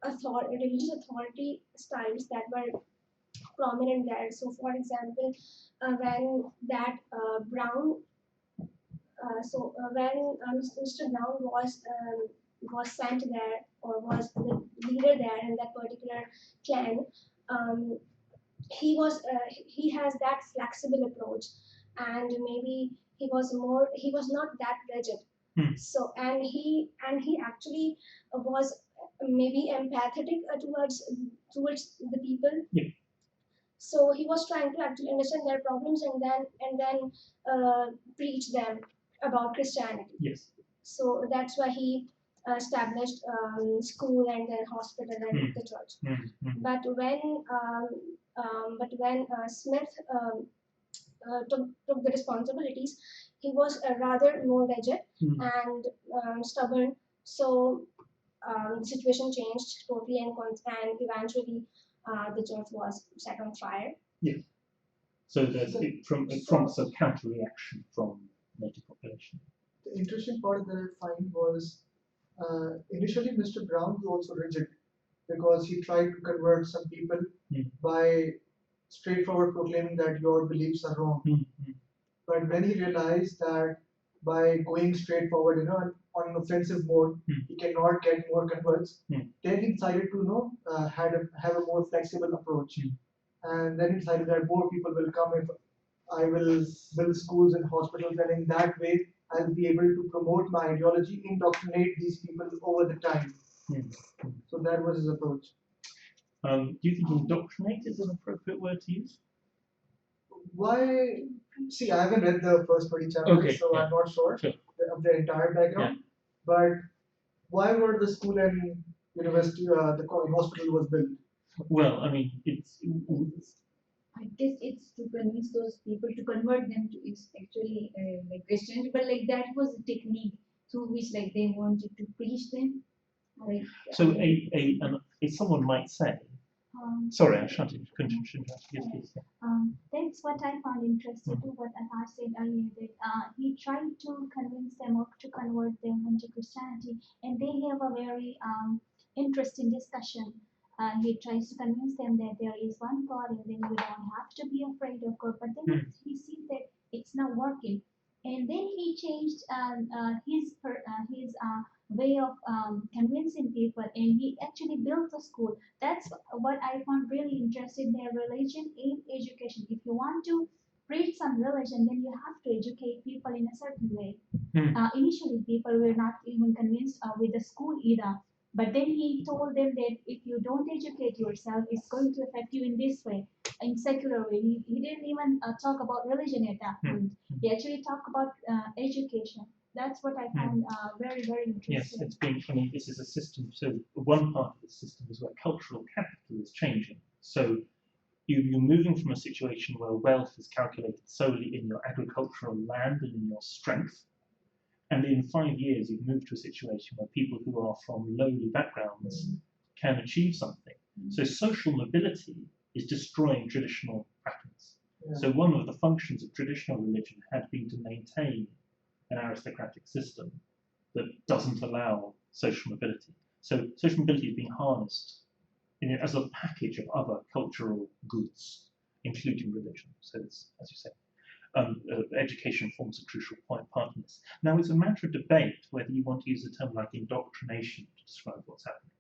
religious authority styles that were prominent there. So, for example, when that Brown, when Mr. Brown was sent there or was the leader there in that particular clan, um, he has that flexible approach, and maybe he was not that rigid. So and he actually was maybe empathetic towards the people. Yeah. So he was trying to actually understand their problems and then preach them about Christianity. Yes. So that's why he established school and then hospital and the church. But when Smith took the responsibilities, he was rather more rigid and stubborn. So the situation changed totally, and eventually the church was set on fire. Yes. So there's from a counter reaction from native population. The interesting part that I find was initially Mr. Brown was also rigid because he tried to convert some people by straightforward proclaiming that your beliefs are wrong. But when he realized that by going straightforward, on an offensive mode, he cannot get more converts, then he decided to, have a more flexible approach. And then he decided that more people will come if I will build schools and hospitals, and in that way, I'll be able to promote my ideology, indoctrinate these people over the time. So that was his approach. Do you think indoctrinate is an appropriate word to use? Why? See, I haven't read the first 20 chapters, so I'm not sure of the entire background. But why were the school and university, the hospital was built? Well, I mean, I guess it's to convince those people to convert them to it's actually like Christianity, but like that was a technique through which like they wanted to preach them. Like, so someone might say, sorry, I shouldn't continue. That's what I found interesting to what Abduh said earlier, that he tried to convince them or to convert them into Christianity, and they have a very interesting discussion. He tries to convince them that there is one God and then you don't have to be afraid of God, but then he sees that it's not working. And then he changed his way of convincing people, and he actually built a school. That's what I found really interesting. Their religion in education. If you want to preach some religion, then you have to educate people in a certain way. Initially, people were not even convinced with the school either. But then he told them that if you don't educate yourself, it's going to affect you in this way, in secular way. He didn't even talk about religion at that point. He actually talked about education. That's what I found very, very interesting. Yes, this is a system. So one part of the system is where cultural capital is changing. So you're moving from a situation where wealth is calculated solely in your agricultural land and in your strength. And in 5 years, you've moved to a situation where people who are from lowly backgrounds can achieve something. So social mobility is destroying traditional patterns. So one of the functions of traditional religion had been to maintain an aristocratic system that doesn't allow social mobility. So social mobility is being harnessed as a package of other cultural goods, including religion. So it's, as you say, education forms a crucial part in this. Now, it's a matter of debate whether you want to use a term like indoctrination to describe what's happening.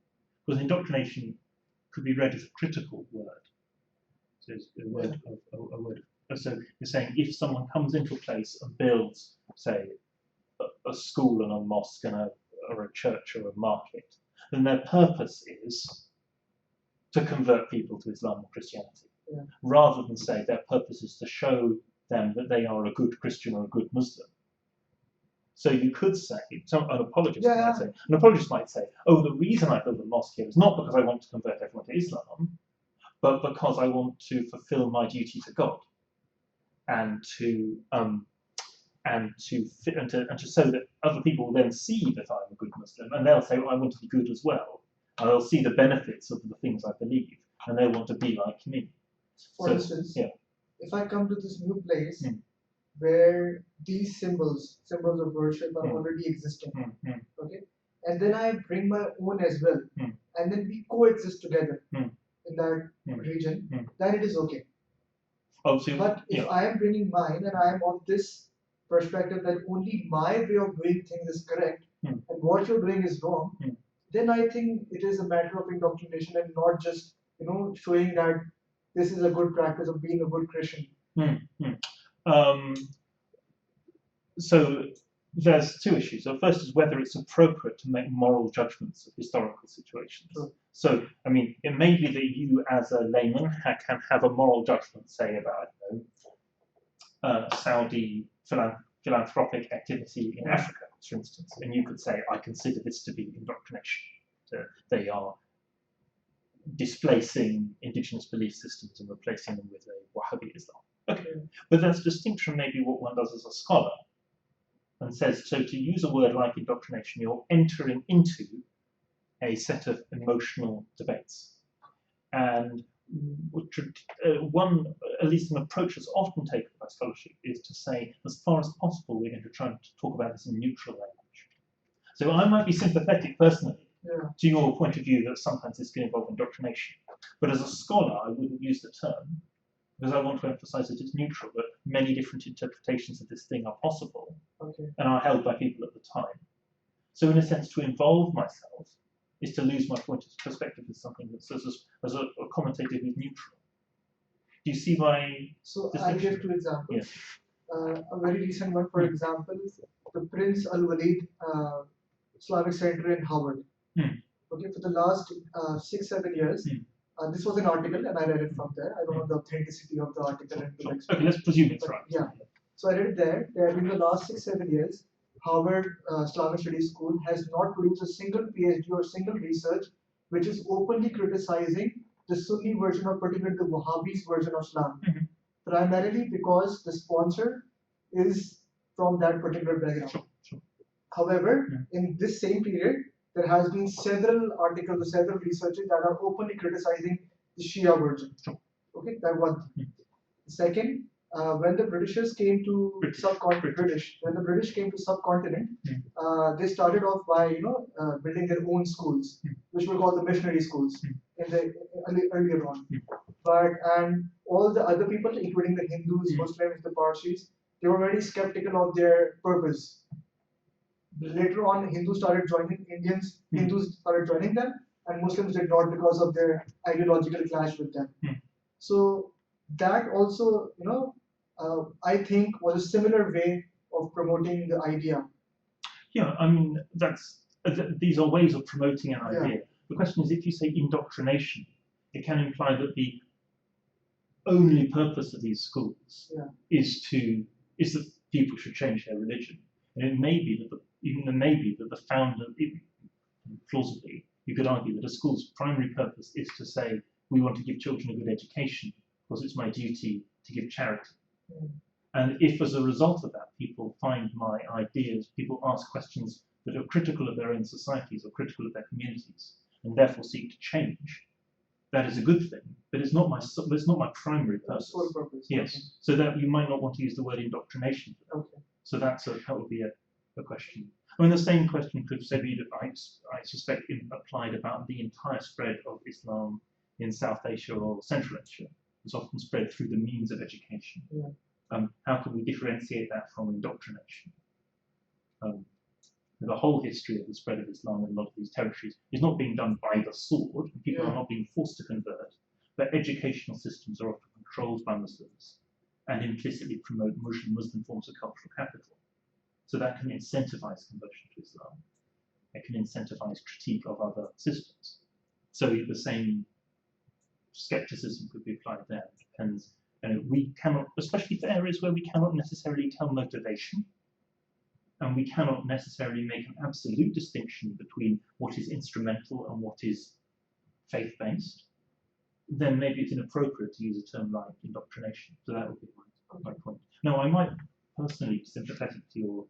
Because indoctrination could be read as a critical word. So it's a word so you're saying if someone comes into a place and builds, say, a school and a mosque or a church or a market, then their purpose is to convert people to Islam or Christianity, rather than say their purpose is to show them that they are a good Christian or a good Muslim. So you could say, an apologist might say, oh, the reason I build a mosque here is not because I want to convert everyone to Islam, but because I want to fulfill my duty to God, and to so that other people will then see that I'm a good Muslim, and they'll say, well, I want to be good as well, and they'll see the benefits of the things I believe, and they want to be like me. For instance, if I come to this new place where these symbols of worship are already existing, okay, and then I bring my own as well, and then we coexist together in that region, then it is okay. Oh, so But if I am bringing mine and I am of this perspective that only my way of doing things is correct and what you're doing is wrong, then I think it is a matter of indoctrination and not just showing that this is a good practice of being a good Christian. So there's two issues. The first is whether it's appropriate to make moral judgments of historical situations. Sure. So, I mean, it may be that you as a layman can have a moral judgment, say, about Saudi philanthropic activity in Africa, for instance, and you could say, I consider this to be indoctrination. They are displacing indigenous belief systems and replacing them with a Wahhabi Islam. Okay, but that's distinct from maybe what one does as a scholar, and says, so to use a word like indoctrination, you're entering into a set of emotional debates. And one, at least an approach that's often taken by scholarship, is to say, as far as possible, we're going to try to talk about this in neutral language. So I might be sympathetic personally to your point of view that sometimes this can involve indoctrination. But as a scholar, I wouldn't use the term, because I want to emphasize that it's neutral, that many different interpretations of this thing are possible and are held by people at the time. So in a sense, to involve myself is to lose my point of perspective as something that's as a commentator who's neutral. Do you see my So I'll give two examples. Yes. A very recent one, for example, the Prince Al Walid Islamic Center in Harvard. Okay, for the last 6-7 years, this was an article and I read it from there. I don't know the authenticity of the article. Okay, let's presume it's right. Yeah. So I read it there that in the last 6-7 years, Harvard Islamic Studies School has not produced a single PhD or single research which is openly criticizing the Sunni version or particularly the Wahhabis version of Islam. Primarily because the sponsor is from that particular background. However, in this same period, there has been several articles, several researches that are openly criticizing the Shia version. Okay, that one thing. Second, when the Britishers came to when the British came to subcontinent, they started off by building their own schools, which were called the missionary schools in the earlier on. And all the other people, including the Hindus, Muslims, the Parsis, they were very skeptical of their purpose. Later on, Hindus started joining Hindus started joining them, and Muslims did not because of their ideological clash with them. So that also, I think was a similar way of promoting the idea. Yeah, I mean, these are ways of promoting an idea. The question is, if you say indoctrination, it can imply that the only purpose of these schools is that people should change their religion. And it may be that the founder, plausibly, you could argue that a school's primary purpose is to say, we want to give children a good education because it's my duty to give charity. And if as a result of that, people find my ideas, people ask questions that are critical of their own societies or critical of their communities, and therefore seek to change, that is a good thing, but it's not my primary purpose. Sole purpose. Yes, so that you might not want to use the word indoctrination. Okay. So that would be a question. I mean, the same question could be, I suspect, applied about the entire spread of Islam in South Asia or Central Asia. It's often spread through the means of education. How can we differentiate that from indoctrination? The whole history of the spread of Islam in a lot of these territories is not being done by the sword. People are not being forced to convert, but educational systems are often controlled by Muslims and implicitly promote Muslim forms of cultural capital. So that can incentivize conversion to Islam. It can incentivize critique of other systems. So the same skepticism could be applied there. It depends. We cannot, especially for areas where we cannot necessarily tell motivation, and we cannot necessarily make an absolute distinction between what is instrumental and what is faith-based, then maybe it's inappropriate to use a term like indoctrination. So that would be my point. Now, I might personally be sympathetic to your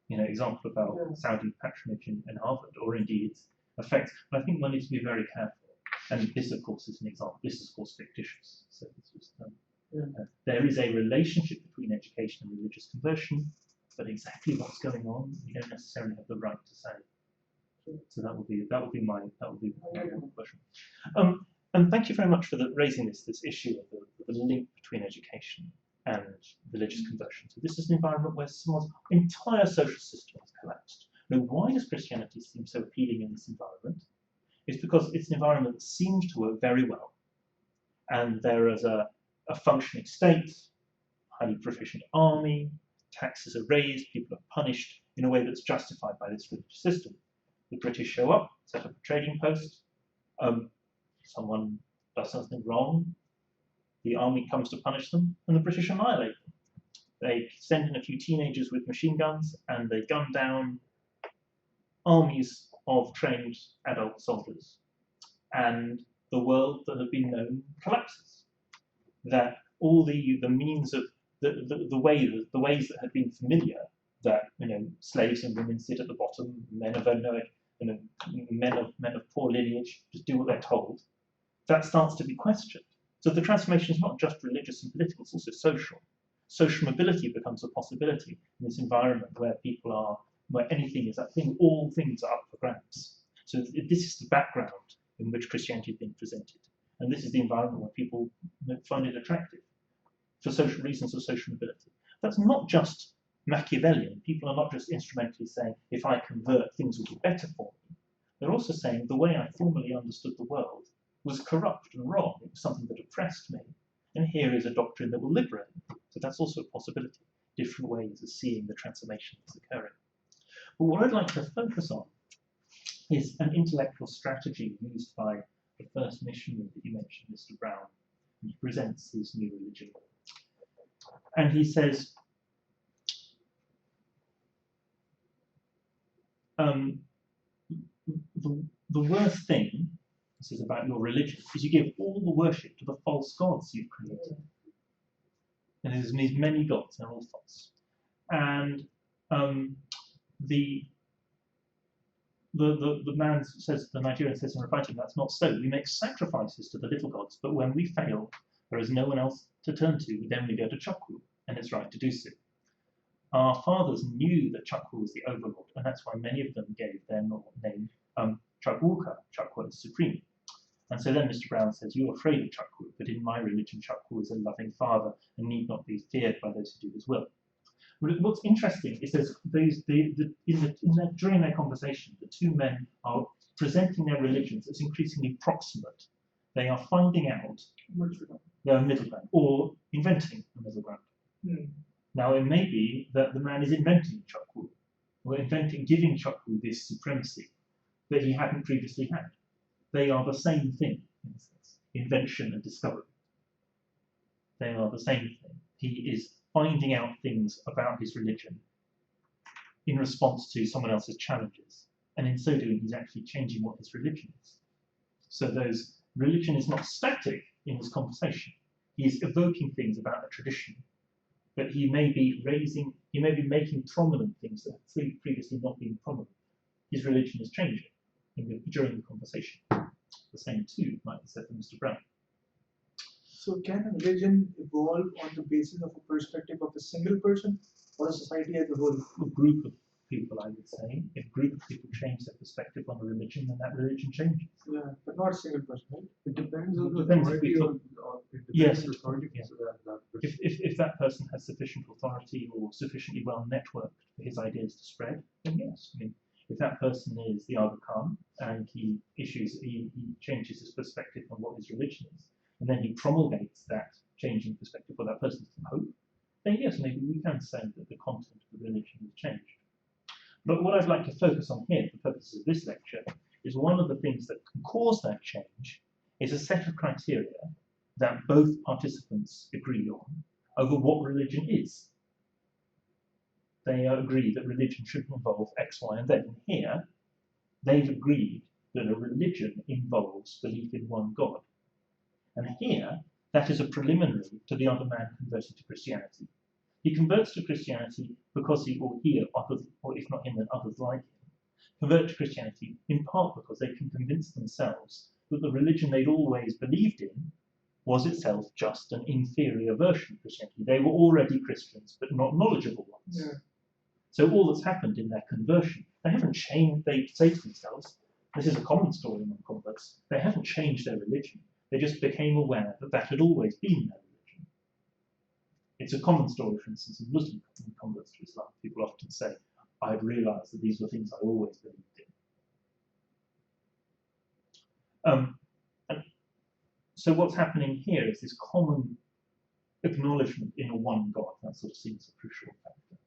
example about Saudi patronage in Harvard, or indeed its effects, but I think one needs to be very careful. And this, of course, is an example. This is, of course, fictitious. So it's just, there is a relationship between education and religious conversion, but exactly what's going on, we don't necessarily have the right to say. So that would be my question. And thank you very much for raising this issue of the link between education and religious conversion. So this is an environment where someone's entire social system has collapsed. Now, why does Christianity seem so appealing in this environment? It's because it's an environment that seems to work very well, and there is a functioning state, highly proficient army, taxes are raised, people are punished in a way that's justified by this religious system. The British show up, set up a trading post. Someone does something wrong, the army comes to punish them, and the British annihilate them. They send in a few teenagers with machine guns, and they gun down armies of trained adult soldiers. And the world that had been known collapses. That all the means of the ways that had been familiar, that slaves and women sit at the bottom, men of men of poor lineage just do what they're told, that starts to be questioned. So the transformation is not just religious and political, it's also social. Social mobility becomes a possibility in this environment where people are, where anything is that thing, all things are up for grabs. So this is the background in which Christianity is being presented. And this is the environment where people find it attractive for social reasons of social mobility. That's not just Machiavellian. People are not just instrumentally saying, if I convert, things will be better for me. They're also saying the way I formerly understood the world was corrupt and wrong. It was something that oppressed me. And here is a doctrine that will liberate me. So that's also a possibility. Different ways of seeing the transformation that's occurring. But what I'd like to focus on is an intellectual strategy used by the first missionary that you mentioned, Mr. Brown. He presents his new religion. And he says, the worst thing, this is about your religion, is you give all the worship to the false gods you've created. And there's many gods, they're all false. And the man says, the Nigerian says in reply to him, that's not so. We make sacrifices to the little gods, but when we fail, there is no one else to turn to. Then we go to Chukwu, and it's right to do so. Our fathers knew that Chukwu was the overlord, and that's why many of them gave their name Chukwuka. Chukwu is supreme. And so then Mr. Brown says, you're afraid of Chukwu, but in my religion, Chukwu is a loving father and need not be feared by those who do his will. But what's interesting is that during their conversation, the two men are presenting their religions as increasingly proximate. They are finding out they are middle ground, or inventing a middle ground. Now, it may be that the man is inventing Chukwu, or giving Chukwu this supremacy that he hadn't previously had. They are the same thing, in a sense, invention and discovery. They are the same thing. He is finding out things about his religion in response to someone else's challenges. And in so doing, he's actually changing what his religion is. So religion is not static in this conversation. He is evoking things about a tradition, but he may be making prominent things that have previously not been prominent. His religion is changing during the conversation. The same too might be said for Mr. Brown. So can a religion evolve on the basis of a perspective of a single person or a society as a whole? A group of people, I would say. If a group of people change their perspective on a religion, then that religion changes. Yeah, but not a single person, right? It depends on the Depends if authority we or Yes, the authority yeah. so that person. If that person has sufficient authority or sufficiently well networked for his ideas to spread, then yes. I mean, if that person is the Aga Khan and he changes his perspective on what his religion is, and then he promulgates that changing perspective for that person's hope, then yes, maybe we can say that the content of the religion has changed. But what I'd like to focus on here, for the purposes of this lecture, is one of the things that can cause that change is a set of criteria that both participants agree on over what religion is. They agree that religion should involve X, Y, and Z. And here, they've agreed that a religion involves belief in one God. And here, that is a preliminary to the other man converting to Christianity. He converts to Christianity because or if not him, then others like him, convert to Christianity in part because they can convince themselves that the religion they'd always believed in was itself just an inferior version of Christianity. They were already Christians, but not knowledgeable ones. Yeah. So all that's happened in their conversion They haven't changed. They say to themselves, this is a common story among converts, they haven't changed their religion. They just became aware that that had always been their religion. It's a common story, for instance, in Muslim converts to Islam. People often say, I've realized that these were things I always believed in. And so what's happening here is this common acknowledgement in a one God. That sort of seems a crucial factor.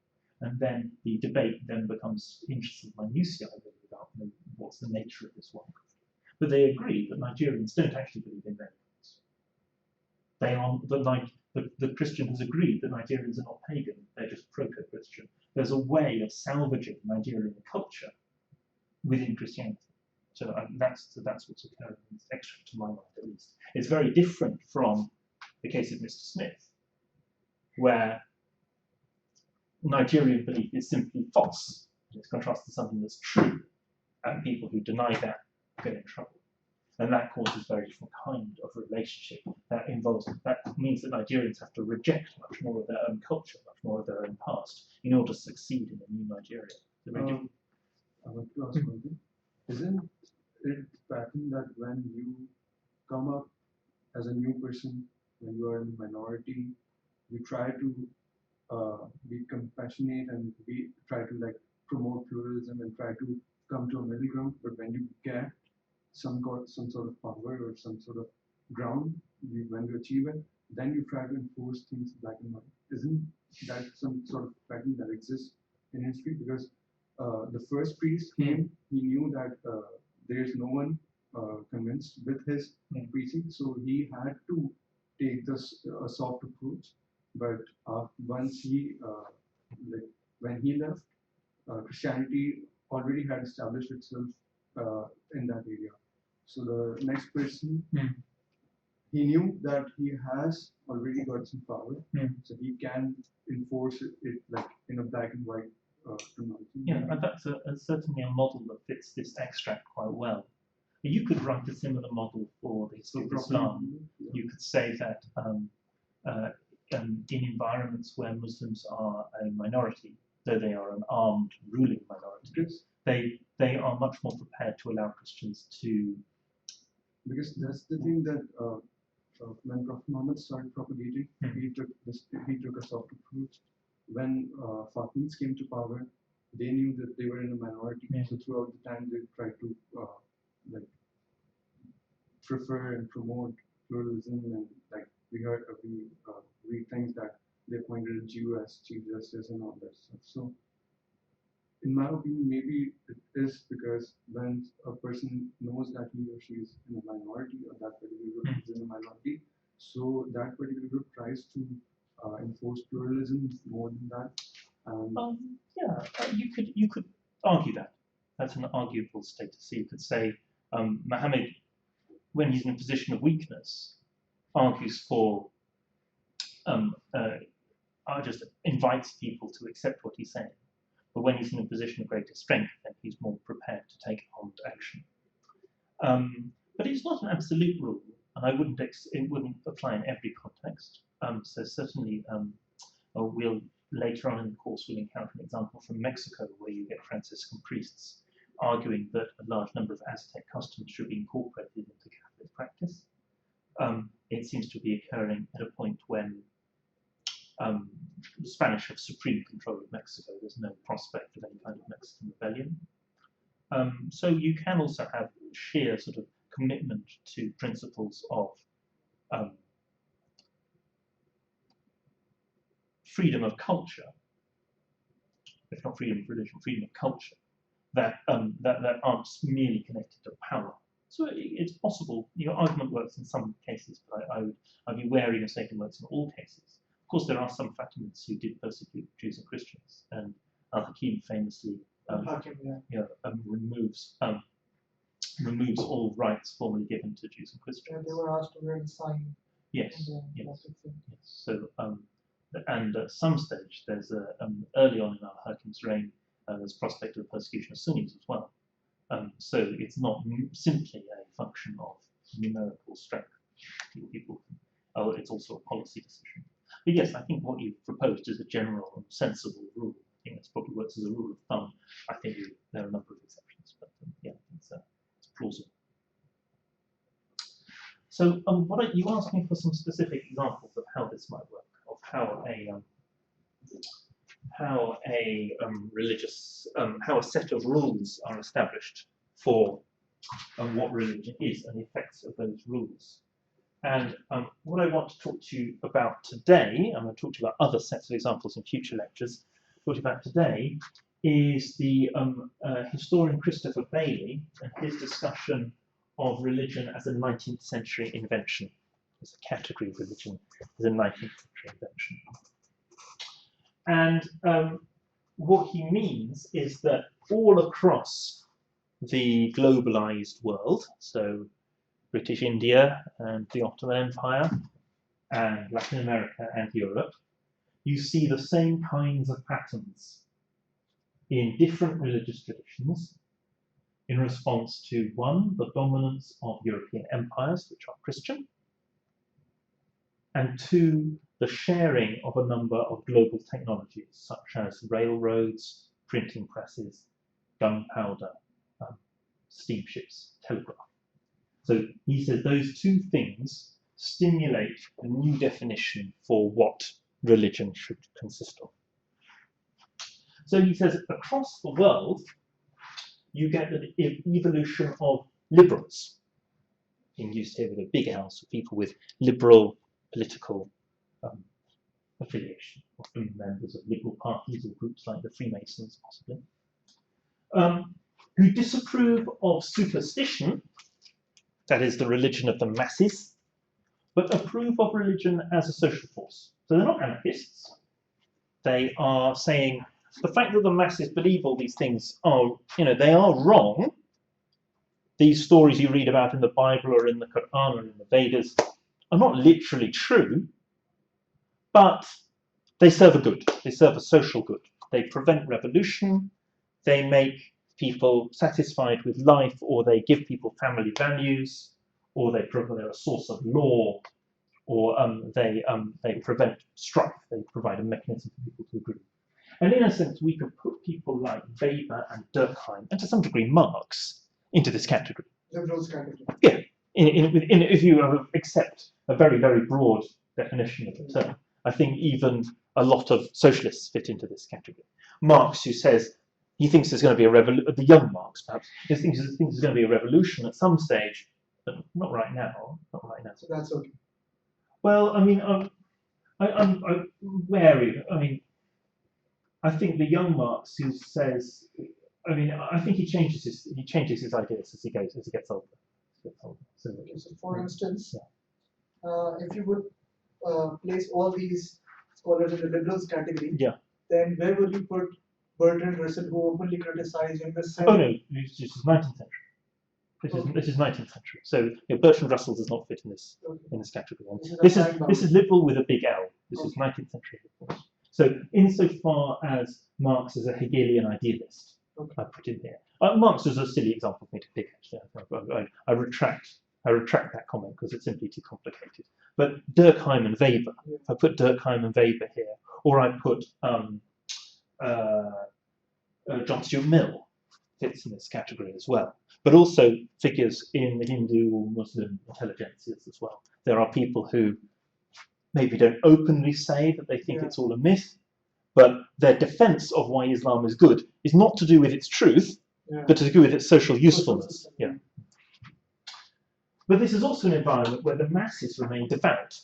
And then the debate then becomes interesting minutiae about what's the nature of this one God. But they agree that Nigerians don't actually believe in many gods. They are the Christian has agreed that Nigerians are not pagan; they're just proto-Christian. There's a way of salvaging Nigerian culture within Christianity. So that's what's occurring in this extract, to my mind at least. It's very different from the case of Mr. Smith, where Nigerian belief is simply false. It's contrasted to something that's true, and people who deny that get in trouble. And that causes very different kind of relationship that means that Nigerians have to reject much more of their own culture, much more of their own past, in order to succeed in a new Nigeria. I want to ask one thing. Isn't it the pattern that when you come up as a new person, when you are in minority, you try to be compassionate and try to like promote pluralism and try to come to a middle ground, but when you get some sort of power or some sort of ground, when you achieve it, then you try to enforce things black and white. Isn't that some sort of pattern that exists in history? Because the first priest came, he knew that there is no one convinced with his preaching, so he had to take this soft approach. But once when he left, Christianity already had established itself in that area. So the next person, he knew that he has already got some power, so he can enforce it like in a black and white terminology. Yeah, and that's certainly a model that fits this extract quite well. You could write a similar model for the history of Islam. You could say that in environments where Muslims are a minority, though they are an armed ruling minority, they are much more prepared to allow Christians to. Because that's the thing that when Prophet Muhammad started propagating, he took a soft approach. When Fatimids came to power, they knew that they were in a minority, so throughout the time they tried to prefer and promote pluralism, and like we read things that they appointed a Jew as chief justice and all that stuff. So in my opinion, maybe it is because when a person knows that he or she is in a minority, or that particular group is in a minority, so that particular group tries to enforce pluralism more than that. You could argue that. That's an arguable status. So you could say Muhammad, when he's in a position of weakness, argues for just invites people to accept what he's saying. But when he's in a position of greater strength, then he's more prepared to take armed action. But it's not an absolute rule, and it wouldn't apply in every context. So certainly, we'll later on in the course we'll encounter an example from Mexico where you get Franciscan priests arguing that a large number of Aztec customs should be incorporated into Catholic practice. It seems to be occurring at a point when the Spanish have supreme control of Mexico. There's no prospect of any kind of Mexican rebellion. So you can also have sheer sort of commitment to principles of freedom of culture, if not freedom of religion, freedom of culture, that aren't merely connected to power. So it's possible. Your argument works in some cases, but I'd be wary of saying it works in all cases. Of course, there are some Fatimids who did persecute Jews and Christians, and Al-Hakim famously removes all rights formerly given to Jews and Christians. And they were asked to wear the sign. Yes. So, and at some stage, there's early on in Al-Hakim's reign, there's prospect of persecution of Sunnis as well. So it's not simply a function of numerical strength. It's also a policy decision. But yes, I think what you've proposed is a general and sensible rule. I think that's probably works as a rule of thumb. I think there are a number of exceptions, but yeah, it's plausible. So you asked me for some specific examples of how this might work, of how a set of rules are established for what religion is and the effects of those rules. And what I want to talk to you about today, I'm going to talk to you about other sets of examples in future lectures. Talk about today is the historian Christopher Bailey and his discussion of religion as a 19th century invention, as a category of religion as a 19th century invention. And what he means is that all across the globalized world, so British India and the Ottoman Empire and Latin America and Europe, you see the same kinds of patterns in different religious traditions in response to, one, the dominance of European empires, which are Christian, and two, the sharing of a number of global technologies, such as railroads, printing presses, gunpowder, steamships, telegraph. So he says those two things stimulate a new definition for what religion should consist of. So he says across the world, you get the evolution of liberals, being used here with a big L, so people with liberal political affiliation, often members of liberal parties or groups like the Freemasons, possibly, who disapprove of superstition, that is the religion of the masses, but approve of religion as a social force. So they're not anarchists. They are saying the fact that the masses believe all these things are, they are wrong. These stories you read about in the Bible or in the Quran or in the Vedas are not literally true, but they serve a good. They serve a social good. They prevent revolution. They make people satisfied with life, or they give people family values, or they're a source of law, or they prevent strife. They provide a mechanism for people to agree. And in a sense, we could put people like Weber and Durkheim, and to some degree Marx, into this category. Liberals category. Yeah, if you accept a very, very broad definition of the term, I think even a lot of socialists fit into this category. Marx, who says he thinks there's going to be a revolution, the young Marx perhaps, he thinks there's going to be a revolution at some stage, but not right now. Not right now. So that's okay. Well, I mean, I'm wary. I mean, I think the young Marx who says, I think he changes his ideas as he gets older. So for instance, if you would place all these scholars in the liberals category, then where would you put Bertrand Russell, who openly criticized in the sense? Oh no, this is 19th century. This is 19th century. So Bertrand Russell does not fit in this category. And this is liberal with a big L. This is 19th century liberal. So insofar as Marx is a Hegelian idealist, I put in here. Marx is a silly example for me to pick. Actually, I retract that comment because it's simply too complicated. But Durkheim and Weber. If I put Durkheim and Weber here, or I put John Stuart Mill, fits in this category as well. But also figures in the Hindu or Muslim intelligentsias as well. There are people who maybe don't openly say that they think it's all a myth, but their defense of why Islam is good is not to do with its truth, but to do with its social usefulness. But this is also an environment where the masses remain devout.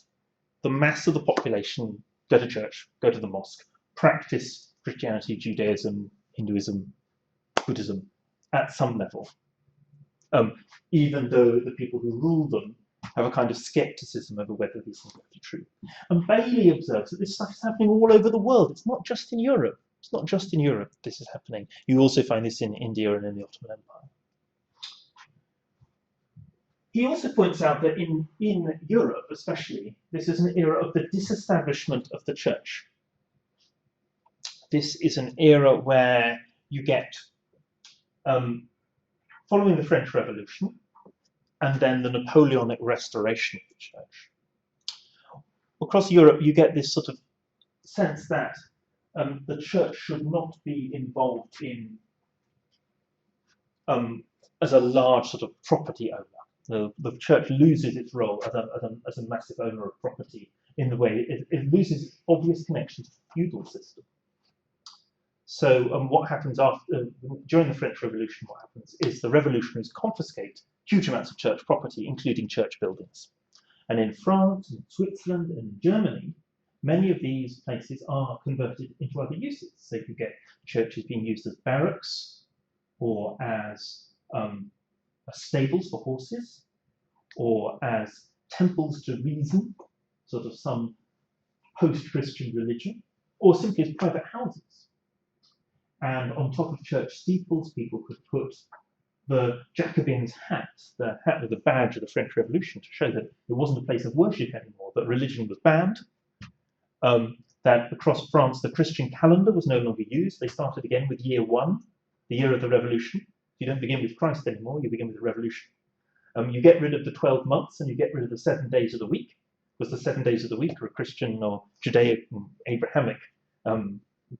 The mass of the population go to church, go to the mosque, practice Christianity, Judaism, Hinduism, Buddhism at some level. Even though the people who rule them have a kind of skepticism over whether these things are actually true. And Bailey observes that this stuff is happening all over the world. It's not just in Europe. It's not just in Europe this is happening. You also find this in India and in the Ottoman Empire. He also points out that in Europe, especially, this is an era of the disestablishment of the church. This is an era where you get, following the French Revolution, and then the Napoleonic restoration of the church. Across Europe, you get this sort of sense that the church should not be involved in as a large sort of property owner. The church loses its role as a massive owner of property in the way it loses obvious connections to the feudal system. So what happens during the French Revolution, what happens is the revolutionaries confiscate huge amounts of church property, including church buildings. And in France, in Switzerland, and in Germany, many of these places are converted into other uses. So you get churches being used as barracks, or as stables for horses, or as temples to reason, sort of some post-Christian religion, or simply as private houses. And on top of church steeples, people could put the Jacobins' hat, the hat with the badge of the French Revolution, to show that it wasn't a place of worship anymore, that religion was banned, that across France the Christian calendar was no longer used. They started again with year 1, the year of the Revolution. You don't begin with Christ anymore, you begin with the Revolution. You get rid of the 12 months and you get rid of the 7 days of the week, because the 7 days of the week are Christian or Judaic, Abrahamic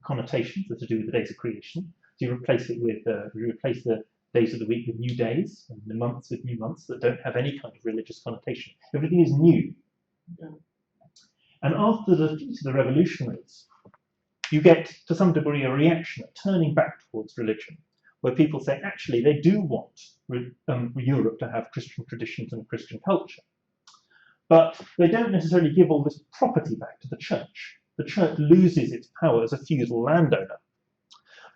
connotations that are to do with the days of creation. So you replace it with the days of the week with new days, and the months with new months that don't have any kind of religious connotation. Everything is new. Yeah. And after the defeat of the revolutionaries, you get to some degree a reaction, a turning back towards religion, where people say actually they do want Europe to have Christian traditions and Christian culture, but they don't necessarily give all this property back to the church. The church loses its power as a feudal landowner.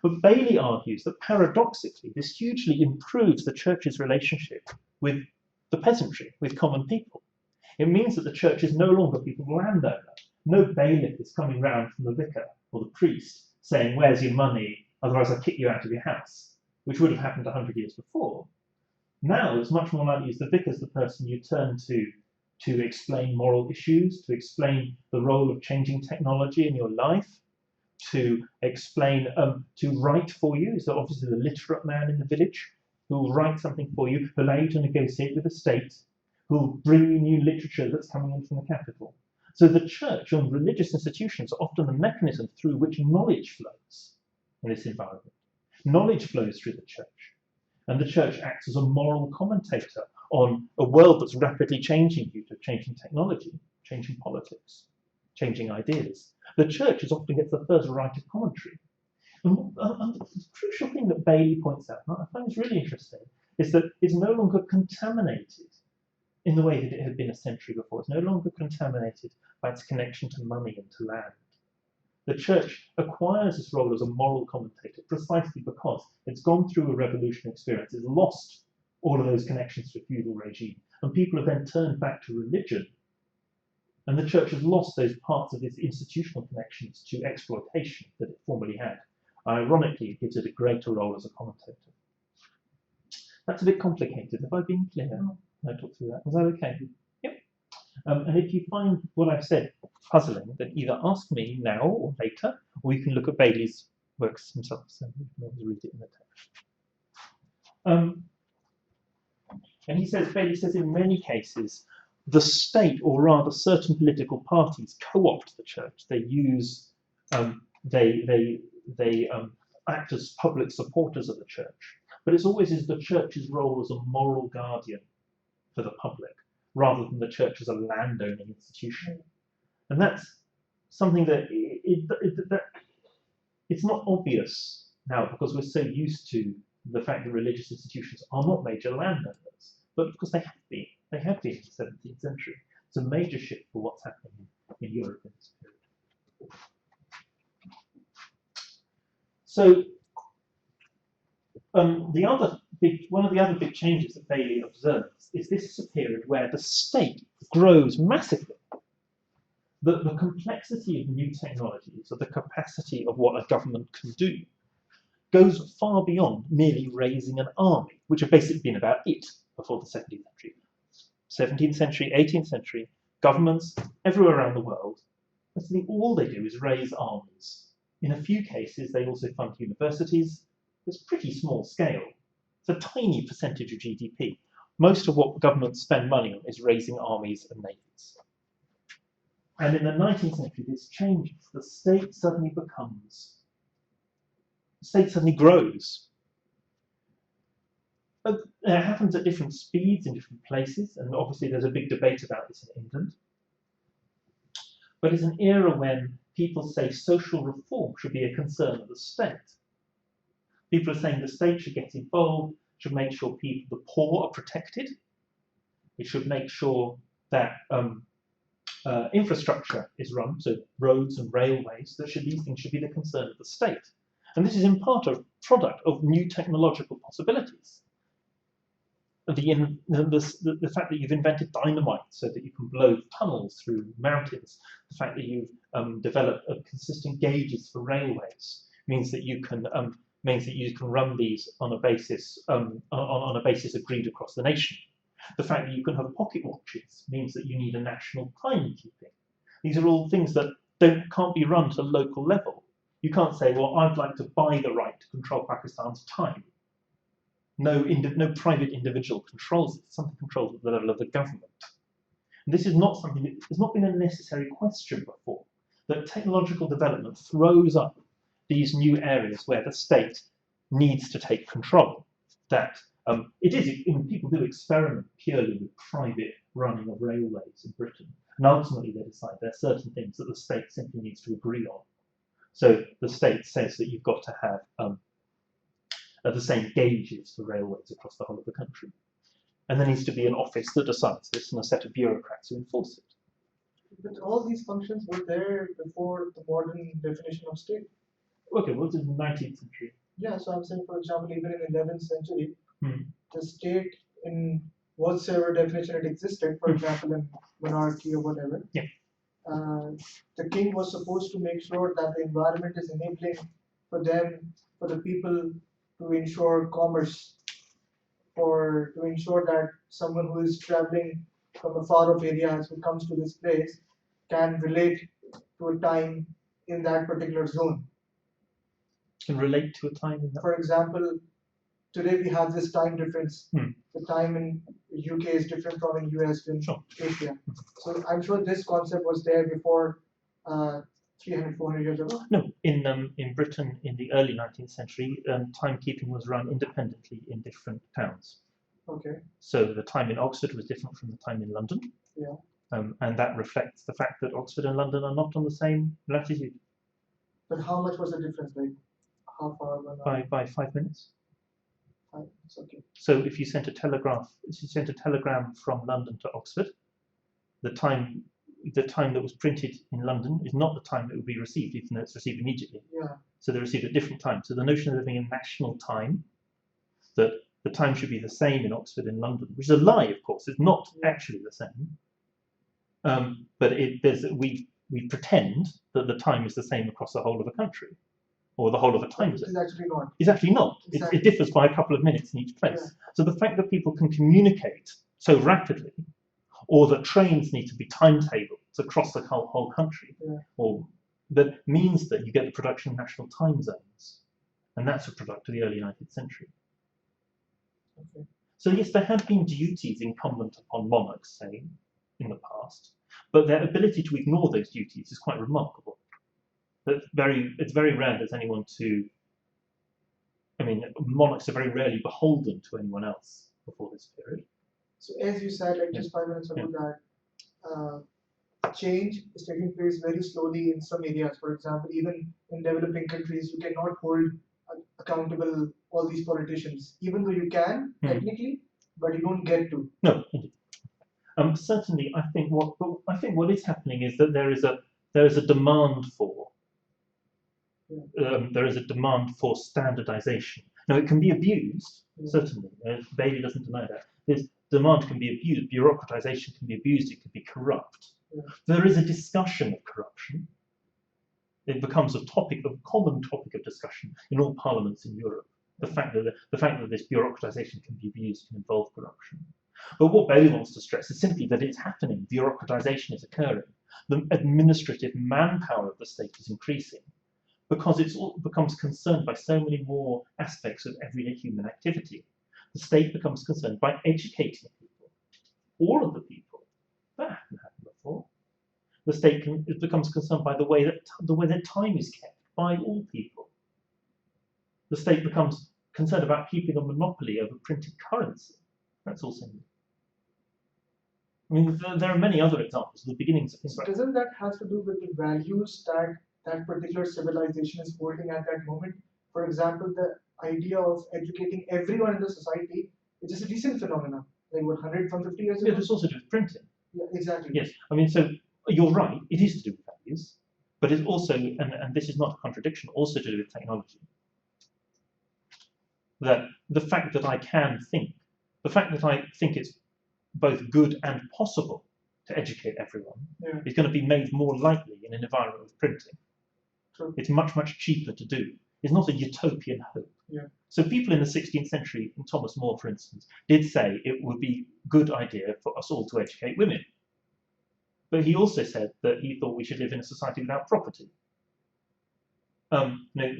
But Bailey argues that paradoxically, this hugely improves the church's relationship with the peasantry, with common people. It means that the church is no longer people's landowner. No bailiff is coming round from the vicar or the priest saying, "Where's your money? Otherwise I'll kick you out of your house," which would have happened 100 years before. Now it's much more likely the vicar's the person you turn to explain moral issues, to explain the role of changing technology in your life, to explain, to write for you. So obviously the literate man in the village who will write something for you, who will allow you to negotiate with the state, who will bring you new literature that's coming in from the capital. So the church and religious institutions are often the mechanism through which knowledge flows in this environment. Knowledge flows through the church, and the church acts as a moral commentator on a world that's rapidly changing due to changing technology, changing politics, changing ideas. The church is often gets the first right of commentary. And the crucial thing that Bailey points out, and I find this really interesting, is that it's no longer contaminated in the way that it had been a century before. It's no longer contaminated by its connection to money and to land. The church acquires this role as a moral commentator precisely because it's gone through a revolutionary experience, it's lost all of those connections to a feudal regime, and people have then turned back to religion, and the church has lost those parts of its institutional connections to exploitation that it formerly had. Ironically, it gives it a greater role as a commentator. That's a bit complicated. Have I been clear? I talked through that. Was that okay? Yep. And if you find what I've said puzzling, then either ask me now or later, or you can look at Bailey's works himself. So you can always read it in the text. And Bailey says, in many cases, the state, or rather certain political parties, co-opt the church. They use, they act as public supporters of the church. But it's always is the church's role as a moral guardian for the public, rather than the church as a landowning institution. And that's something that it's not obvious now, because we're so used to the fact that religious institutions are not major landowners, but because they have been. They have been in the 17th century. It's a major shift for what's happening in Europe in this period. So one of the other big changes that Bailey observes is this is a period where the state grows massively. The complexity of new technologies, or the capacity of what a government can do, goes far beyond merely raising an army, which had basically been about it before the 17th century. 17th century, 18th century, governments everywhere around the world, basically all they do is raise armies. In a few cases, they also fund universities. It's pretty small scale. It's a tiny percentage of GDP. Most of what governments spend money on is raising armies and navies. And in the 19th century, this changes. The state suddenly grows. But it happens at different speeds in different places, and obviously there's a big debate about this in England. But it's an era when people say social reform should be a concern of the state. People are saying the state should get involved, should make sure the poor are protected. It should make sure that infrastructure is run, so roads and railways. These things should be the concern of the state. And this is in part a product of new technological possibilities. The fact that you've invented dynamite so that you can blow tunnels through mountains, the fact that you've developed consistent gauges for railways means that you can run these on a basis agreed across the nation. The fact that you can have pocket watches means that you need a national timekeeping. These are all things that can't be run to local level. You can't say, well, I'd like to buy the right to control Pakistan's time. No private individual controls it. It's something controlled at the level of the government. And this is not something that has not been a necessary question before, that technological development throws up these new areas where the state needs to take control. People do experiment purely with private running of railways in Britain, and ultimately they decide there are certain things that the state simply needs to agree on. So the state says that you've got to have the same gauges for railways across the whole of the country. And there needs to be an office that decides this and a set of bureaucrats who enforce it. But all these functions were there before the modern definition of state. Okay, well, this is the 19th century. Yeah, so I'm saying, for example, even in the 11th century, the state, in whatsoever definition it existed, for example, in monarchy or whatever, the king was supposed to make sure that the environment is enabling for the people, to ensure commerce, or to ensure that someone who is traveling from a far off areas who comes to this place can relate to a time in that particular zone. Can relate to a time in that. For example, today we have this time difference. The time in UK is different from in US in Asia. So I'm sure this concept was there before 300, 400 years ago. No, in Britain in the early 19th century, timekeeping was run independently in different towns. Okay. So the time in Oxford was different from the time in London. Yeah. And that reflects the fact that Oxford and London are not on the same latitude. But how much was the difference? Like half hour, 1 hour? By 5 minutes. It's okay. So if you sent a telegram from London to Oxford, the time that was printed in London is not the time that will be received, even though it's received immediately. Yeah. So they're received at different times. So the notion of having a national time, that the time should be the same in Oxford and London, which is a lie, of course. It's not actually the same. But we pretend that the time is the same across the whole of a country, or the whole of a time zone. It's actually not. It's actually not. Exactly. It differs by a couple of minutes in each place. Yeah. So the fact that people can communicate so rapidly, or that trains need to be timetabled across the whole country, or that means that you get the production of national time zones, and that's a product of the early 19th century. Okay. So yes, there have been duties incumbent upon monarchs, say, in the past, but their ability to ignore those duties is quite remarkable. It's very rare that anyone monarchs are very rarely beholden to anyone else before this period. So as you said, like just 5 minutes ago, that change is taking place very slowly in some areas. For example, even in developing countries, you cannot hold accountable all these politicians, even though you can technically, but you don't get to. No, indeed. Certainly, I think what is happening is that there is a demand for standardization. Now, it can be abused, certainly. Bailey doesn't deny that. This demand can be abused, bureaucratization can be abused, it can be corrupt. There is a discussion of corruption. It becomes a common topic of discussion in all parliaments in Europe. The fact that this bureaucratization can be abused can involve corruption. But what Bailey wants to stress is simply that it's happening. Bureaucratization is occurring. The administrative manpower of the state is increasing because it becomes concerned by so many more aspects of everyday human activity. The state becomes concerned by educating people, all of the people. That hadn't happened before. the state it becomes concerned by the way that time is kept by all people. The state becomes concerned about keeping a monopoly over printed currency. That's also new. I mean, there are many other examples, the beginnings of things So like doesn't that have to do with the values that that particular civilization is holding at that moment? For example, the idea of educating everyone in the society, which is a recent phenomenon, like what, 150 years ago? Yeah, it's also to do with printing. Yeah, exactly. Yes, I mean, so you're right, it is to do with values, but it's also, and this is not a contradiction, also to do with technology. That the fact that I can think, the fact that I think it's both good and possible to educate everyone is going to be made more likely in an environment with printing. True. It's much, much cheaper to do. It's not a utopian hope. Yeah. So people in the 16th century, Thomas More, for instance, did say it would be a good idea for us all to educate women. But he also said that he thought we should live in a society without property.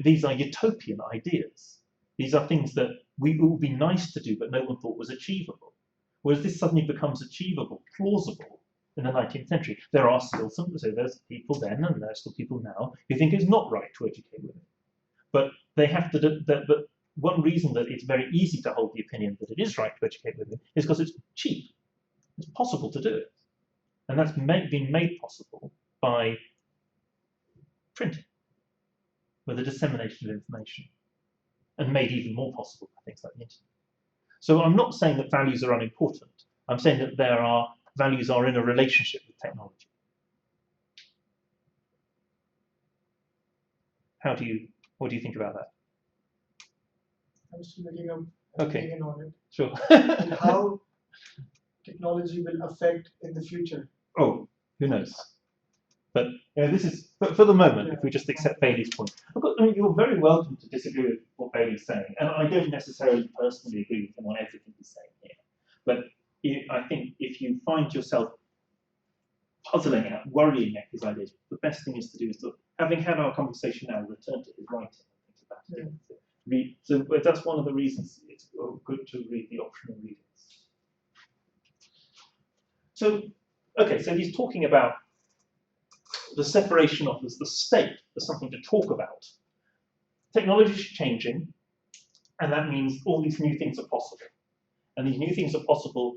These are utopian ideas. These are things that it would be nice to do, but no one thought was achievable. Whereas this suddenly becomes achievable, plausible in the 19th century. There are still so there's people then, and there's still people now, who think it's not right to educate women. But they have to. But one reason that it's very easy to hold the opinion that it is right to educate women is because it's cheap. It's possible to do it, and that's been made possible by printing, with the dissemination of information, and made even more possible by things like the internet. So I'm not saying that values are unimportant. I'm saying that values are in a relationship with technology. What do you think about that? I'm still looking up Okay. opinion on it. Sure. And how technology will affect in the future. Oh, who knows? But this is, for the moment, if we just accept Bailey's point. You're very welcome to disagree with what Bailey's saying, and I don't necessarily personally agree with him on everything he's saying here. But I think if you find yourself puzzling out, worrying at his ideas, the best thing is to do is to, having had our conversation now, return to his writing and think about it. So that's one of the reasons it's good to read the optional readings. So, okay, so he's talking about the separation of the state as something to talk about. Technology is changing, and that means all these new things are possible. And these new things are possible.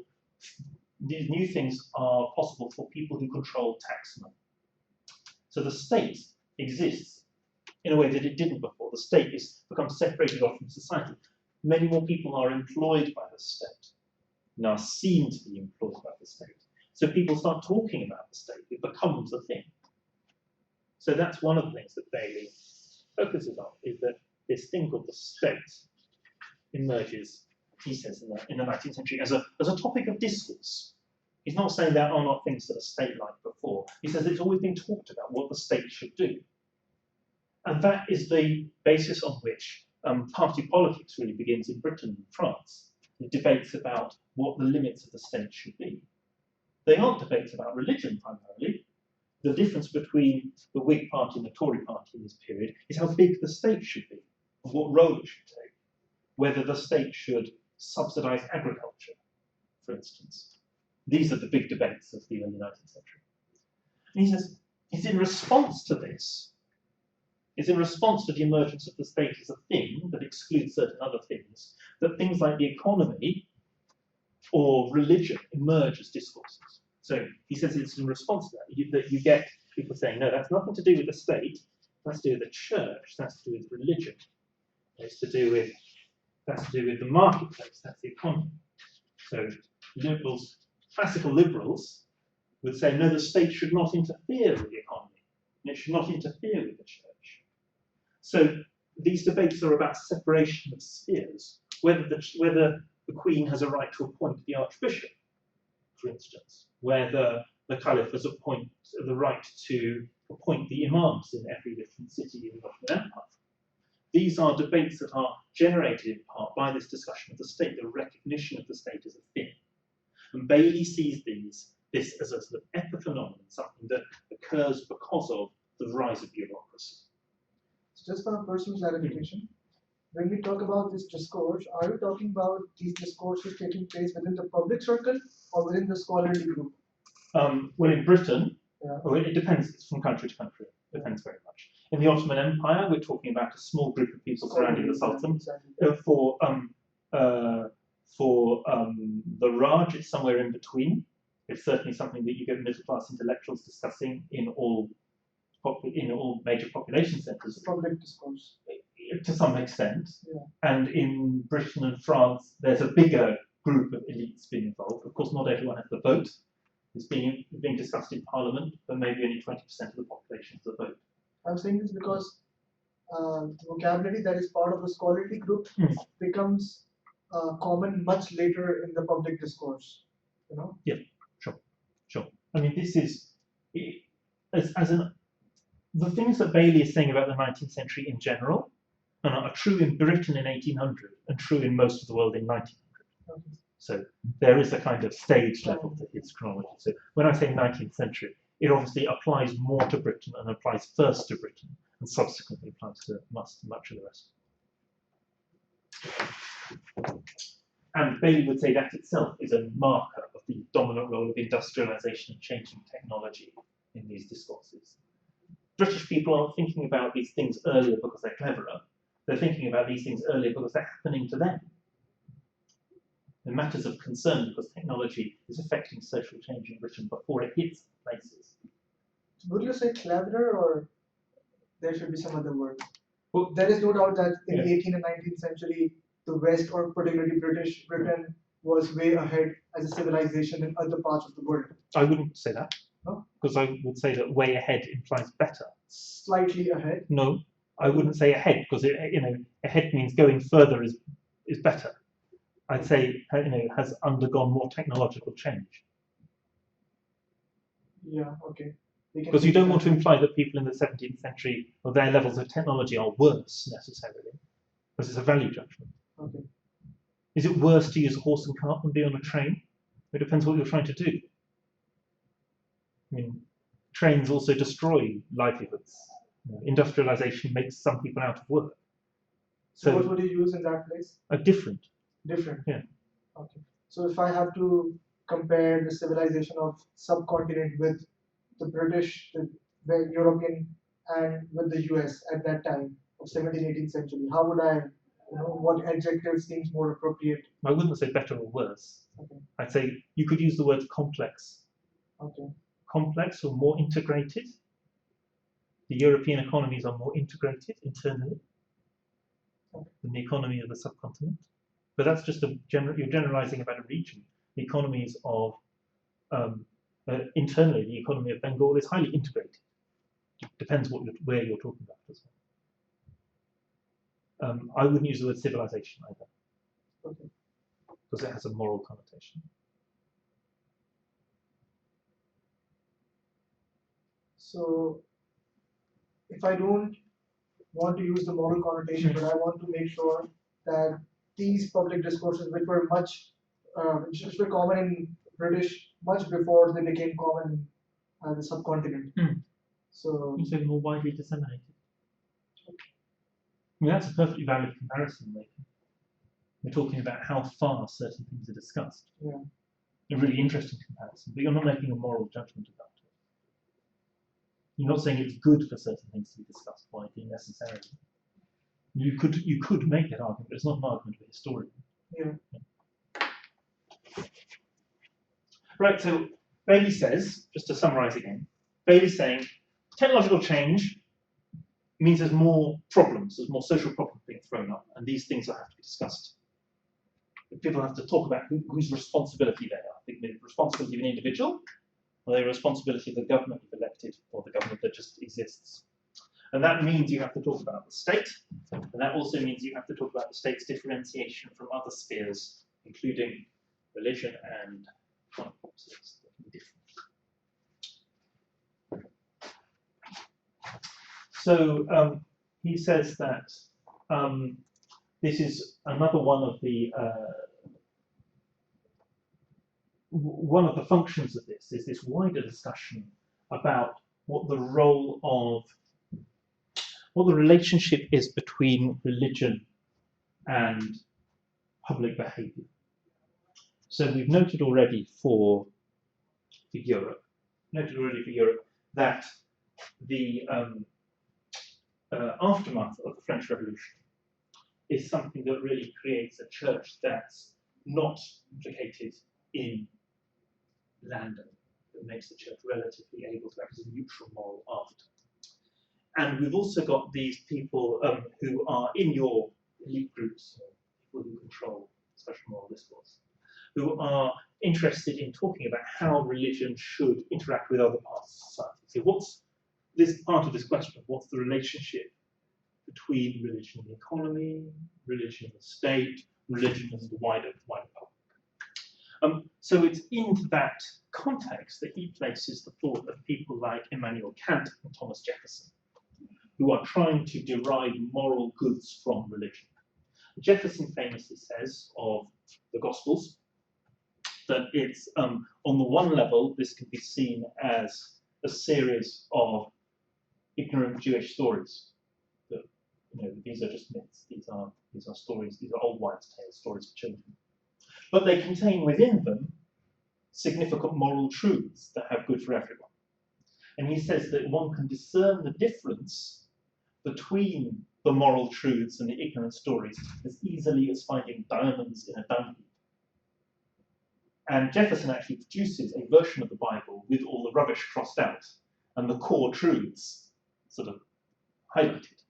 These new things are possible for people who control tax money. So the state exists in a way that it didn't before. The state has become separated off from society. Many more people are employed by the state, and are seen to be employed by the state. So people start talking about the state. It becomes a thing. So that's one of the things that Bailey focuses on, is that this thing called the state emerges, he says, in the 19th century as a topic of discourse. He's not saying there are not things that are state-like before. He says it's always been talked about what the state should do. And that is the basis on which party politics really begins in Britain and France. The debates about what the limits of the state should be. They aren't debates about religion primarily. The difference between the Whig Party and the Tory Party in this period is how big the state should be, and what role it should take. Whether the state should subsidise agriculture, for instance. These are the big debates of the early 19th century. And he says, it's in response to this, it's in response to the emergence of the state as a thing that excludes certain other things, that things like the economy or religion emerge as discourses. So he says it's in response to that you get people saying, no, that's nothing to do with the state, that's to do with the church, that's to do with religion, that's to do with the marketplace, that's the economy. So liberals, classical liberals, would say, no, the state should not interfere with the economy, and it should not interfere with the church. So these debates are about separation of spheres, whether the Queen has a right to appoint the Archbishop, for instance, whether the Caliph has the right to appoint the imams in every different city in the Ottoman Empire. These are debates that are generated in part by this discussion of the state, the recognition of the state as a thing. And Bailey sees this as a sort of epiphenomenon, something that occurs because of the rise of bureaucracy. So just for a personal clarification, when we talk about this discourse, are you talking about these discourses taking place within the public circle or within the scholarly group? Well, in Britain, Yeah. Well, it depends. It's from country to country. It depends very much. In the Ottoman Empire, we're talking about a small group of people surrounding the Sultan. Exactly. The Raj, it's somewhere in between. It's certainly something that you get middle class intellectuals discussing in all major population centres. Public discourse. To some extent. Yeah. And in Britain and France, there's a bigger group of elites being involved. Of course, not everyone has the vote. It's being discussed in Parliament, but maybe only 20% of the population has the vote. I'm saying this because the vocabulary that is part of the scholarly group becomes common much later in the public discourse. You know? Yeah, sure. I mean, this is the things that Bailey is saying about the 19th century in general are true in Britain in 1800 and true in most of the world in 1900. Okay. So there is a kind of stage level to his chronology. So when I say 19th century, it obviously applies more to Britain and applies first to Britain and subsequently applies to much of the rest. And Bailey would say that itself is a marker of the dominant role of industrialization and changing technology in these discourses. British people aren't thinking about these things earlier because they're cleverer. They're thinking about these things earlier because they're happening to them. They're matters of concern because technology is affecting social change in Britain before it hits places. Would you say cleverer, or there should be some other word? Well, there is no doubt that in yeah. the 18th and 19th century, the West, or particularly Britain, was way ahead as a civilization in other parts of the world. I wouldn't say that. No? Because I would say that way ahead implies better. Slightly ahead? No, I wouldn't say ahead, because ahead means going further is better. I'd say has undergone more technological change. Yeah, okay. Because you don't want to imply that people in the 17th century or their levels of technology are worse necessarily, because it's a value judgment. Okay. Is it worse to use a horse and cart than be on a train? It depends what you're trying to do. I mean, trains also destroy livelihoods. Industrialization makes some people out of work. So what would you use in that place? A different. Different. Yeah. Okay. So if I have to compare the civilization of subcontinent with the British, the European, and with the US at that time of 17th, 18th century, how would I, what adjective seems more appropriate? I wouldn't say better or worse. Okay. I'd say you could use the word complex. Okay. Complex or more integrated. The European economies are more integrated internally than the economy of the subcontinent. But that's just you're generalizing about a region. The economies of internally, the economy of Bengal is highly integrated. Depends where you're talking about as well. I wouldn't use the word civilization either, Okay. because it has a moral connotation. So, if I don't want to use the moral connotation, but I want to make sure that these public discourses, which were which were common in British much before they became common in the subcontinent. So more widely disseminated. I mean, that's a perfectly valid comparison making. We're talking about how far certain things are discussed. Yeah. A really interesting comparison, but you're not making a moral judgment about it. You're not saying it's good for certain things to be discussed widely necessarily. You could make that argument, but it's not an argument of a historian. Yeah. Right, so Bailey says, just to summarize again, Bailey's saying technological change means there's more problems, there's more social problems being thrown up, and these things will have to be discussed. People have to talk about whose responsibility they are. The responsibility of an individual, or the responsibility of the government you've elected, or the government that just exists. And that means you have to talk about the state, and that also means you have to talk about the state's differentiation from other spheres, including religion and different. So he says that this is another one of the functions of this is this wider discussion about what the relationship is between religion and public behaviour. So we've noted already for Europe that the aftermath of the French Revolution is something that really creates a church that's not implicated in Lando, that makes the church relatively able to act as a neutral moral arbiter. And we've also got these people who are in your elite groups, people who control special moral discourse, who are interested in talking about how religion should interact with other parts of society. So what's this part of this question? What's the relationship between religion and the economy, religion and the state, religion and the wider public? So it's into that context that he places the thought of people like Immanuel Kant and Thomas Jefferson, who are trying to derive moral goods from religion. Jefferson famously says of the Gospels that it's, on the one level, this can be seen as a series of ignorant Jewish stories. That, these are just myths, these are stories, these are old wives' tales, stories for children. But they contain within them significant moral truths that have good for everyone. And he says that one can discern the difference between the moral truths and the ignorant stories as easily as finding diamonds in a dung heap. And Jefferson actually produces a version of the Bible with all the rubbish crossed out and the core truths sort of highlighted.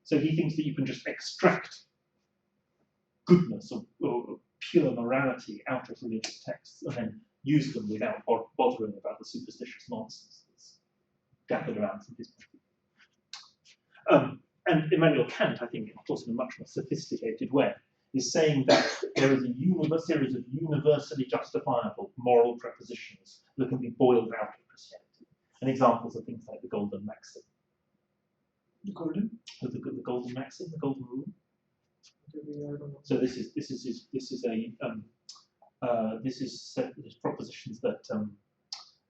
So he thinks that you can just extract goodness or pure morality out of religious texts and then use them without bothering about the superstitious nonsense that's gathered around from his point of view. And Immanuel Kant, I think, of course, in a much more sophisticated way, is saying that there is a series of universally justifiable moral propositions that can be boiled out of Christianity. And examples are things like the golden maxim. The golden? The golden maxim, the golden rule. I don't know. So this is propositions that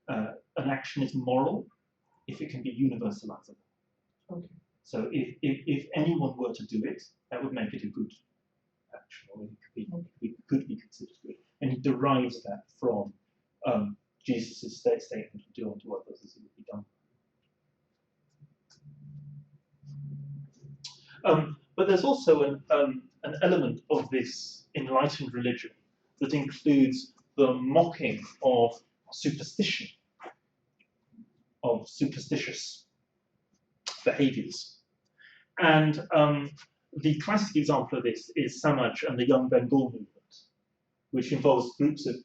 an action is moral if it can be universalizable. Okay. So if anyone were to do it, that would make it a good action, or it could be considered good. And he derives that from Jesus' statement of do unto others as it would be done. But there's also an element of this enlightened religion that includes the mocking of superstition, of superstitious behaviors. And the classic example of this is Samaj and the Young Bengal movement, which involves groups of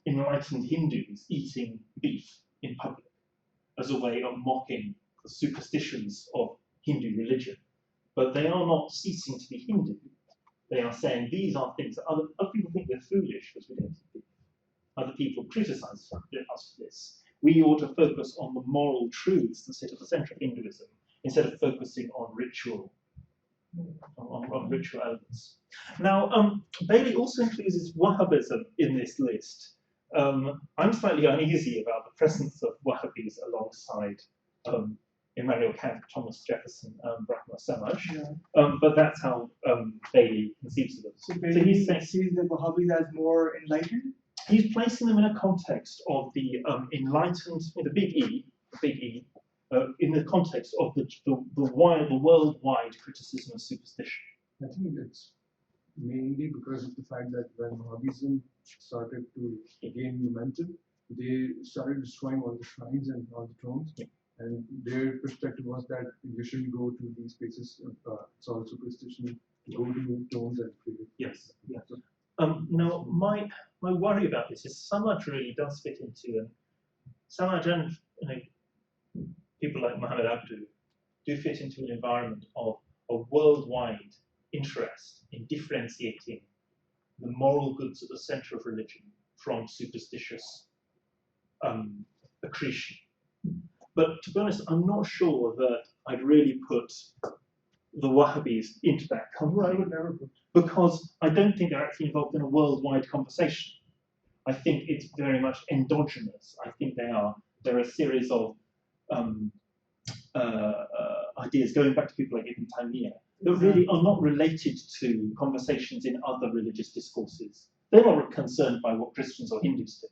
enlightened Hindus eating beef in public as a way of mocking the superstitions of Hindu religion. But they are not ceasing to be Hindu. They are saying these are things that other people think we're foolish because we don't eat beef. Other people criticize us for this. We ought to focus on the moral truths that sit at the center of Hinduism instead of focusing on ritual elements. Now, Bailey also includes Wahhabism in this list. I'm slightly uneasy about the presence of Wahhabis alongside Immanuel Kant, Thomas Jefferson, Brahma Samaj, but that's how Bailey conceives of them. So Bailey sees the Wahhabis as more enlightened? He's placing them in a context of the enlightened, the big E, in the context of the worldwide criticism of superstition. I think it's mainly because of the fact that when Wahhabism started to gain momentum, they started destroying all the shrines and all the tombs. Yeah. And their perspective was that you shouldn't go to these places. It's all superstition. Go to tombs and pray. Yes. Yeah. Now, my worry about this is Samaj really does fit into Samaj and people like Muhammad Abduh do fit into an environment of a worldwide interest in differentiating the moral goods at the center of religion from superstitious accretion. But to be honest, I'm not sure that I'd really put the Wahhabis into that category. I would never put. Because I don't think they're actually involved in a worldwide conversation. I think it's very much endogenous. I think there are a series of ideas going back to people like Ibn Taymiyyah that really are not related to conversations in other religious discourses. They're not concerned by what Christians or Hindus do.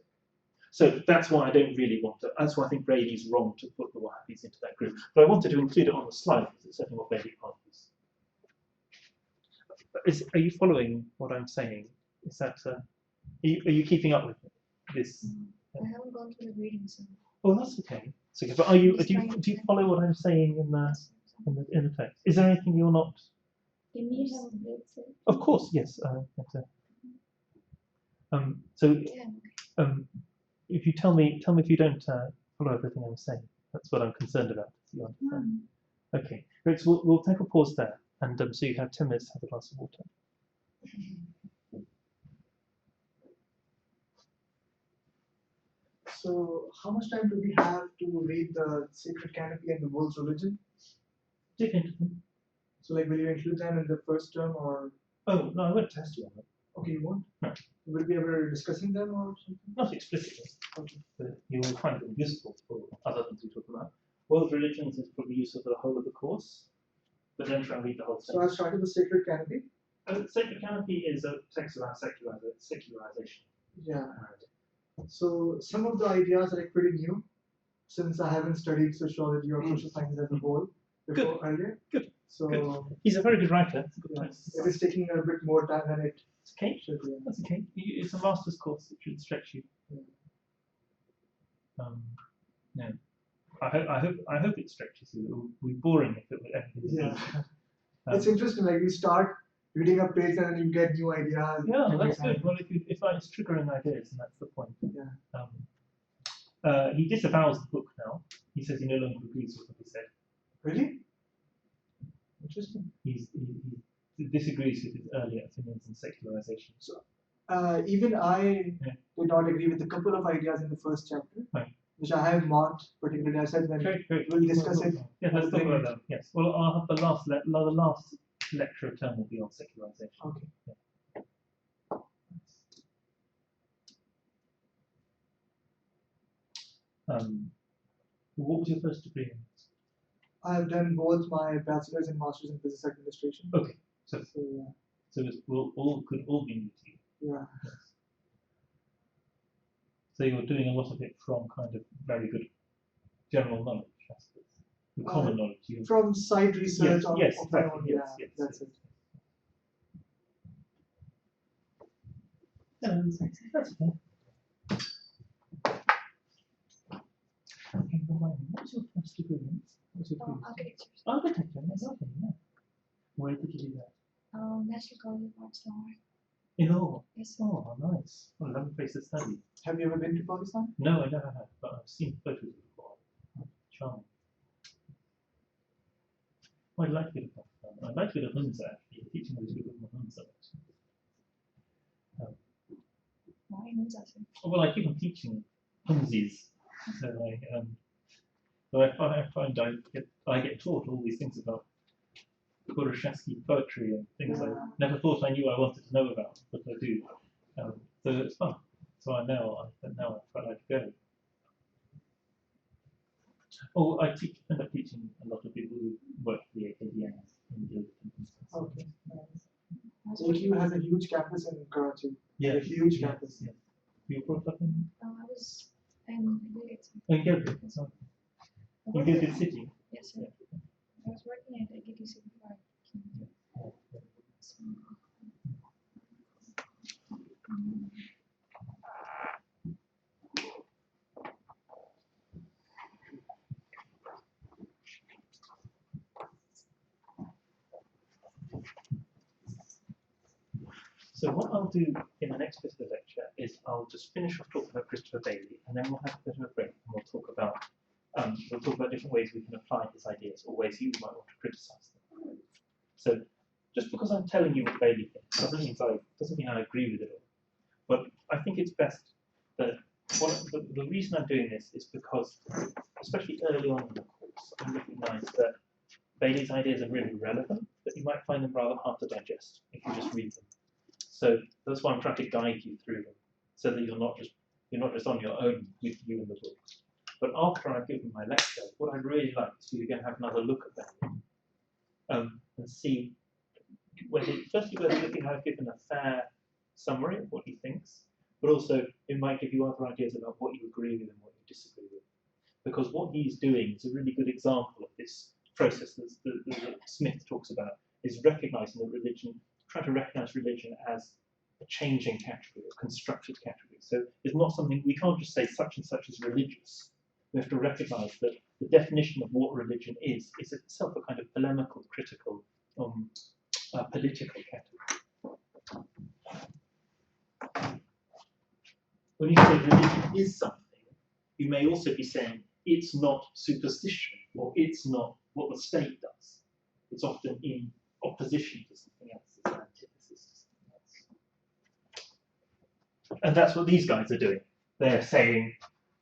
So that's why I don't really want to. That's why I think Brady's wrong to put the Wahhabis into that group. But I wanted to include it on the slide because it's certainly what Brady argues. Are you following what I'm saying? Is that are you keeping up with this? I haven't gone through the reading, so. Oh, that's okay. It's okay. But do you follow what I'm saying in the text? Is there anything you're not? Can you have a break, sir? Of course, yes. So Yeah. if you tell me if you don't follow everything I'm saying. That's what I'm concerned about. You understand? Okay, great. So we'll take a pause there, and so you have 10 minutes to have a glass of water. So, how much time do we have to read the Sacred Canopy and the World's Religion? Dip into them. So, like, will you include them in the first term, or? Oh no, I won't test you on it. Okay, you won't? No. Will we ever discussing them or something? Not explicitly. Okay. But you will find them useful for other things we talk about. World religions is probably useful for the whole of the course, but then try and read the whole thing. So, I've started the Sacred Canopy. Sacred Canopy is a text about secularization. Yeah. So, some of the ideas are like pretty new, since I haven't studied sociology or social sciences as a whole before earlier. Good. So, Good. He's a very good writer. It's a good yeah, place. it is taking a bit more time than it It's okay. should be. That's okay. It's a master's course. It should stretch you. No. I hope it stretches you. It would be boring if it would everything was Yeah. easy. It's interesting, like you start reading a page and then you get new ideas. Yeah, every that's time. good. Well, if it's triggering ideas, then that's the point. Yeah. He disavows the book now. He says he no longer agrees with what he said. Really? Interesting. He disagrees with his earlier opinions on secularization. So, even I Yeah. did not agree with a couple of ideas in the first chapter, Right. which I have marked particularly. I said when Great. we'll discuss it. Yeah, let's talk bring about it. that. Yes. Well, I'll have the last lecture term will be on secularization. Okay. What was your first degree in? I have done both my bachelor's and master's in business administration. Okay. So yeah. it could all be new to you. Yeah. Yes. So you're doing a lot of it from kind of very good general knowledge, I suppose. The common knowledge. From side research Yes, on yes, of my exactly, own, yes, yes, that's yes. it. That's okay. Okay, remind me, what was your first degree in? What was your previous? Architecture. Architecture, that's okay, yeah. Where did you do that? National College of Arts Lahore. In Lahore? Yes. Oh, nice. What a lovely place to study. Have you ever been to Pakistan? No, I never have, but I've seen photos before. Charming. I'd like to go to Pakistan. I'd like to go to Hunza, actually. Teaching was good with Hunza. Why Hunza, sir? Well, I keep on teaching Hunzis. So I find I get taught all these things about Khurashevsky poetry and things I never thought I knew I wanted to know about, but I do. So it's fun. So I quite like to go. Oh, I end up teaching a lot of people who work for the AKDN in Guildford. Okay. JQ has a huge campus in Karachi. Yeah, A huge campus. Yeah. You were brought up in? I was in Guildford. In Guildford. Oh. In Guildford City. Yes, sir. I was working at AKTC before I came here. So, So what I'll do in the next bit of the lecture is I'll just finish off talking about Christopher Bailey, and then we'll have a bit of a break, and we'll talk about different ways we can apply his ideas, or ways you might want to criticise them. So just because I'm telling you what Bailey thinks doesn't mean I agree with it all. But I think it's best that the reason I'm doing this is because, especially early on in the course, I recognise that Bailey's ideas are really relevant, but you might find them rather hard to digest if you just read them. So that's why I'm trying to guide you through them, so that you're not just on your own with you in the book. But after I've given my lecture, what I'd really like is for you to go and have another look at Bailey, and see whether you think I've given a fair summary of what he thinks, but also it might give you other ideas about what you agree with and what you disagree with. Because what he's doing is a really good example of this process that Smith talks about, is recognizing that religion, trying to recognize religion as a changing category, a constructed category. So it's not something, we can't just say such and such is religious. We have to recognize that the definition of what religion is itself a kind of polemical, critical, political category. When you say religion is something, you may also be saying it's not superstition, or it's not what the state does. It's often in opposition to something else, it's an antithesis to something else. And that's what these guys are doing. They're saying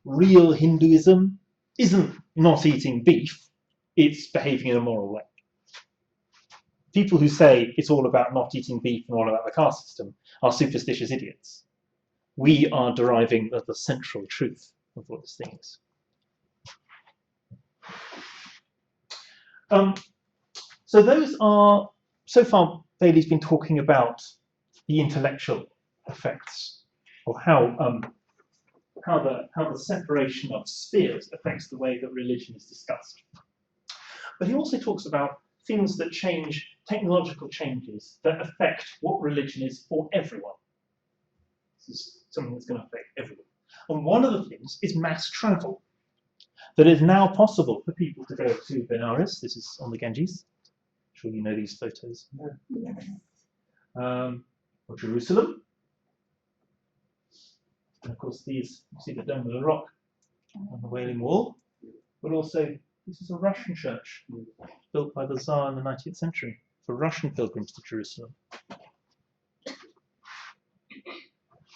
real Hinduism isn't not eating beef, it's behaving in a moral way. People who say it's all about not eating beef and all about the caste system are superstitious idiots. We are deriving the central truth of what this thing is. So those are, so far Bailey's been talking about the intellectual effects, or how the separation of spheres affects the way that religion is discussed. But he also talks about things that change, technological changes that affect what religion is for everyone. This is something that's going to affect everyone. And one of the things is mass travel. That it is now possible for people to go to Benares, this is on the Ganges, I'm sure you know these photos, or Jerusalem, and of course these, you see the Dome of the Rock on the Wailing Wall, but also this is a Russian church built by the Tsar in the 19th century for Russian pilgrims to Jerusalem.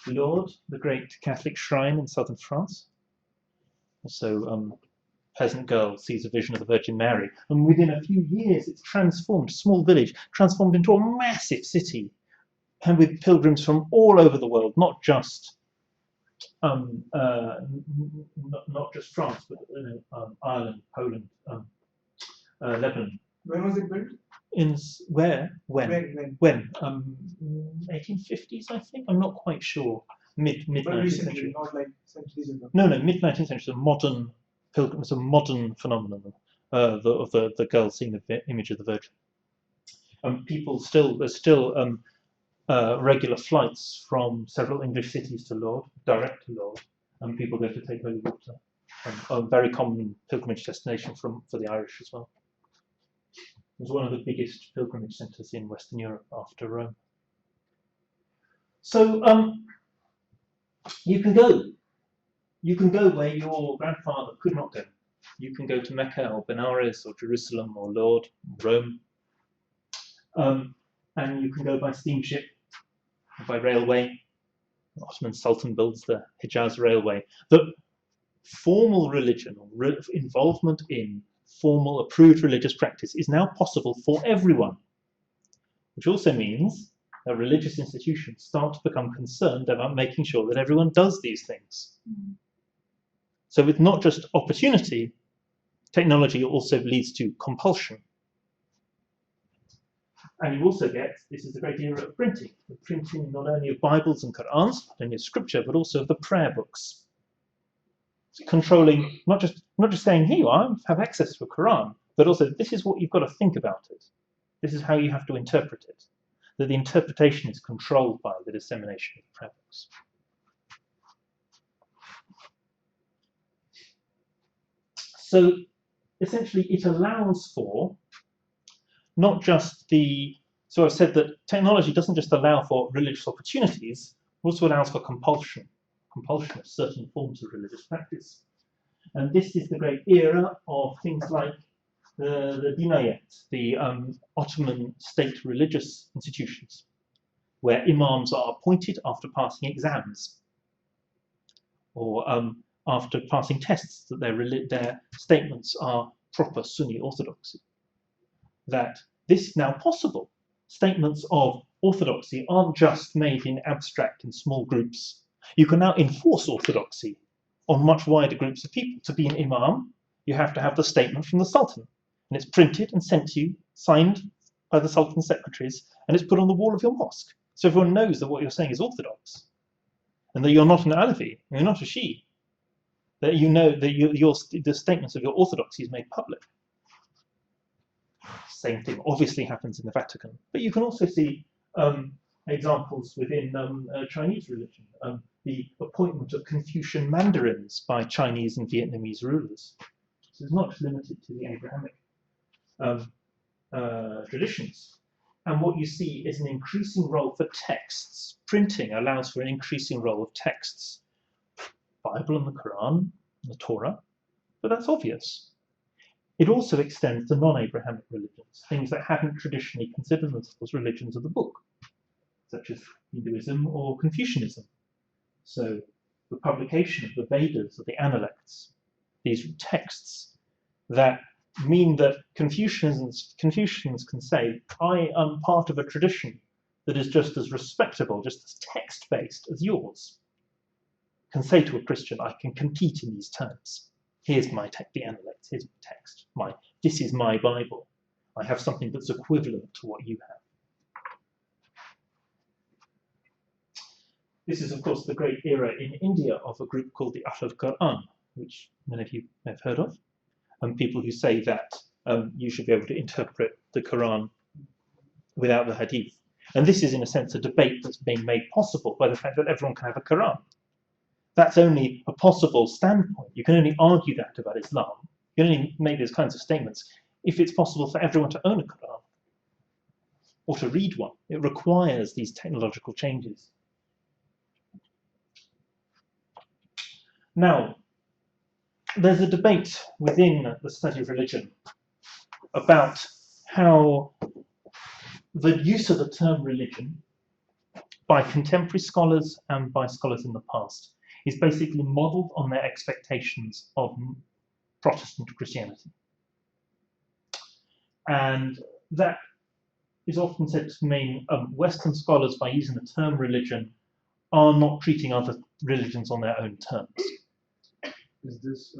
Lourdes, the great Catholic shrine in southern France. Also, peasant girl sees a vision of the Virgin Mary, and within a few years it's transformed, small village, transformed into a massive city, and with pilgrims from all over the world, not just not just France, but Ireland, Poland, Lebanon. When was it built? In where? When? 1850s, I think. I'm not quite sure. Mid 19th century. Not like centuries ago. No, mid 19th century. A modern pilgrim. It's a modern phenomenon. Of the girl seeing the image of the Virgin. There's still regular flights from several English cities to Lourdes, direct to Lourdes, and people go to take holy water. A very common pilgrimage destination for the Irish as well. It was one of the biggest pilgrimage centres in Western Europe after Rome. So you can go. You can go where your grandfather could not go. You can go to Mecca or Benares or Jerusalem or Lourdes, Rome. And you can go by steamship, by railway. The Ottoman Sultan builds the Hijaz Railway. The formal religion, or involvement in formal approved religious practice, is now possible for everyone, which also means that religious institutions start to become concerned about making sure that everyone does these things. So with not just opportunity, technology also leads to compulsion. And you also get, this is the great era of printing, the printing not only of Bibles and Qur'ans, not only of scripture, but also of the prayer books. Controlling, not just saying, here you are, have access to a Quran, but also this is what you've got to think about it. This is how you have to interpret it. That the interpretation is controlled by the dissemination of prayer books. So essentially it allows for not just so I've said that technology doesn't just allow for religious opportunities, it also allows for compulsion of certain forms of religious practice. And this is the great era of things like the dinayet, the Ottoman state religious institutions, where imams are appointed after passing exams, or after passing tests that their statements are proper Sunni orthodoxy. That this is now possible. Statements of orthodoxy aren't just made in abstract in small groups. You can now enforce orthodoxy on much wider groups of people. To be an imam, you have to have the statement from the Sultan, and it's printed and sent to you, signed by the Sultan's secretaries, and it's put on the wall of your mosque. So everyone knows that what you're saying is orthodox. and that you're not an Alevi, you're not a Shi, that you know that the statements of your orthodoxy is made public. Same thing obviously happens in the Vatican, but you can also see examples within Chinese religion. The appointment of Confucian mandarins by Chinese and Vietnamese rulers. So it's not limited to the Abrahamic traditions. And what you see is an increasing role for texts. Printing allows for an increasing role of texts. Bible and the Quran, the Torah, but that's obvious. It also extends to non-Abrahamic religions, things that haven't traditionally considered themselves religions of the book, such as Hinduism or Confucianism. So the publication of the Vedas or the Analects, these texts that mean that Confucians can say, I am part of a tradition that is just as respectable, just as text-based as yours. Can say to a Christian, I can compete in these terms. Here's my text, the Analects, here's my text. This is my Bible. I have something that's equivalent to what you have. This is, of course, the great era in India of a group called the Ahlul Quran, which many of you may have heard of, and people who say that you should be able to interpret the Quran without the Hadith. And this is, in a sense, a debate that's being made possible by the fact that everyone can have a Quran. That's only a possible standpoint. You can only argue that about Islam. You can only make those kinds of statements if it's possible for everyone to own a Quran or to read one. It requires these technological changes. Now, there's a debate within the study of religion about how the use of the term religion by contemporary scholars and by scholars in the past is basically modelled on their expectations of Protestant Christianity. And that is often said to mean Western scholars, by using the term religion, are not treating other religions on their own terms. Is this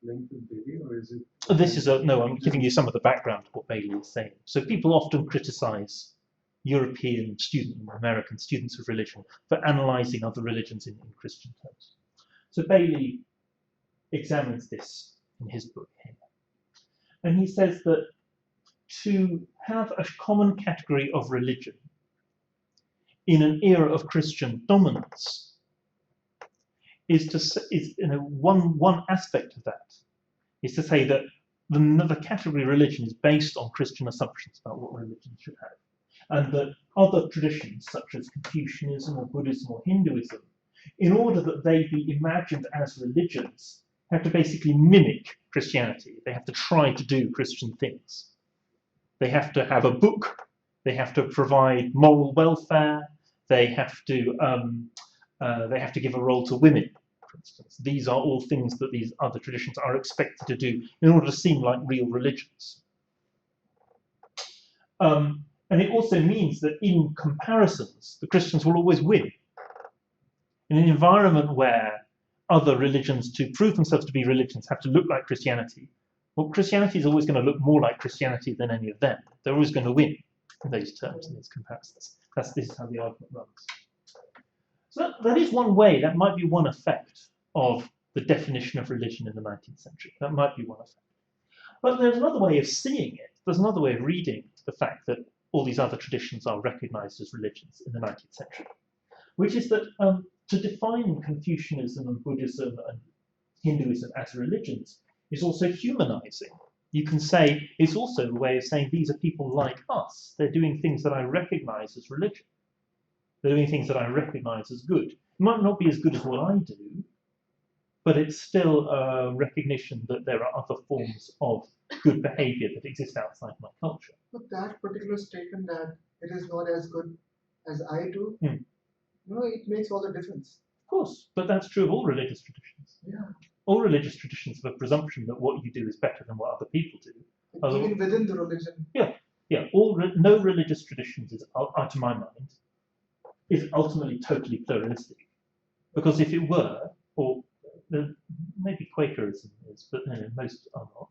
linked with Bailey, or is it? This is no, I'm giving you some of the background of what Bailey is saying. So people often criticize European students and American students of religion for analyzing other religions in Christian terms. So Bailey examines this in his book here. And he says that to have a common category of religion in an era of Christian dominance one aspect of that is to say that the category of religion is based on Christian assumptions about what religion should have, and that other traditions such as Confucianism or Buddhism or Hinduism, in order that they be imagined as religions, have to basically mimic Christianity. They have to try to do Christian things. They have to have a book. They have to provide moral welfare. They have to give a role to women, for instance. These are all things that these other traditions are expected to do in order to seem like real religions. And it also means that in comparisons, the Christians will always win. In an environment where other religions, to prove themselves to be religions, have to look like Christianity, well, Christianity is always going to look more like Christianity than any of them. They're always going to win in those terms, in these comparisons. This is how the argument runs. So that is one way, that might be one effect of the definition of religion in the 19th century. That might be one effect. But there's another way of seeing it. There's another way of reading the fact that all these other traditions are recognized as religions in the 19th century, which is that to define Confucianism and Buddhism and Hinduism as religions is also humanizing. You can say it's also a way of saying these are people like us. They're doing things that I recognize as religion. They're doing things that I recognize as good. It might not be as good as what I do, but it's still a recognition that there are other forms of good behavior that exist outside my culture. But that particular statement that it is not as good as I do, it makes all the difference. Of course, but that's true of all religious traditions. Yeah. All religious traditions have a presumption that what you do is better than what other people do. Even within the religion. Yeah. No religious traditions is, to my mind, is ultimately totally pluralistic. Because if it were, or maybe Quakerism is, but no, most are not.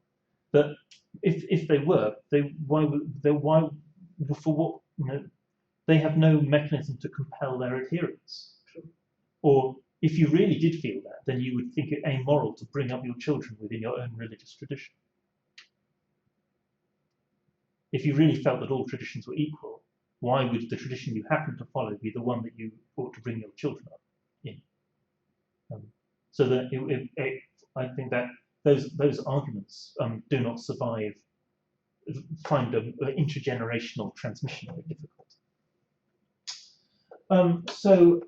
But if they were, they have no mechanism to compel their adherence. Or If you really did feel that, then you would think it amoral to bring up your children within your own religious tradition. If you really felt that all traditions were equal, why would the tradition you happen to follow be the one that you ought to bring your children up in? So that I think that those arguments do not survive, find an intergenerational transmission very difficult. So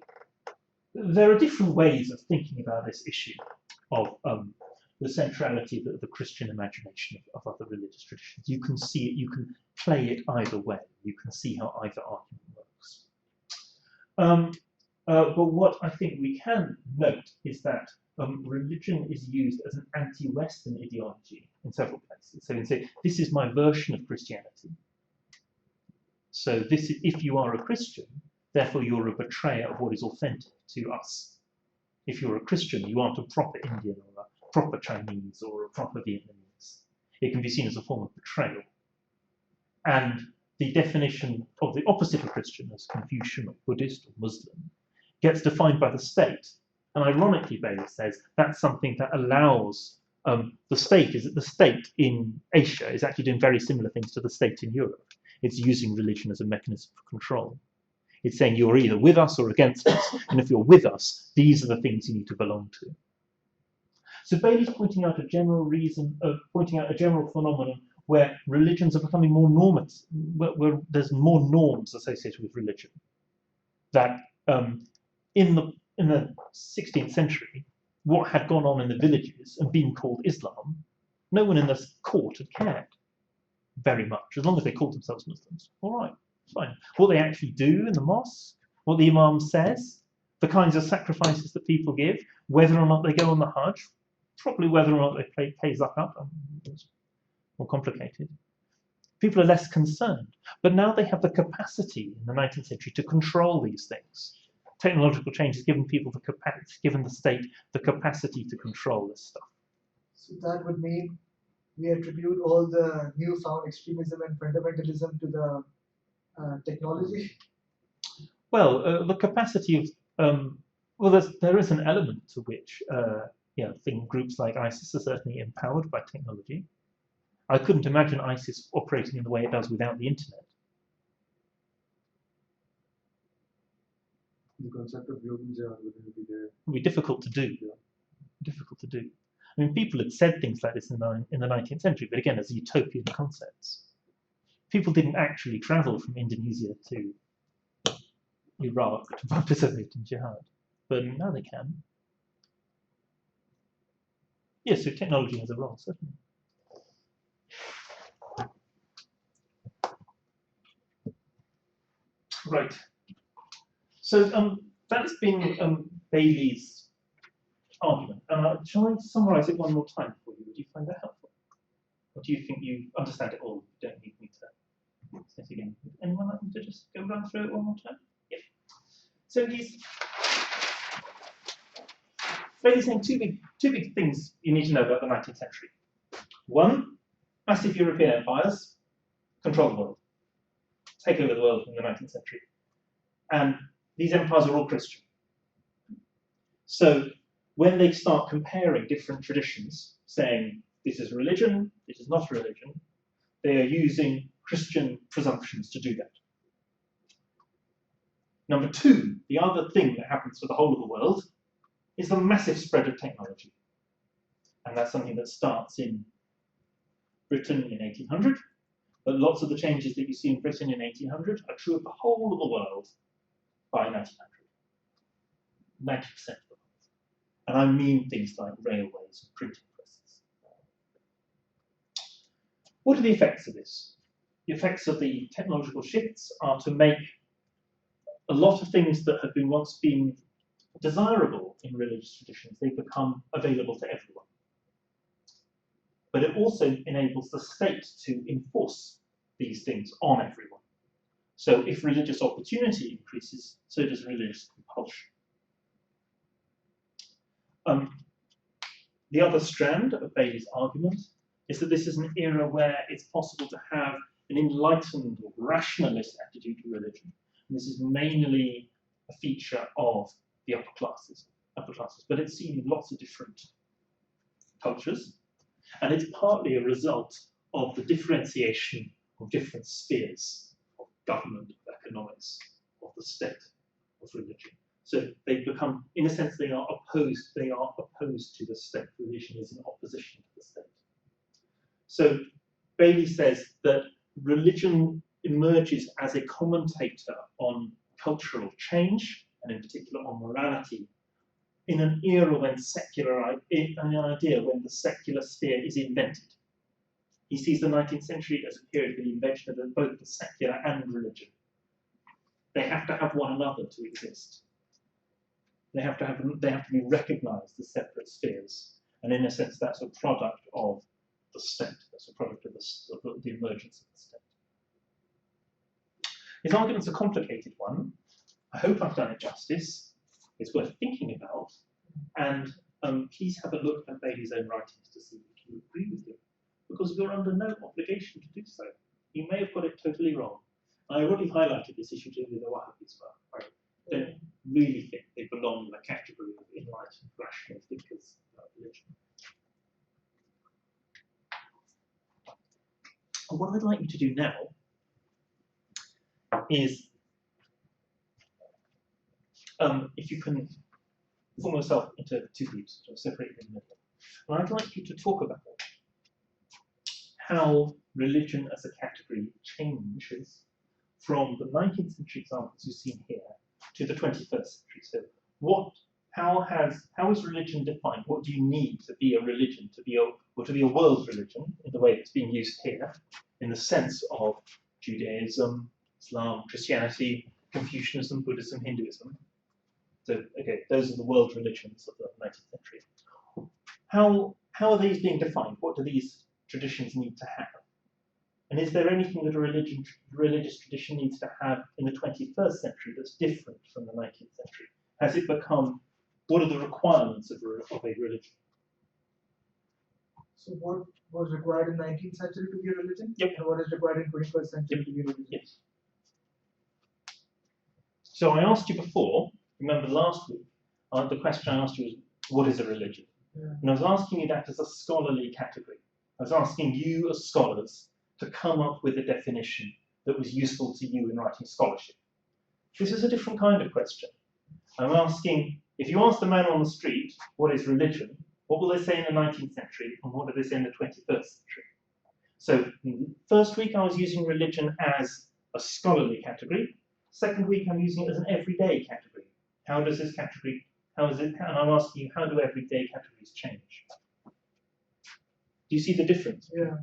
there are different ways of thinking about this issue of the centrality of the Christian imagination of other religious traditions. You can see it, you can play it either way. You can see how either argument works. But what I think we can note is that religion is used as an anti-Western ideology in several places. So you can say, this is my version of Christianity. So this is, if you are a Christian, therefore you're a betrayer of what is authentic to us. If you're a Christian, you aren't a proper Indian or a proper Chinese or a proper Vietnamese. It can be seen as a form of betrayal. And the definition of the opposite of Christian as Confucian or Buddhist or Muslim gets defined by the state. And ironically, Bailey says that's something that allows the state in Asia is actually doing very similar things to the state in Europe. It's using religion as a mechanism for control. It's saying you're either with us or against us, and if you're with us, these are the things you need to belong to. So Bailey's pointing out a general phenomenon where religions are becoming more normative, where there's more norms associated with religion. That in the 16th century, what had gone on in the villages and been called Islam, no one in the court had cared very much, as long as they called themselves Muslims. All right, fine. What they actually do in the mosque, what the Imam says, the kinds of sacrifices that people give, whether or not they go on the Hajj, probably whether or not they pay zakat, it's more complicated. People are less concerned. But now they have the capacity in the 19th century to control these things. Technological change has given people the capacity, given the state the capacity to control this stuff. So that would mean we attribute all the newfound extremism and fundamentalism to the technology. Well, the capacity of there is an element to which groups like ISIS are certainly empowered by technology. I couldn't imagine ISIS operating in the way it does without the internet. The concept of global jihad wouldn't be there. It would be difficult to do. Yeah. Difficult to do. I mean, people had said things like this in the 19th century, but again, as utopian concepts. People didn't actually travel from Indonesia to Iraq to participate in jihad, but now they can. Yes, so technology has a role, certainly. Right. So that's been Bailey's argument. Shall I summarise it one more time for you? Would you find that helpful? Or do you think you understand it all? You don't need me to say it again. Would anyone like me to just go run through it one more time? Yeah. So Bailey's saying two big things you need to know about the 19th century. One, massive European empires control the world, take over the world in the 19th century. And these empires are all Christian. So when they start comparing different traditions, saying this is religion, this is not religion, they are using Christian presumptions to do that. Number two, the other thing that happens for the whole of the world is the massive spread of technology. And that's something that starts in Britain in 1800, but lots of the changes that you see in Britain in 1800 are true of the whole of the world by 1900. 90% of the world. And I mean things like railways and printing presses. What are the effects of this? The effects of the technological shifts are to make a lot of things that have been once been desirable in religious traditions, they become available to everyone. But it also enables the state to enforce these things on everyone. So if religious opportunity increases, so does religious compulsion. The other strand of Bailey's argument is that this is an era where it's possible to have an enlightened or rationalist attitude to religion. And this is mainly a feature of the upper classes, a upper classes, but it's seen in lots of different cultures, and it's partly a result of the differentiation of different spheres of government, of economics, of the state, of religion. So they become, in a sense, they are opposed to the state. Religion is in opposition to the state. So Bailey says that religion emerges as a commentator on cultural change, and in particular on morality, in an era when an idea when the secular sphere is invented. He sees the 19th century as a period for the invention of both the secular and religion. They have to have one another to exist. They have to be recognised as separate spheres, and in a sense, that's a product of the state. That's a product of the emergence of the state. His argument's a complicated one. I hope I've done it justice. It's worth thinking about, and please have a look at Bailey's own writings to see if you agree with him, because you're under no obligation to do so. You may have got it totally wrong. I already highlighted this issue to with the Wahhabis, but I don't really think they belong in the category of enlightened rational thinkers about religion. And what I'd like you to do now is, if you can form yourself into two groups, sort of separate in the middle. And I'd like you to talk about how religion as a category changes from the 19th century examples you've seen here to the 21st century. So how is religion defined? What do you need to be a religion, to be a world religion in the way it's being used here, in the sense of Judaism, Islam, Christianity, Confucianism, Buddhism, Hinduism? So, okay, those are the world religions of the 19th century. How are these being defined? What do these traditions need to have? And is there anything that a religious tradition needs to have in the 21st century that's different from the 19th century? Has it become, what are the requirements of a religion? So what was required in 19th century to be a religion? Yep. And what is required in 21st century to be a religion? Yes. So I asked you before, remember last week, the question I asked you was, what is a religion? Yeah. And I was asking you that as a scholarly category. I was asking you as scholars to come up with a definition that was useful to you in writing scholarship. This is a different kind of question. I'm asking, if you ask the man on the street, what is religion, what will they say in the 19th century, and what do they say in the 21st century? So, first week I was using religion as a scholarly category. Second week I'm using it as an everyday category. How does this category, and I'm asking you, how do everyday categories change? Do you see the difference? Yeah.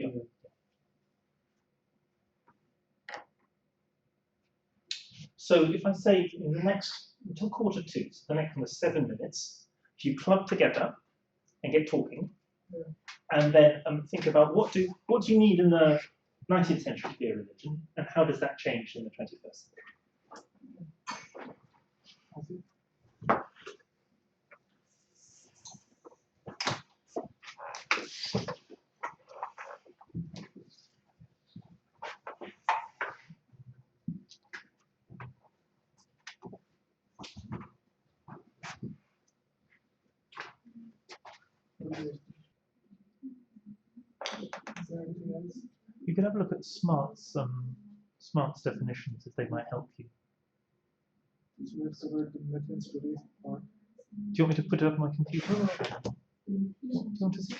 So if I say in the next, until 1:45, so the next 7 minutes, if you club together and get talking, and then think about what do you need in the 19th century to be a religion, and how does that change in the 21st century? You could have a look at Smart's definitions if they might help you. Do you want me to put it up on my computer? Do you want to see?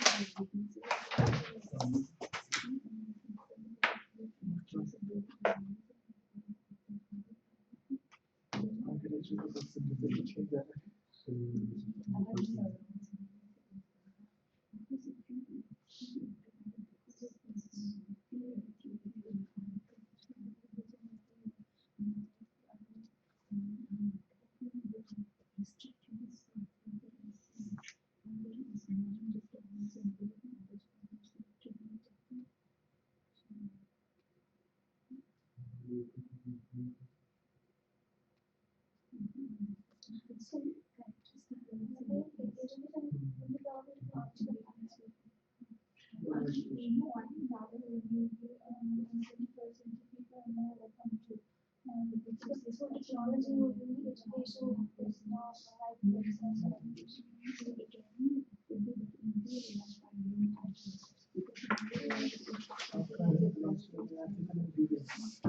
African ingredients.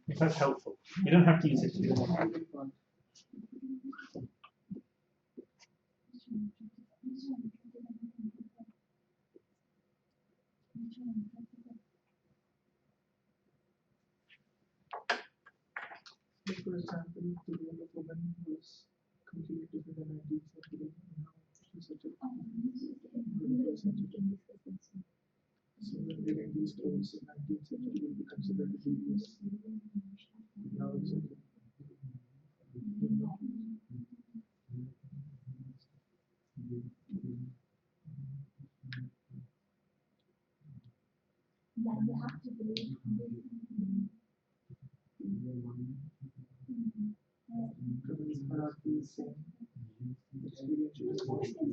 If that's helpful. You don't have to use it. The ingredient part. Like, for example, the role of woman was completely different in 19th century. Now she's such a so when wearing these clothes in 19th century will be considered devious. Now it's okay. Yeah, you have to believe. Because hierarchy is same. Experience is emotional.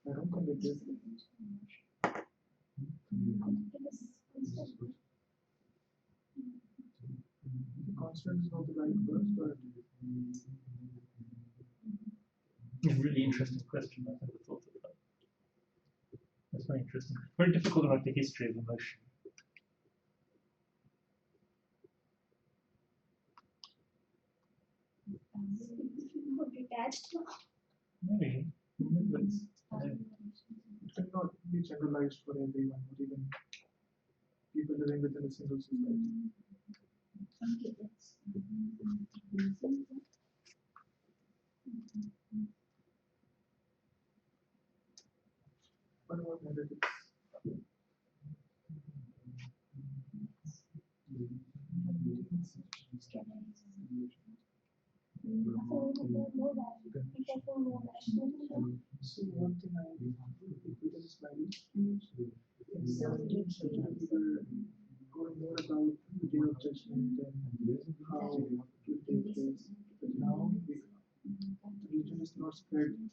I don't think it is. Constant is not the right word, but It's a really interesting question. I never thought of that. That's very interesting. Very difficult to write the history of emotion. More detached. Maybe. But it's, it cannot be generalized for everyone, not even people living within a single society. Okay, that's What about narratives? So one thing I within Smiley in 17th century we were going more about the day of judgment and how it will take place. But now religion is not spread in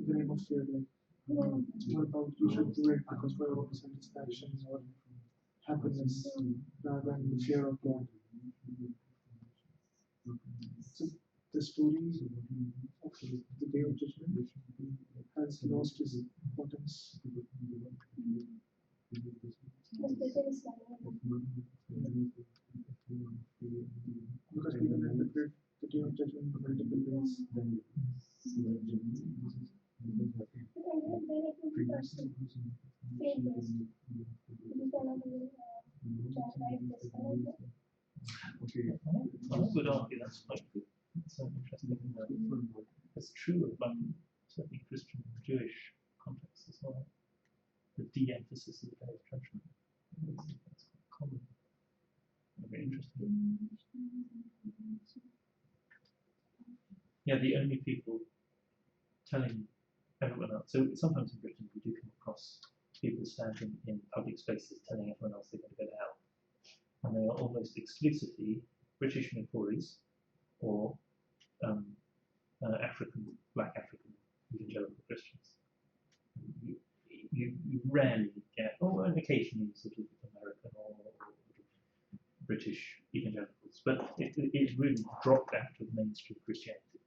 the name of fear. Like it's more about you should do it because for your own satisfaction or happiness rather than the fear of God. So the story of the day of judgment has lost its importance. Because people interpret the day of judgment in multiple ways. I would argue that's quite good. It's so interesting. It's true of like certainly Christian and Jewish contexts as well. The de-emphasis of the day of judgment. That's quite common. Very interesting. Yeah, the only people telling everyone else. So sometimes in Britain we do come across people standing in public spaces telling everyone else they're going to go to hell. And they are almost exclusively British Tories or black African evangelical Christians. You rarely get, or occasionally sort of American or British evangelicals, but it really dropped out of mainstream Christianity.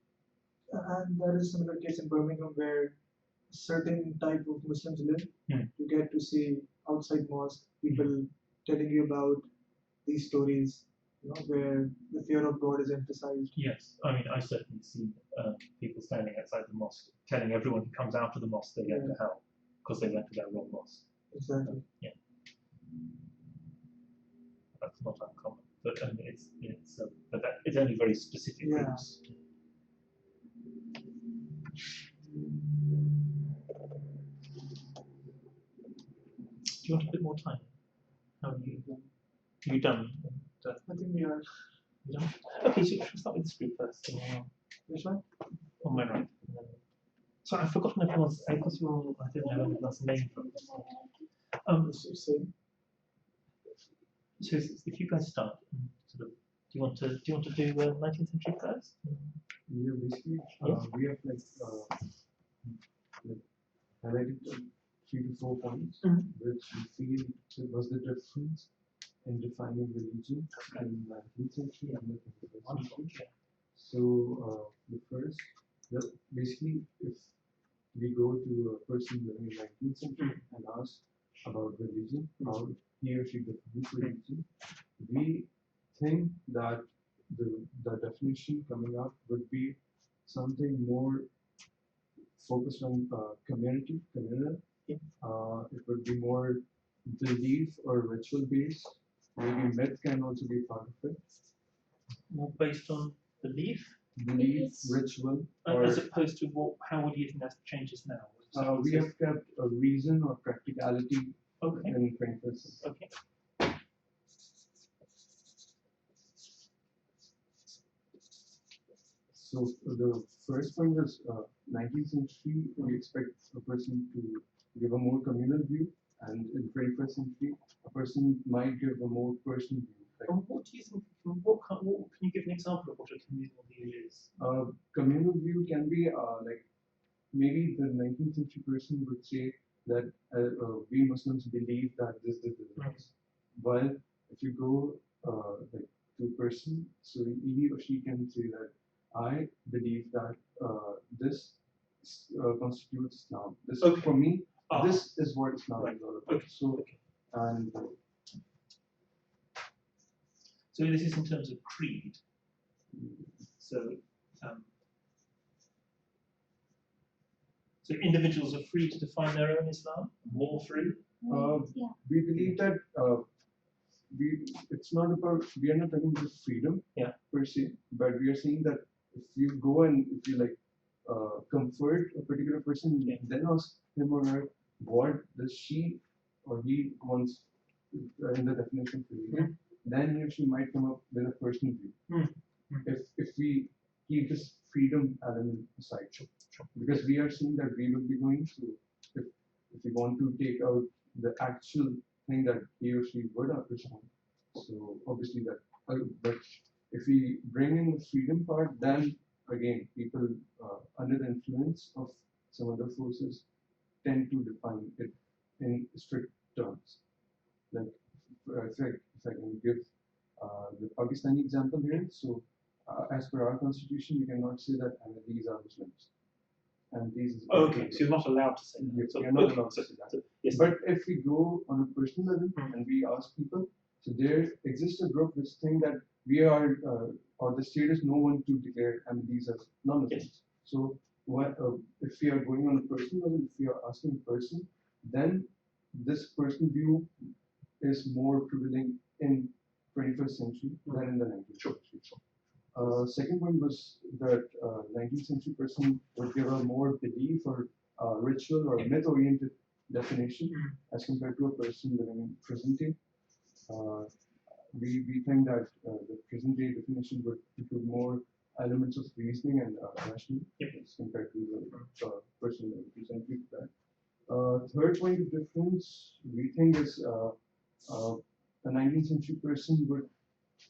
And there is a similar case in Birmingham where certain type of Muslims live. You get to see outside mosque people telling you about these stories, where the fear of God is emphasized. Yes, I mean, I certainly see people standing outside the mosque telling everyone who comes out of the mosque they're going to hell because they went to that wrong mosque. Exactly. Yeah. That's not uncommon, but but it's only very specific groups. Do you want a bit more time? How are you? Are you done? I think we are. You done? Okay, so should we start with this group first? Which one? On my right. Sorry, I've forgotten everyone's. I don't know everyone's name from this. So if you guys start, sort of, do you want to do 19th century first? Yeah, basically, we have highlighted 3 to 4 points, which we feel was the difference in defining religion in 19th century and the 21st century. So the first, basically, if we go to a person living in 19th century and ask about religion, how he or she defines religion, we think that the definition coming up would be something more focused on communal. It would be more belief or ritual based. Maybe myth can also be part of it. More based on belief, Belief, ritual, as opposed to how would you think that changes now? we have kept a reason or practicality Okay. in 21st century. Okay. So the first point was 19th century, we expect a person to give a more communal view, and in 21st century, a person might give a more personal view. And what do you think? What can you give an example of what a communal view is? Communal view can be like maybe the 19th century person would say that we Muslims believe that this. While if you go like to a person, so he or she can say that I believe that this constitutes Islam. This for me, this is what Islam is all about. So and so this is in terms of creed. So so individuals are free to define their own Islam, more free. we believe that it's not about, we are not talking about freedom per se, but we are saying that if you go and if you like comfort a particular person, then ask him or her what does she or he wants in the definition for religion, then he or she might come up with a personal view. If we keep this freedom element aside, because we are seeing that we will be going through, if we want to take out the actual thing that he or she would understand, so obviously that, but if we bring in the freedom part, then again people under the influence of some other forces tend to define it in strict terms. Like if I can give the Pakistani example here, so as per our constitution, we cannot say that these are Muslims. And these is okay, so you're not allowed to say that. Yes, So, we are not allowed to say that. Yes. But if we go on a personal level and we ask people, so there exists a group which think that we are, or the state is no one to declare these as non-Muslims. So what, if we are going on a personal level, if we are asking a person, then this personal view is more prevalent in 21st century than in the 19th century. Second one was that 19th century person would give a more belief or ritual or myth-oriented definition as compared to a person living in present day. We think that the present day definition would include more elements of reasoning and rationing as compared to the person living presently. Third point of difference we think is the 19th century person would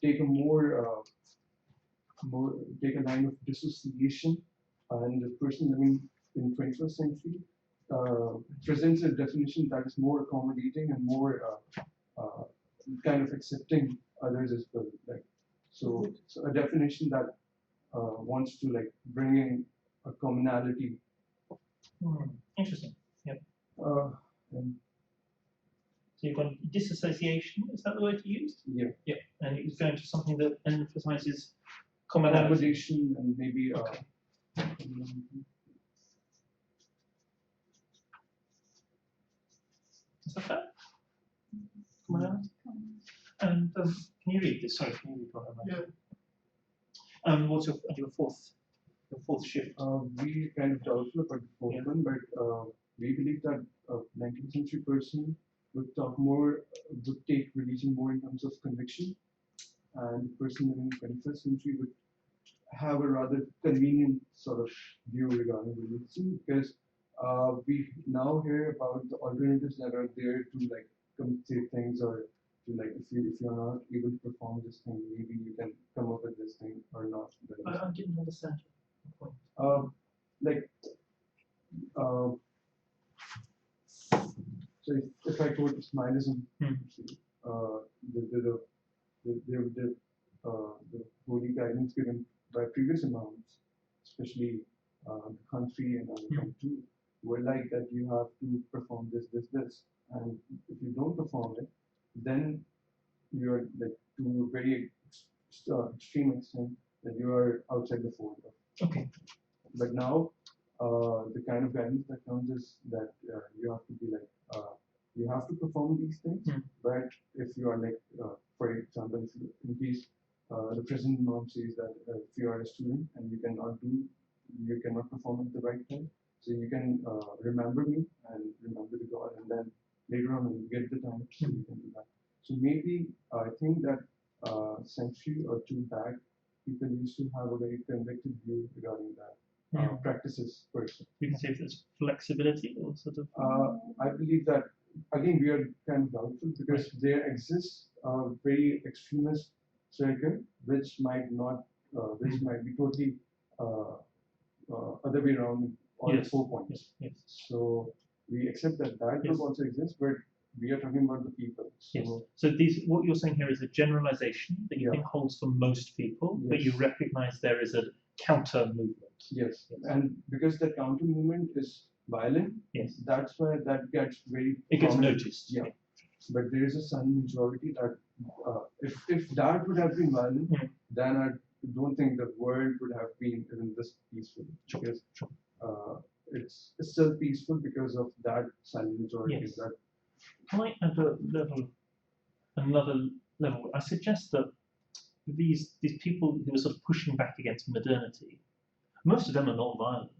take a more take a line of dissociation, and the person living in 21st century presents a definition that is more accommodating and more kind of accepting others as well. Like so a definition that wants to like bring in a commonality. Interesting. Yeah. And so you've got disassociation. Is that the word you used? Yeah. Yeah. And it's going to something that emphasizes commonality. Accommodation and maybe Is that fair? Commonality. And can you read this? Sorry, can you read what I'm writing? What's your fourth shift? We kind of doubtful about the fourth one, but we believe that a 19th century person would talk more, would take religion more in terms of conviction, and the person living in the 21st century would have a rather convenient sort of view regarding religion, because we now hear about the alternatives that are there to like compensate things, or to like if you're not able to perform this thing, maybe you can come up with this thing or not. I didn't understand your point. So if I quote Smilism, the holy guidance given by previous imams, especially the country and other too, were like that you have to perform this, and if you don't perform it, then you're like to a very extreme extent that you are outside the fold. Okay. But now, the kind of guidance that comes is that you have to be like, you have to perform these things. But if you are like, for example, if you, in case the present norm says that if you are a student and you cannot perform at the right time, so you can remember me and remember the God, and then later on when you get the time, so you can do that. So maybe I think that century or two back, people used to have a very convicted view regarding that. Practices person. You can say if there's flexibility or sort of. I believe that again we are kind of doubtful because there exists a very extremist circle which might not, which might be totally other way around all Yes. 4 points. Yes. So we accept that that group also exists, but we are talking about the people. So, Yes. So these, what you're saying here is a generalization that you Yeah. think holds for most people, but you Yes. recognize there is a counter movement. Yes, and because the counter movement is violent, Yes. that's why that gets very It gets prominent. noticed. Yeah, but there is a silent majority that if that would have been violent, then I don't think the world would have been even this peaceful. Sure. Because Sure. it's still peaceful because of that silent majority. Yes. That Can I add another level? I suggest that these people who are sort of pushing back against modernity, most of them are not violent.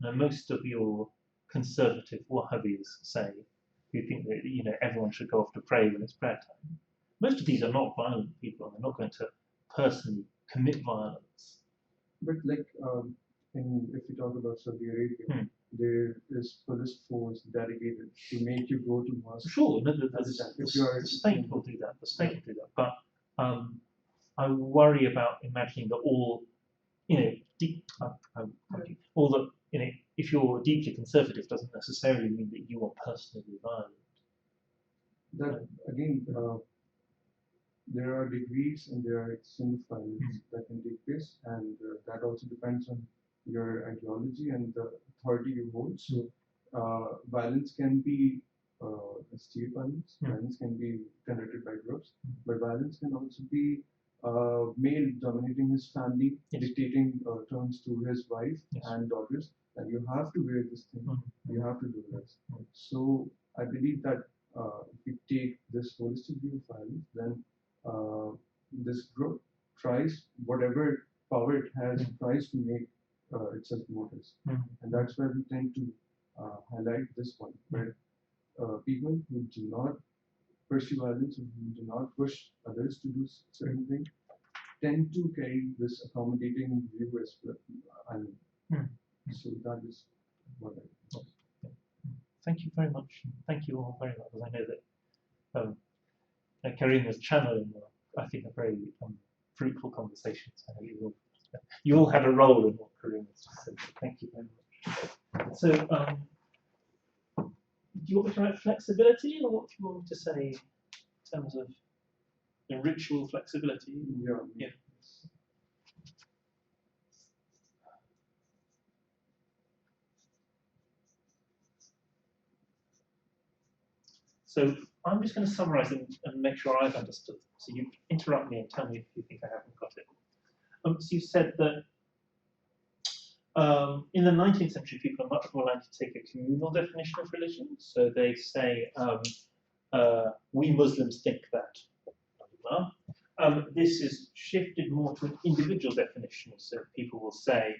Now, most of your conservative Wahhabis say, who think that everyone should go off to pray when it's prayer time. Most of these are not violent people, and they're not going to personally commit violence. but like if we talk about Saudi Arabia, there is police force dedicated to make you go to mosque. Sure, no, the state will do that. The state will do that, but I worry about imagining that all, all the, if you're deeply conservative, doesn't necessarily mean that you are personally violent. That again, there are degrees and there are extent of violence that can take place, and that also depends on your ideology and the authority you hold. So, violence can be state violence. Violence can be conducted by groups, but violence can also be male dominating his family, dictating terms to his wife and daughters, that you have to wear this thing, you have to do this. So I believe that if we take this holistic view of violence, then this group tries whatever power it has, tries to make itself noticed, and that's why we tend to highlight this point, where people who do not pursue violence and who do not push others to do certain things tend to carry this accommodating view as well. So that is what I think. Thank you very much. Thank you all very much, because I know that Karim was channeling, I think, a very fruitful conversation. So you all had a role in what Karim was just saying. Thank you very much. So, do you want me to write flexibility, or what do you want me to say in terms of the ritual flexibility? Yeah. So I'm just going to summarize and make sure I've understood. So you interrupt me and tell me if you think I haven't got it. So you said that in the 19th century, people are much more likely to take a communal definition of religion. So they say, we Muslims think that. This is shifted more to an individual definition. So people will say,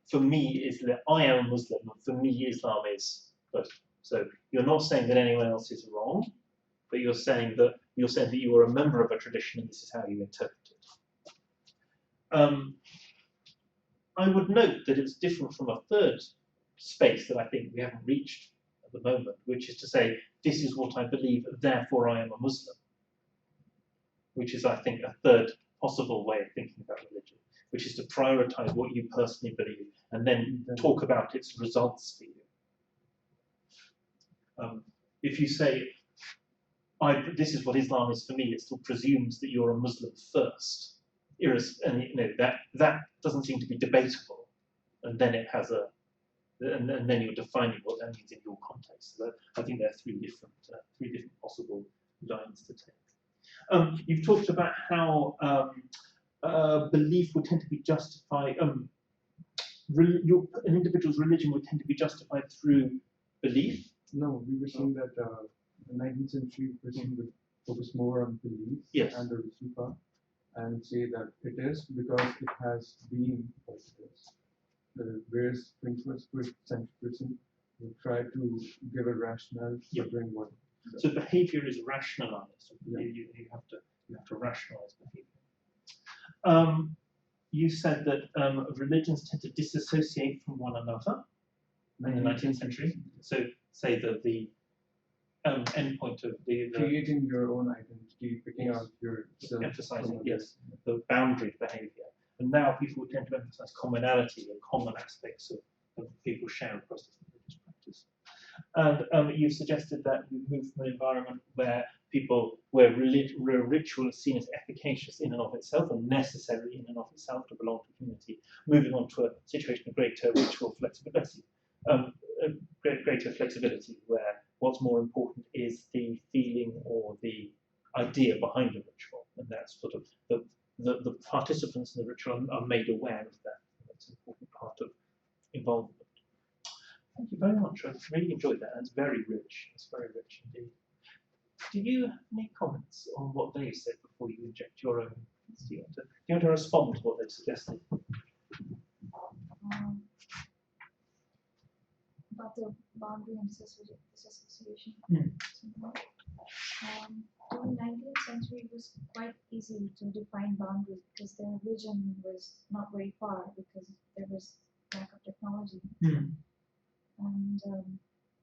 for me, I am a Muslim, and for me, Islam is good. So you're not saying that anyone else is wrong, but you're saying that you are a member of a tradition, and this is how you interpret it. I would note that it's different from a third space that I think we haven't reached at the moment, which is to say, this is what I believe, therefore I am a Muslim, which is, I think, a third possible way of thinking about religion, which is to prioritize what you personally believe and then talk about its results for you. If you say, this is what Islam is for me, it still presumes that you're a Muslim first. And that doesn't seem to be debatable. And then it has and then you're defining what that means in your context. So I think there are three different possible lines to take. You've talked about how belief would tend to be justified. An individual's religion would tend to be justified through belief. No, we were saying that the 19th century person would focus more on belief Yes. and the ritual part, and say that it is because it has been what it is. Whereas 21st century person will try to give a rationale for doing what. So behavior is rationalized. Yeah. You have to rationalize behavior. You said that religions tend to disassociate from one another in the 19th century. So say that the endpoint of the creating your own identity, picking out your emphasizing the boundary behavior, and now people tend to emphasize commonality and common aspects of people share across different religious practice. And you've suggested that we move from an environment where ritual is seen as efficacious in and of itself and necessary in and of itself to belong to a community, moving on to a situation of greater ritual flexibility. Greater flexibility, where what's more important is the feeling or the idea behind a ritual, and that's sort of the participants in the ritual are made aware of that. That's an important part of involvement. Thank you very much. I really enjoyed that. It's very rich. It's very rich indeed. Do you have any comments on what they said before you inject your own? Do you want to respond to what they've suggested? About the boundary and disassociation. During the 19th century, it was quite easy to define boundaries because their vision was not very far because there was lack of technology. And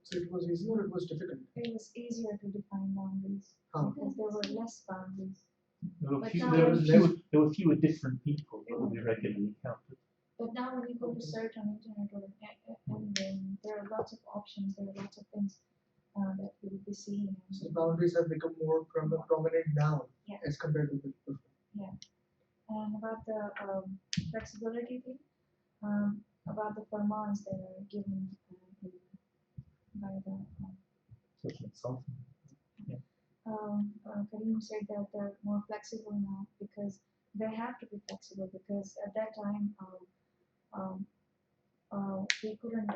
So it was easier or it was difficult? it was easier to define boundaries because there were less boundaries. There were fewer different people that we regularly encountered. But now when you go to search on internet or anywhere, there are lots of options, there are lots of things that you will be seeing. So boundaries have become more prominent now as compared to before. Yeah. And about the flexibility thing, about the formats that are given by the Karim said that they're more flexible now because they have to be flexible because at that time we couldn't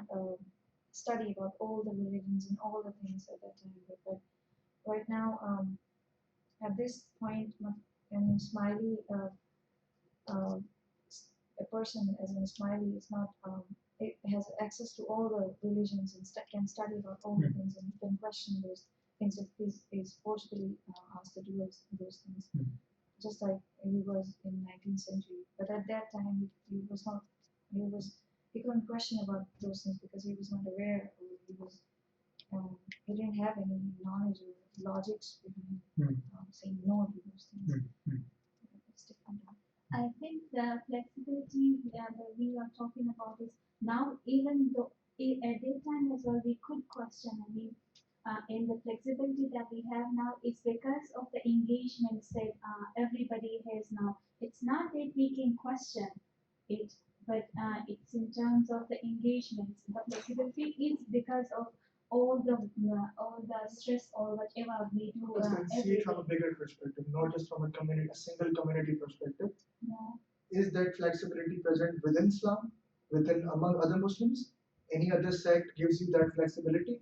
study about all the religions and all the things at that time. But right now, at this point, in Smiley, a person as in Smiley is not it has access to all the religions and can study about all the things and can question those things if he is forcefully asked to do those things. Just like he was in 19th century. But at that time, he couldn't question about those things because he was not aware or he didn't have any knowledge or logics behind saying no to those things. It's different now. I think the flexibility that we are talking about is now, even though at that time as well, we could question. I mean, in the flexibility that we have now, it's because of the engagements that everybody has now. It's not that we can question it, but it's in terms of the engagements. The flexibility is because of all the stress or whatever we do. See it from a bigger perspective, not just from a single community perspective. Is that flexibility present within Islam, among other Muslims? Any other sect gives you that flexibility?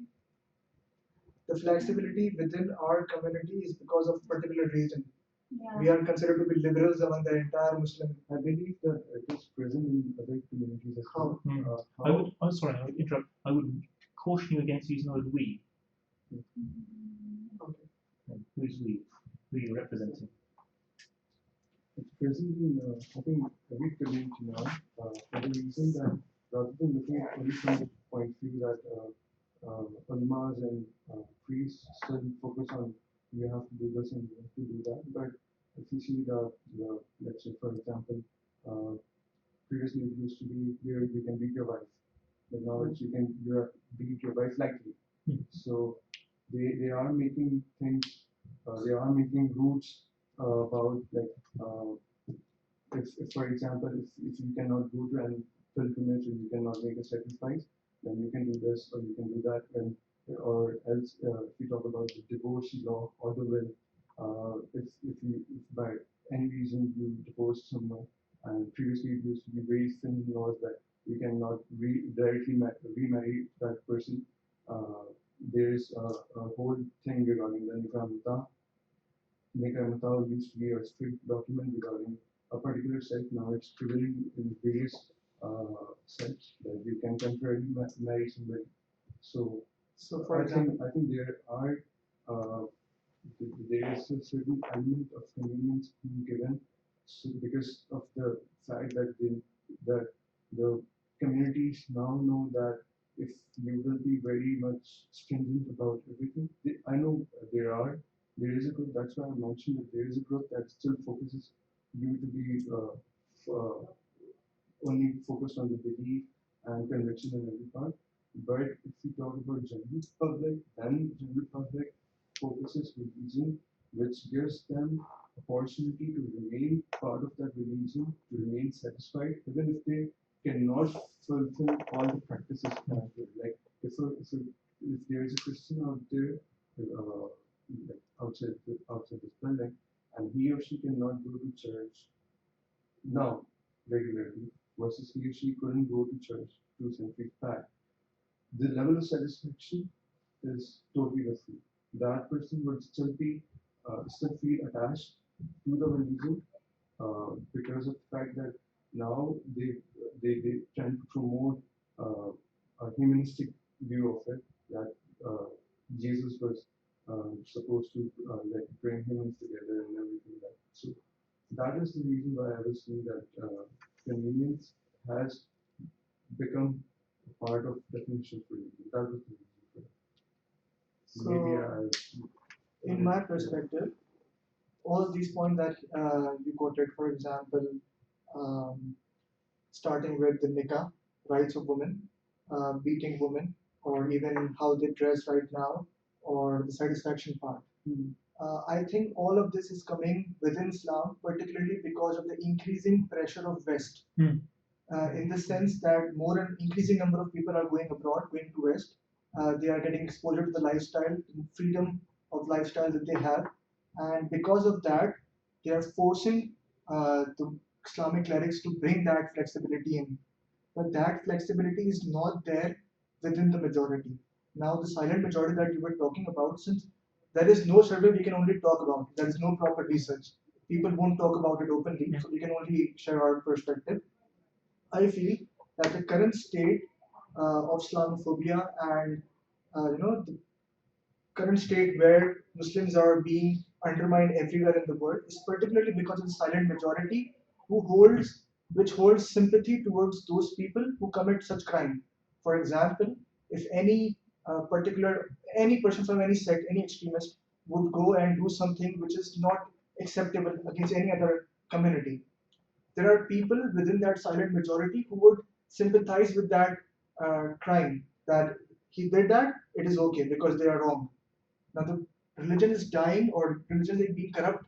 The flexibility within our community is because of a particular reason. We are considered to be liberals among the entire Muslim. I believe that it is present in other communities as well. I would interrupt. I would caution you against using the word we. Okay. Who's we? Who are you representing? It's present in, I think, every community now, for the reason that rather than looking at only from the point of view that ulmas and priests still focus on you have to do this and you have to do that, but if you see the let's say for example, previously it used to be here you can beat your wife, but now it's you beat your wife lightly. So they are making things, they are making rules about like if for example if you cannot go to an pilgrimage or you cannot make a sacrifice, then you can do this or you can do that, or else if you talk about the divorce law or the will, if by any reason you divorce someone, and previously it used to be very thin laws that you cannot directly remarry that person. There is a whole thing regarding the nikah. Nikah used to be a strict document regarding a particular sect. Now it's prevalent in various sects that you can temporarily marry somebody. So, So for example, I think there are uh, there is a certain element of convenience being given, so because of the fact that that the communities now know that if you will be very much stringent about everything, I know there is a group. That's why I mentioned that there is a group that still focuses you to be only focused on the belief and conviction and every part. But if we talk about general public, then general public focuses religion, which gives them opportunity to remain part of that religion, to remain satisfied, even if they cannot fulfill all the practices as well. Like if there is a Christian out there, like outside this building, and he or she cannot go to church now regularly, versus he or she couldn't go to church 2 centuries back, the level of satisfaction is totally different. That person would still feel attached to the religion because of the fact that now they tend to promote a humanistic view of it, that Jesus was supposed to like bring humans together and everything like that. So that is the reason why I was saying that convenience has become a part of definition for religion. That was the reason for it. So, Maybe I. in my perspective, all these points that you quoted, for example, um, starting with the nikah, rights of women, beating women, or even how they dress right now, or the satisfaction part. I think all of this is coming within Islam, particularly because of the increasing pressure of West. In the sense that more and increasing number of people are going abroad, going to West. They are getting exposure to the lifestyle, to the freedom of lifestyle that they have, and because of that, they are forcing the Islamic clerics to bring that flexibility in. But that flexibility is not there within the majority. Now, the silent majority that you were talking about, since there is no survey we can only talk about, there is no proper research. People won't talk about it openly, so we can only share our perspective. I feel that the current state of Islamophobia and the current state where Muslims are being undermined everywhere in the world is particularly because of the silent majority which holds sympathy towards those people who commit such crime. For example, if any person from any sect, any extremist would go and do something which is not acceptable against any other community, there are people within that silent majority who would sympathize with that crime, that he did that, it is okay because they are wrong. Now the religion is dying, or religion is being corrupt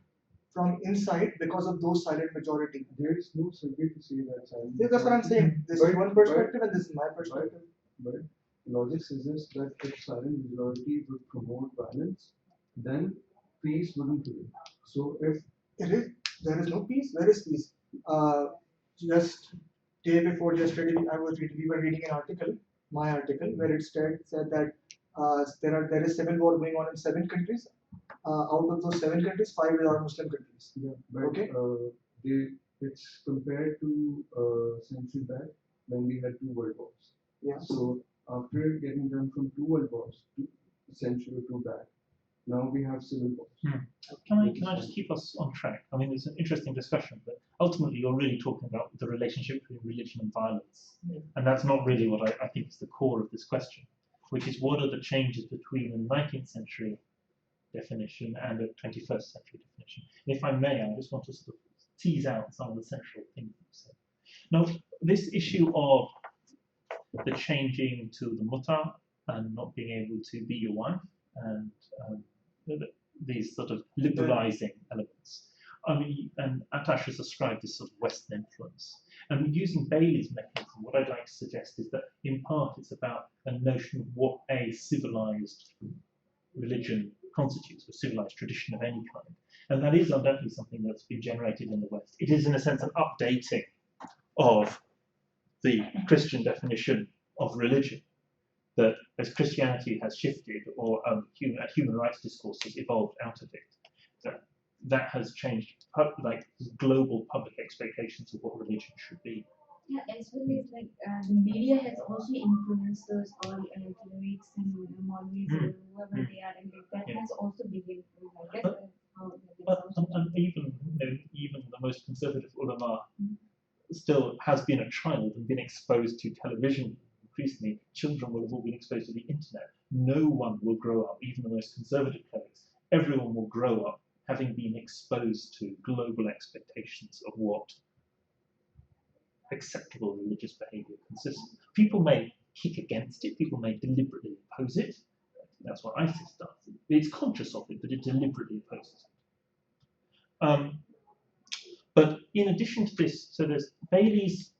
from inside because of those silent majority. There is no survey to say that silent. Yeah, that's what I'm saying. This is one perspective and this is my perspective. But logic suggests that if silent majority would promote violence, then peace wouldn't prevail. So if There is no peace. Where is peace? Just day before yesterday, we were reading an article, my article, where it said that there is civil war going on in 7 countries. Out of those 7 countries, 5 are Muslim countries. yeah, but Okay. It's compared to century back when we had 2 world wars. Yeah. So after getting done from 2 world wars, a century or two back, now we have civil wars. Can I just keep us on track? I mean, it's an interesting discussion, but ultimately you're really talking about the relationship between religion and violence. And that's not really what I think is the core of this question, which is what are the changes between the 19th century definition and the 21st century definition. And if I may, I just want to sort of tease out some of the central things you said. Now, this issue of the changing to the muta and not being able to be your wife, and these sort of liberalizing elements. I mean, and Atash has ascribed this sort of Western influence. And using Bailey's mechanism what I'd like to suggest is that in part it's about a notion of what a civilized religion constitutes, a civilized tradition of any kind. And that is undoubtedly something that's been generated in the West. It is, in a sense, an updating of the Christian definition of religion, that as Christianity has shifted, or human rights discourse has evolved out of it, that has changed like global public expectations of what religion should be. Yeah, as well as like the media has also influenced those all clerics and Maulvis or whoever they are, and like that has also begun. Like that's how and even even the most conservative ulama still has been a child and been exposed to television. Increasingly, children will have all been exposed to the internet. No one will grow up, even the most conservative clerics. Everyone will grow up having been exposed to global expectations of what acceptable religious behavior consists of. People may kick against it, people may deliberately oppose it. That's what ISIS does. It's conscious of it, but it deliberately opposes it. But in addition to this, so there's Bailey's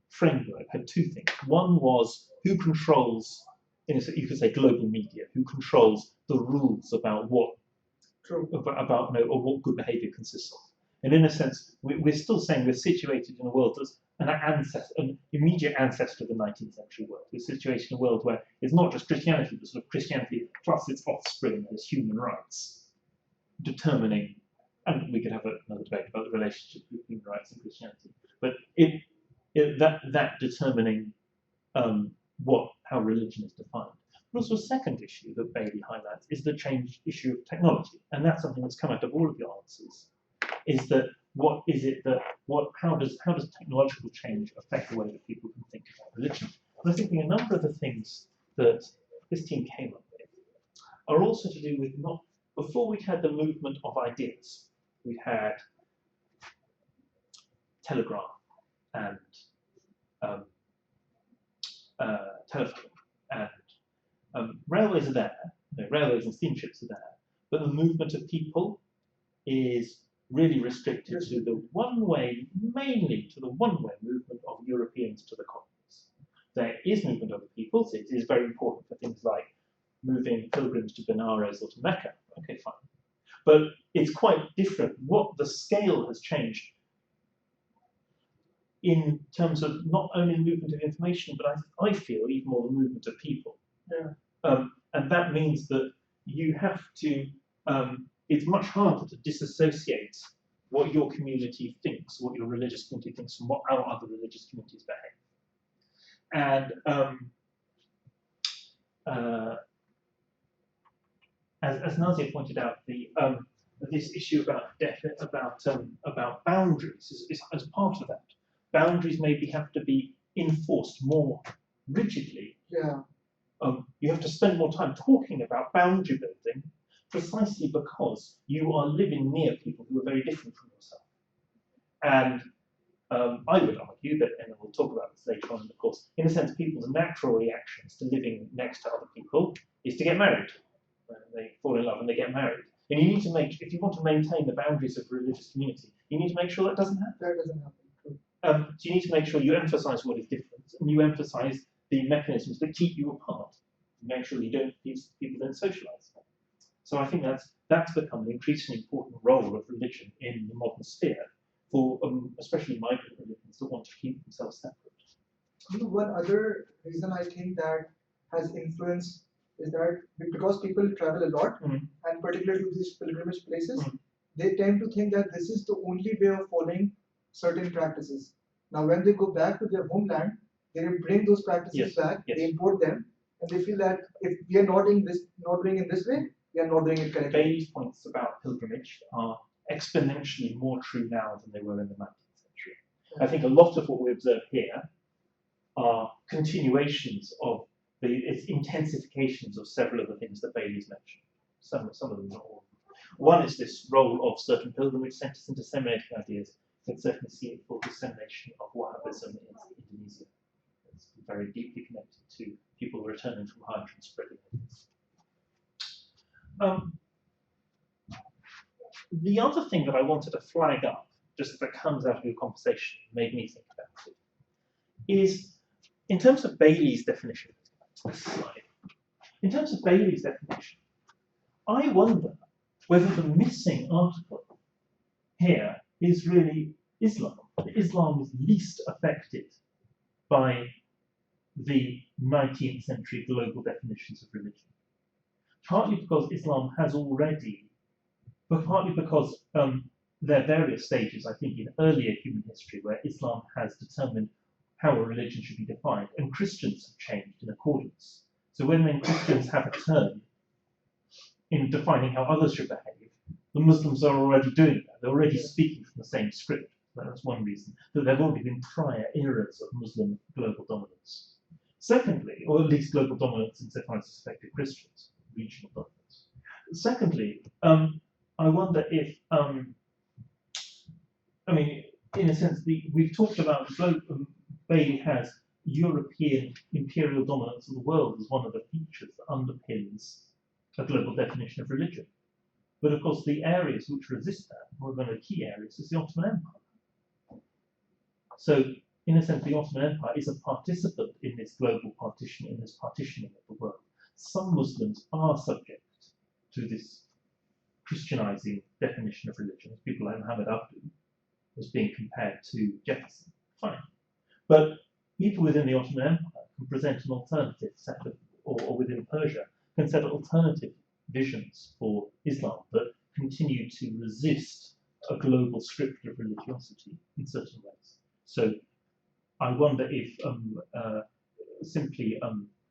framework had two things. One was who controls, you could say global media, who controls the rules about what or what good behavior consists of. And in a sense, we're still saying we're situated in a world that's an immediate ancestor of the 19th century world. We're situated in a world where it's not just Christianity, but sort of Christianity plus its offspring as human rights, determining, and we could have another debate about the relationship between human rights and Christianity, but that determining how religion is defined. But also a second issue that Bailey highlights is the change issue of technology, and that's something that's come out of all of your answers. Is that how does technological change affect the way that people can think about religion? And I think a number of the things that this team came up with are also to do with before we had the movement of ideas, we had telegraph and telephone, and railways are there, railways and steamships are there, but the movement of people is really restricted to the one-way, mainly to the one-way movement of Europeans to the colonies. There is movement of people, so it is very important for things like moving pilgrims to Benares or to Mecca. Okay, fine. But it's quite different. What the scale has changed in terms of not only the movement of information, but I feel even more the movement of people. Yeah. And that means that you have to, it's much harder to disassociate what your community thinks, what your religious community thinks, from what our other religious communities behave. And as Nazia pointed out, this issue about boundaries is as part of that. Boundaries maybe have to be enforced more rigidly. Yeah. You have to spend more time talking about boundary building, precisely because you are living near people who are very different from yourself. And I would argue that, and we'll talk about this later on in the course, in a sense, people's natural reactions to living next to other people is to get married. They fall in love and they get married. And you need to if you want to maintain the boundaries of a religious community, you need to make sure that doesn't happen. That doesn't happen. So you need to make sure you emphasize what is different, and you emphasize the mechanisms that keep you apart. Make sure people don't socialize. So I think that's become an increasingly important role of religion in the modern sphere for especially migrant religions that want to keep themselves separate. One other reason I think that has influence is that because people travel a lot, and particularly to these pilgrimage places, they tend to think that this is the only way of following certain practices. Now, when they go back to their homeland, they bring those practices back, they import them, and they feel that if we are not doing in this way, we are not doing it correctly. Bailey's points about pilgrimage are exponentially more true now than they were in the 19th century. I think a lot of what we observe here are continuations of it's intensifications of several of the things that Bailey's mentioned. Some of them, not all. One is this role of certain pilgrimage centers in disseminating ideas. You can certainly see it for dissemination of Wahhabism in Indonesia. It's very deeply connected to people returning from Hajj and spreading it. The other thing that I wanted to flag up, just that comes out of your conversation, made me think about it, is in terms of Bailey's definition. In terms of Bailey's definition, I wonder whether the missing article here is really Islam. Islam is least affected by the 19th century global definitions of religion. Partly because Islam has already, but partly because there are various stages, I think, in earlier human history where Islam has determined how a religion should be defined, and Christians have changed in accordance. So when then Christians have a turn in defining how others should behave, the Muslims are already doing that. They're already speaking from the same script. That's one reason, that there have already been prior eras of Muslim global dominance. Secondly, or at least global dominance insofar as it's affected Christians, regional dominance. Secondly, I wonder if, I mean, in a sense, we've talked about Bailey has European imperial dominance of the world as one of the features that underpins a global definition of religion. But of course, the areas which resist that, one of the key areas, is the Ottoman Empire. So, in a sense, the Ottoman Empire is a participant in this global partitioning, in this partitioning of the world. Some Muslims are subject to this Christianizing definition of religion, people like Muhammad Abduh, as being compared to Jefferson. Fine. But people within the Ottoman Empire can present an alternative set of, or within Persia, can set alternative visions for Islam that continue to resist a global script of religiosity in certain ways. So I wonder if simply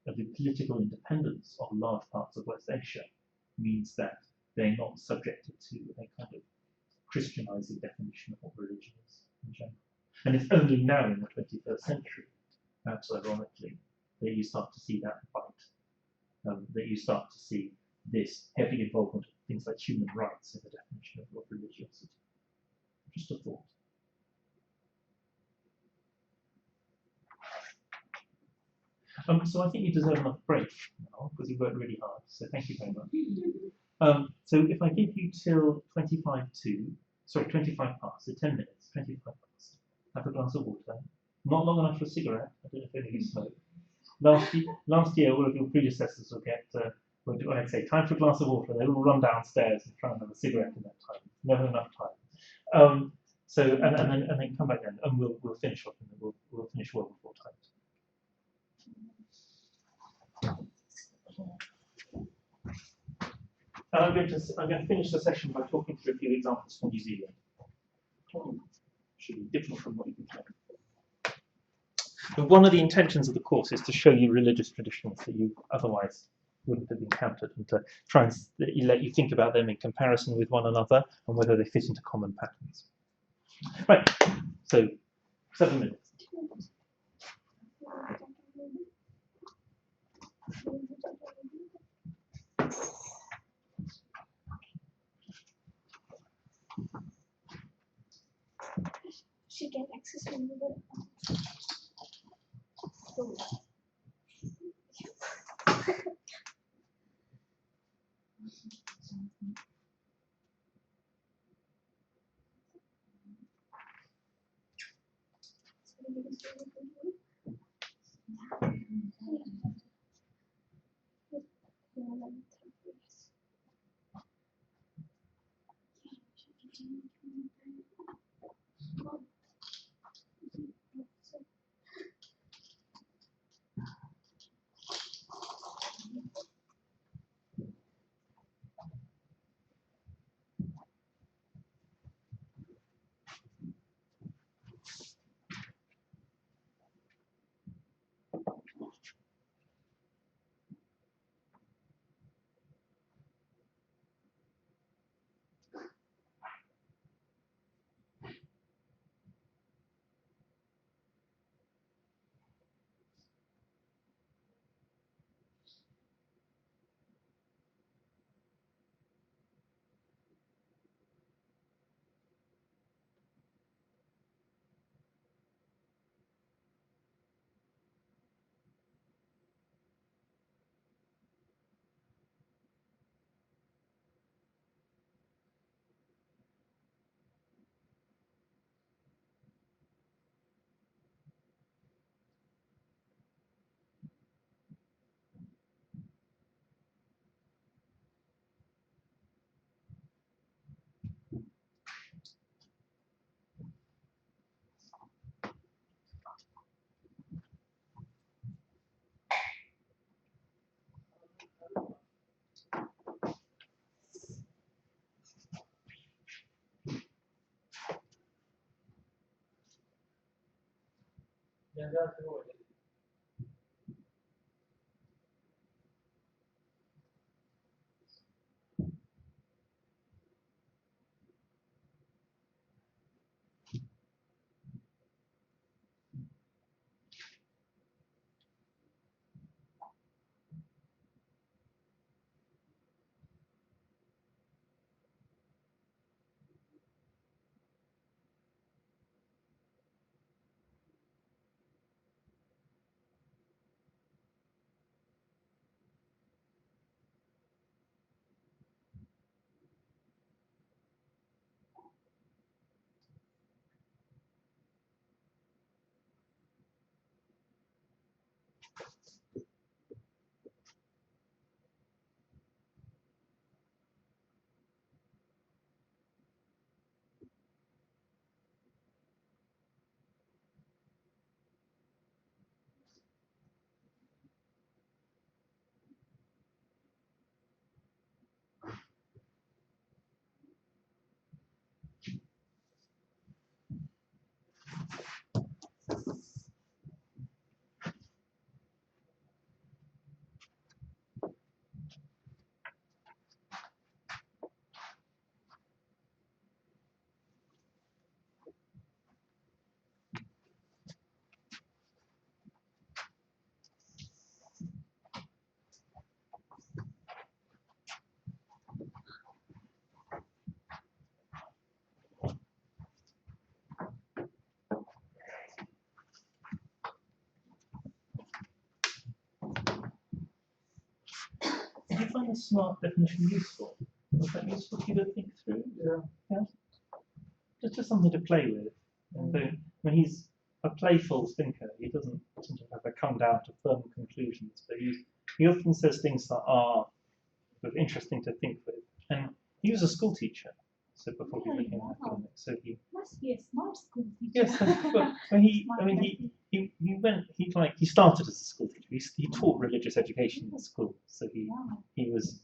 the political independence of large parts of West Asia means that they're not subjected to a kind of Christianizing definition of what religion is in general. And it's only now in the 21st century, perhaps ironically, that you start to see that fight, that you start to see this heavy involvement of things like human rights in the definition of religiosity. Just a thought. So I think you deserve enough break now because you worked really hard. So thank you very much. So if I give you till 25 past, so 10 minutes, 25 past. Have a glass of water. Not long enough for a cigarette. I don't know if any of you smoke. Last year, all of your predecessors will get, I'd say, time for a glass of water. They will run downstairs and try and have a cigarette in that time. Never enough time. So and then come back then, and we'll finish off, and we'll finish well before time. And I'm going to finish the session by talking through a few examples from New Zealand. Should be different from what you've been talking about. But one of the intentions of the course is to show you religious traditions that you otherwise wouldn't have encountered, and to try and let you think about them in comparison with one another and whether they fit into common patterns. Right, so 7 minutes. She can access another. Did you find the smart definition useful? Was that useful for you to think through? Yeah. Just something to play with. And when he's a playful thinker, he doesn't seem to have to come down to firm conclusions, but he often says things that are sort of interesting to think with. And he was a school teacher, so before he Really? became Wow. academic, so he Must be a smart school teacher. yes, but he started as a school teacher. He taught religious education in school, so Wow. he was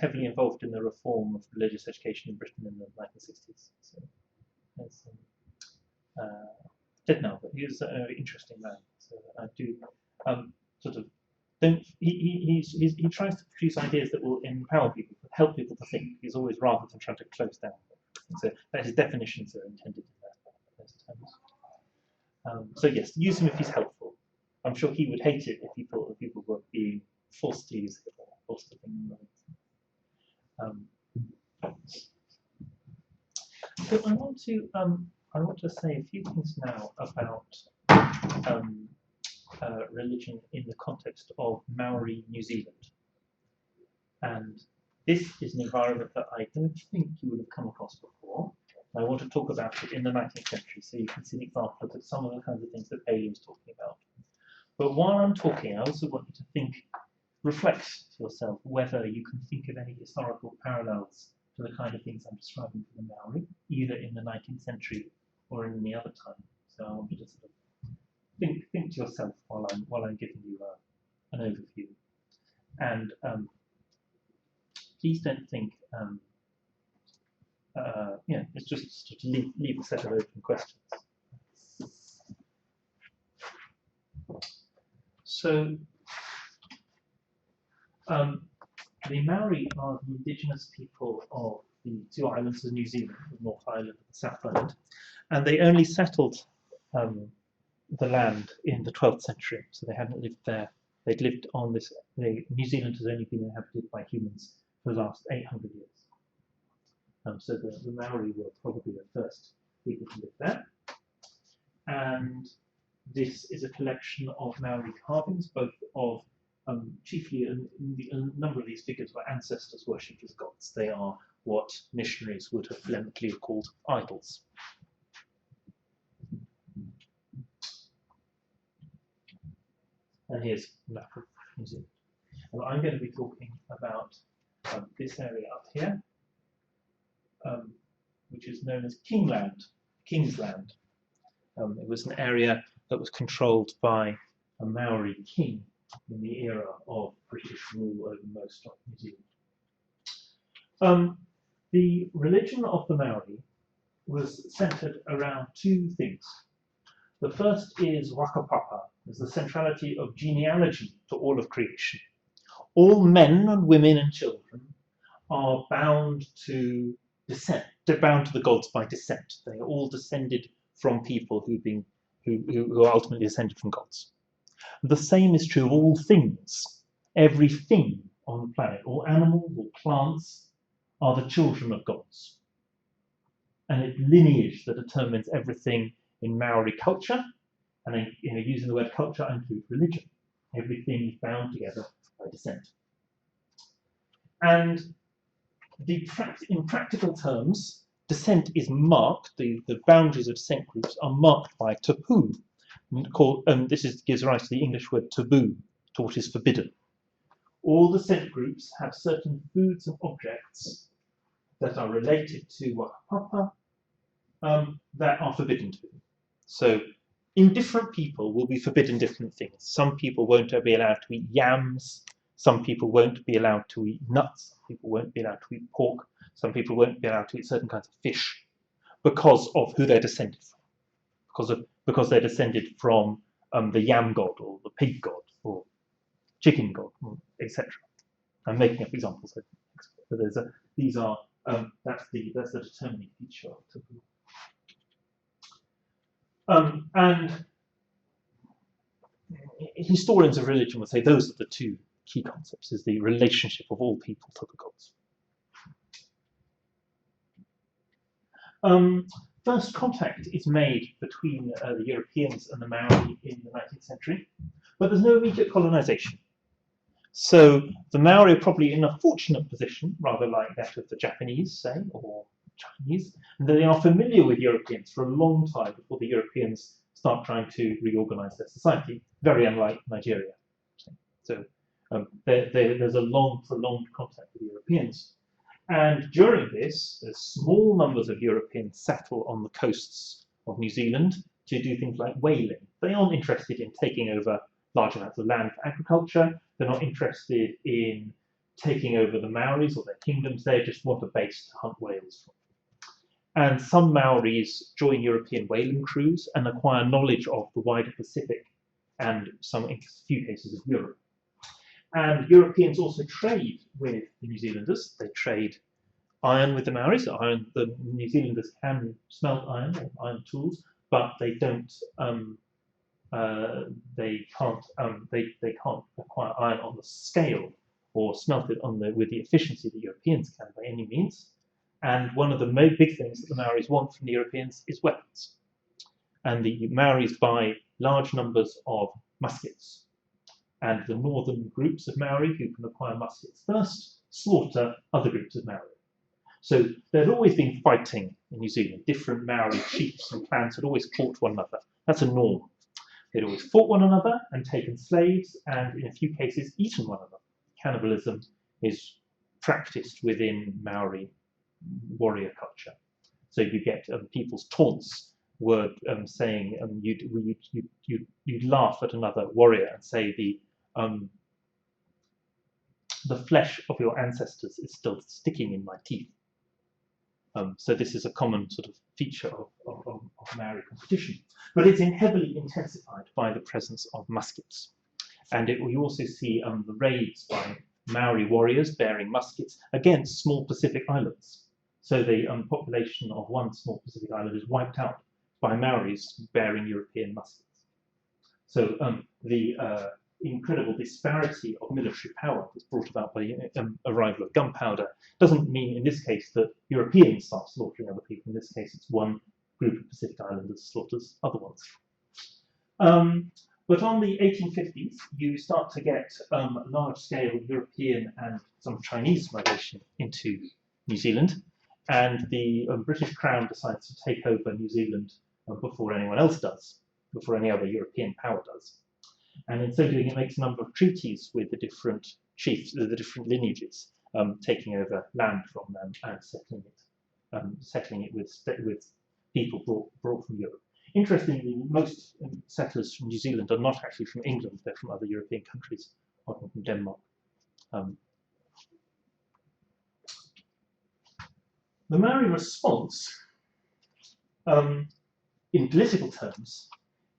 heavily involved in the reform of religious education in Britain in the 1960s. So that's dead now, but he was an very interesting man. So I do sort of don't he tries to produce ideas that will empower people, help people to think. He's always rather than trying to close down. So that his definitions are intended in those terms. So yes, use him if he's helpful. I'm sure he would hate it if he thought that people were being forced to use it or forced to think in ways. So I want to say a few things now about religion in the context of Maori New Zealand. And this is an environment that I don't think you would have come across before. I want to talk about it in the 19th century so you can see an example of some of the kinds of things that Bailey was talking about. But while I'm talking, I also want you to reflect to yourself whether you can think of any historical parallels to the kind of things I'm describing for the Maori, either in the 19th century or in any other time. So I want you to sort of think to yourself while I'm giving you an overview. And please don't think, it's just to leave a set of open questions. So, the Maori are the indigenous people of the two islands of New Zealand, the North Island and the South Island, and they only settled the land in the 12th century, so they hadn't lived there. They'd lived on this. New Zealand has only been inhabited by humans for the last 800 years. So the Maori were probably the first people to live there. And this is a collection of Maori carvings, both of chiefly a number of these figures were ancestors worshipped as gods. They are what missionaries would have bluntly called idols. And here's a map of New Zealand. And I'm going to be talking about this area up here, which is known as King's Land. It was an area that was controlled by a Maori king in the era of British rule over most of New Zealand. The religion of the Maori was centred around two things. The first is Wakapapa, is the centrality of genealogy to all of creation. All men and women and children are bound to descent. They're bound to the gods by descent. They are all descended from people who are ultimately descended from gods. The same is true of all things. Everything on the planet, all animals, all plants, are the children of gods. And it's lineage that determines everything in Maori culture. And using the word culture, I include religion. Everything is bound together by descent. And in practical terms, descent is marked, the boundaries of descent groups are marked by tapu. Gives rise to the English word taboo, to what is forbidden. All descent groups have certain foods and objects that are related to Wakapapa that are forbidden to them. So indifferent people will be forbidden different things. Some people won't be allowed to eat yams. Some people won't be allowed to eat nuts. Some people won't be allowed to eat pork. Some people won't be allowed to eat certain kinds of fish because of who they're descended from. Because they're descended from the yam god or the pig god or chicken god, etc. I'm making up examples. But that's the determining feature of taboo. And historians of religion would say those are the two key concepts: is the relationship of all people to the gods. First contact is made between the Europeans and the Maori in the 19th century, but there's no immediate colonization. So the Maori are probably in a fortunate position, rather like that of the Japanese, say, or Chinese, and they are familiar with Europeans for a long time before the Europeans start trying to reorganize their society, very unlike Nigeria. So there's a long, prolonged contact with Europeans. And during this, small numbers of Europeans settle on the coasts of New Zealand to do things like whaling. They aren't interested in taking over large amounts of land for agriculture. They're not interested in taking over the Maoris or their kingdoms. They just want a base to hunt whales from. And some Maoris join European whaling crews and acquire knowledge of the wider Pacific and in a few cases of Europe. And Europeans also trade with the New Zealanders. They trade iron with the Maoris. The New Zealanders can smelt iron or iron tools, but they don't. They can't acquire iron on the scale or smelt it with the efficiency that Europeans can by any means. And one of the big things that the Maoris want from the Europeans is weapons. And the Maoris buy large numbers of muskets. And the northern groups of Maori who can acquire muskets first slaughter other groups of Maori. So there'd always been fighting in New Zealand. Different Maori chiefs and clans had always fought one another. That's a norm. They'd always fought one another and taken slaves, and in a few cases eaten one another. Cannibalism is practiced within Maori warrior culture. So you get people's taunts were saying you'd laugh at another warrior and say the flesh of your ancestors is still sticking in my teeth. So this is a common sort of feature of Maori competition, but it's heavily intensified by the presence of muskets. And we also see the raids by Maori warriors bearing muskets against small Pacific islands. So the population of one small Pacific island is wiped out by Maoris bearing European muskets. So the incredible disparity of military power that's brought about by the arrival of gunpowder doesn't mean in this case that Europeans start slaughtering other people. In this case, it's one group of Pacific Islanders slaughters other ones. But on the 1850s, you start to get large-scale European and some Chinese migration into New Zealand, and the British Crown decides to take over New Zealand before anyone else does, before any other European power does. And in so doing, it makes a number of treaties with the different chiefs, the different lineages, taking over land from them and settling it with people brought from Europe. Interestingly, most settlers from New Zealand are not actually from England; they're from other European countries, often from Denmark. The Maori response, in political terms,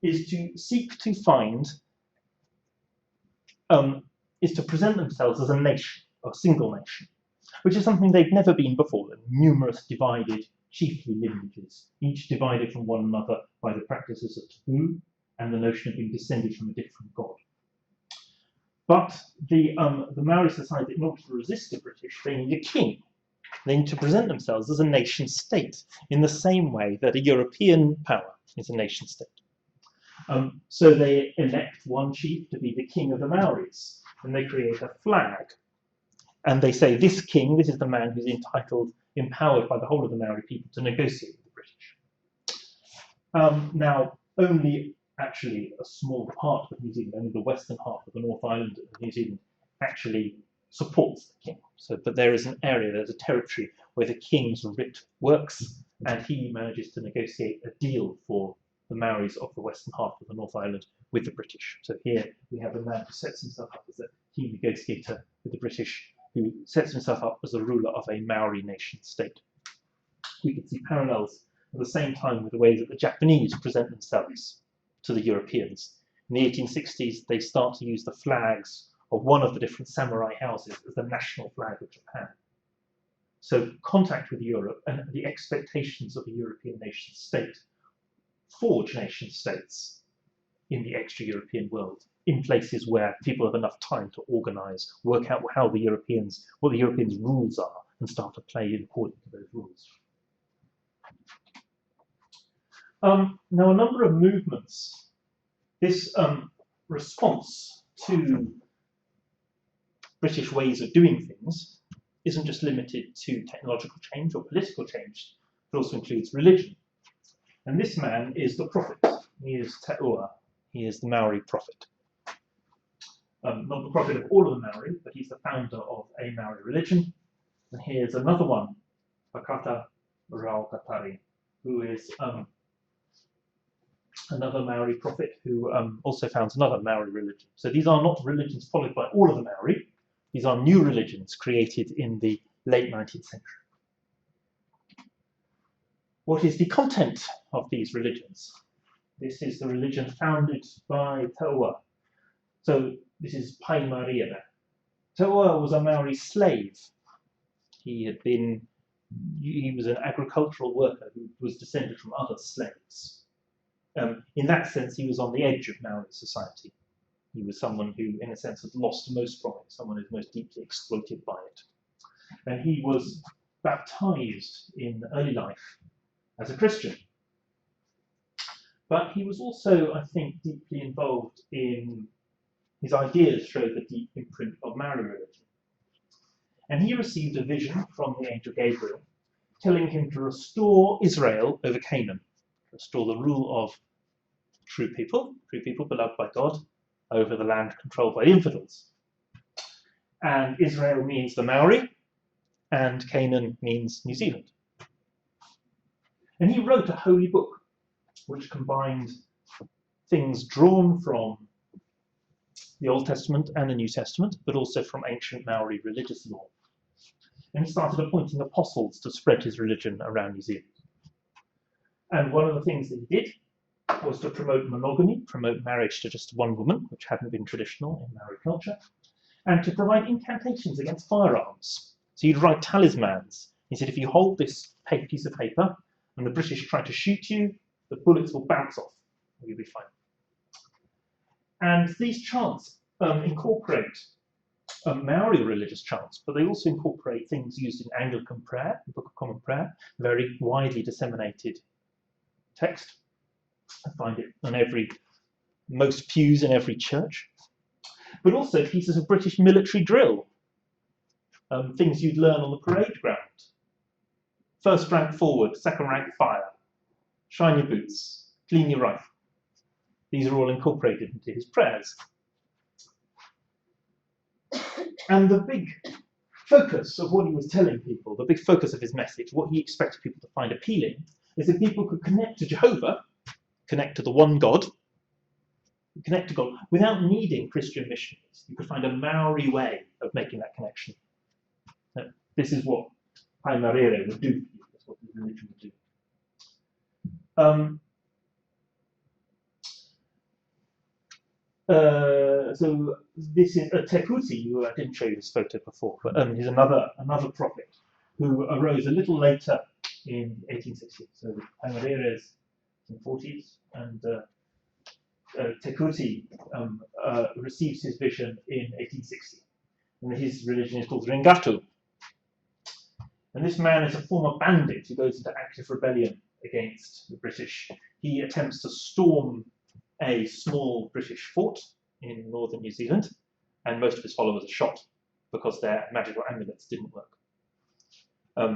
is to seek to find, is to present themselves as a nation, a single nation, which is something they've never been before. Numerous divided, chiefly lineages, each divided from one another by the practices of taboo and the notion of being descended from a different god. But the Maori society, in order to resist the British, they need a king. They need to present themselves as a nation state in the same way that a European power is a nation state. So they elect one chief to be the king of the Maoris, and they create a flag. And they say, this king, this is the man who's empowered by the whole of the Maori people to negotiate with the British. Now, only actually a small part of New Zealand, only the western half of the North Island of New Zealand actually supports the king. So, but there is an area, there's a territory where the king's writ works, and he manages to negotiate a deal for the Maoris of the western half of the North Island with the British. So here we have a man who sets himself up as a key negotiator with the British, who sets himself up as a ruler of a Maori nation state. We can see parallels at the same time with the way that the Japanese present themselves to the Europeans. In the 1860s, they start to use the flags of one of the different samurai houses as the national flag of Japan. So contact with Europe and the expectations of a European nation state forge nation states in the extra-European world, in places where people have enough time to organise, work out what the Europeans' rules are, and start to play according to those rules. Now, a number of movements, this response to British ways of doing things isn't just limited to technological change or political change, it also includes religion. And this man is the prophet. He is Te Ua. He is the Maori prophet. Not the prophet of all of the Maori, but he's the founder of a Maori religion. And here's another one, Pakata Raukatari, who is another Maori prophet who also founds another Maori religion. So these are not religions followed by all of the Maori. These are new religions created in the late 19th century. What is the content of these religions? This is the religion founded by Te Ua. So this is Pai Maria. Te Ua was a Maori slave. He was an agricultural worker who was descended from other slaves. In that sense, he was on the edge of Maori society. He was someone who, in a sense, had lost most from it, someone who's most deeply exploited by it. And he was baptized in early life as a Christian. But he was also, I think, deeply involved in his ideas show the deep imprint of Maori religion. And he received a vision from the angel Gabriel telling him to restore Israel over Canaan, restore the rule of true people beloved by God, over the land controlled by the infidels. And Israel means the Maori, and Canaan means New Zealand. And he wrote a holy book which combined things drawn from the Old Testament and the New Testament, but also from ancient Maori religious law. And he started appointing apostles to spread his religion around New Zealand. And one of the things that he did was to promote monogamy, promote marriage to just one woman, which hadn't been traditional in Maori culture, and to provide incantations against firearms. So he'd write talismans. He said, if you hold this piece of paper and the British try to shoot you, the bullets will bounce off, and you'll be fine. And these chants incorporate Maori religious chants, but they also incorporate things used in Anglican prayer, the Book of Common Prayer, very widely disseminated text. I find it on most pews in every church. But also pieces of British military drill, things you'd learn on the parade ground. First rank forward, second rank fire, shine your boots, clean your rifle. These are all incorporated into his prayers. And the big focus of what he was telling people, the big focus of his message, what he expected people to find appealing, is that people could connect to Jehovah, connect to the one God, connect to God without needing Christian missionaries. You could find a Maori way of making that connection. This is what Pai Marere would do for you. That's what the religion would do. So this is Tekuti, who I didn't show you this photo before, but he's another prophet who arose a little later in 1860. So Benares in the 40s, and Tekuti receives his vision in 1860, and his religion is called Ringatu. And this man is a former bandit who goes into active rebellion against the British. He attempts to storm a small British fort in northern New Zealand, and most of his followers are shot because their magical amulets didn't work.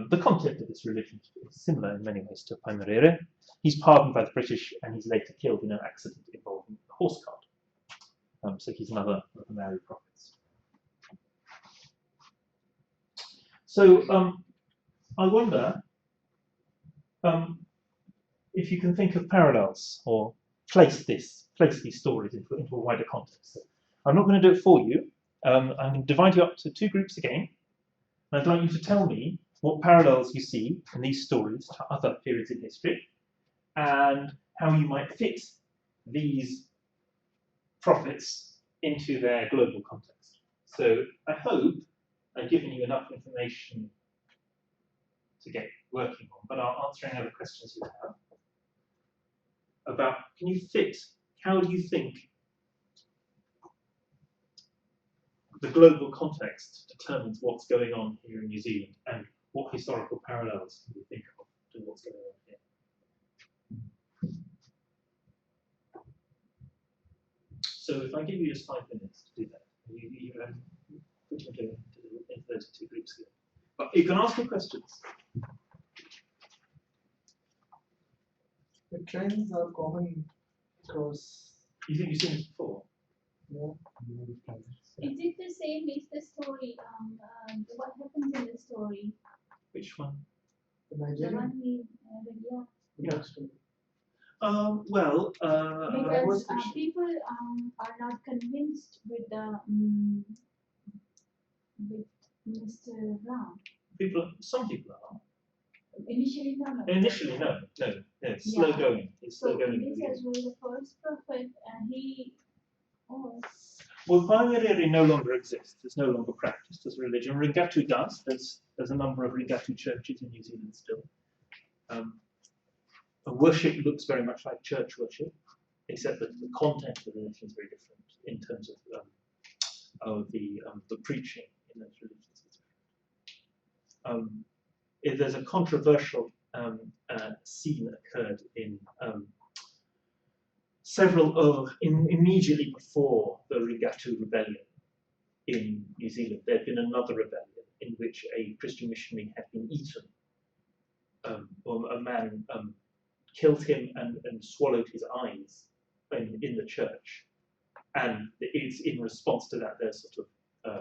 The content of this religion is similar in many ways to Paimurere. He's pardoned by the British, and he's later killed in an accident involving a horse cart. So he's another of the Maori prophets. So I wonder if you can think of parallels or place these stories into a wider context. So I'm not going to do it for you. I'm going to divide you up to two groups again. And I'd like you to tell me what parallels you see in these stories to other periods in history, and how you might fit these prophets into their global context. So I hope I've given you enough information to get working on, but I'll answer any other questions you have about, how do you think the global context determines what's going on here in New Zealand, and what historical parallels can you think of to what's going on here? So if I give you just 5 minutes to do that, you put into those two groups here. But you can ask me questions. The trends are common across. You think you've seen this before? Yeah. Is it the same? Is the story? What happens in the story? Which one? The The Nigerian. one we read, yeah. Yeah. Story. Because fiction. people are not convinced with the with Mr. Brown. Some people are. Initially, no. Initially, no. It's slow Yeah. going. It's slow So going. this as well, the first prophet, he was. Well, Paimurere no longer exists. It's no longer practiced as a religion. Ringatu does. There's a number of Ringatu churches in New Zealand still. Worship looks very much like church worship, except that the content of the religion is very different in terms of the preaching in those religions. There's a controversial scene occurred in immediately before the Ringatu rebellion in New Zealand. There had been another rebellion in which a Christian missionary had been eaten. Or a man killed him and swallowed his eyes in the church. And it's in response to that there's sort of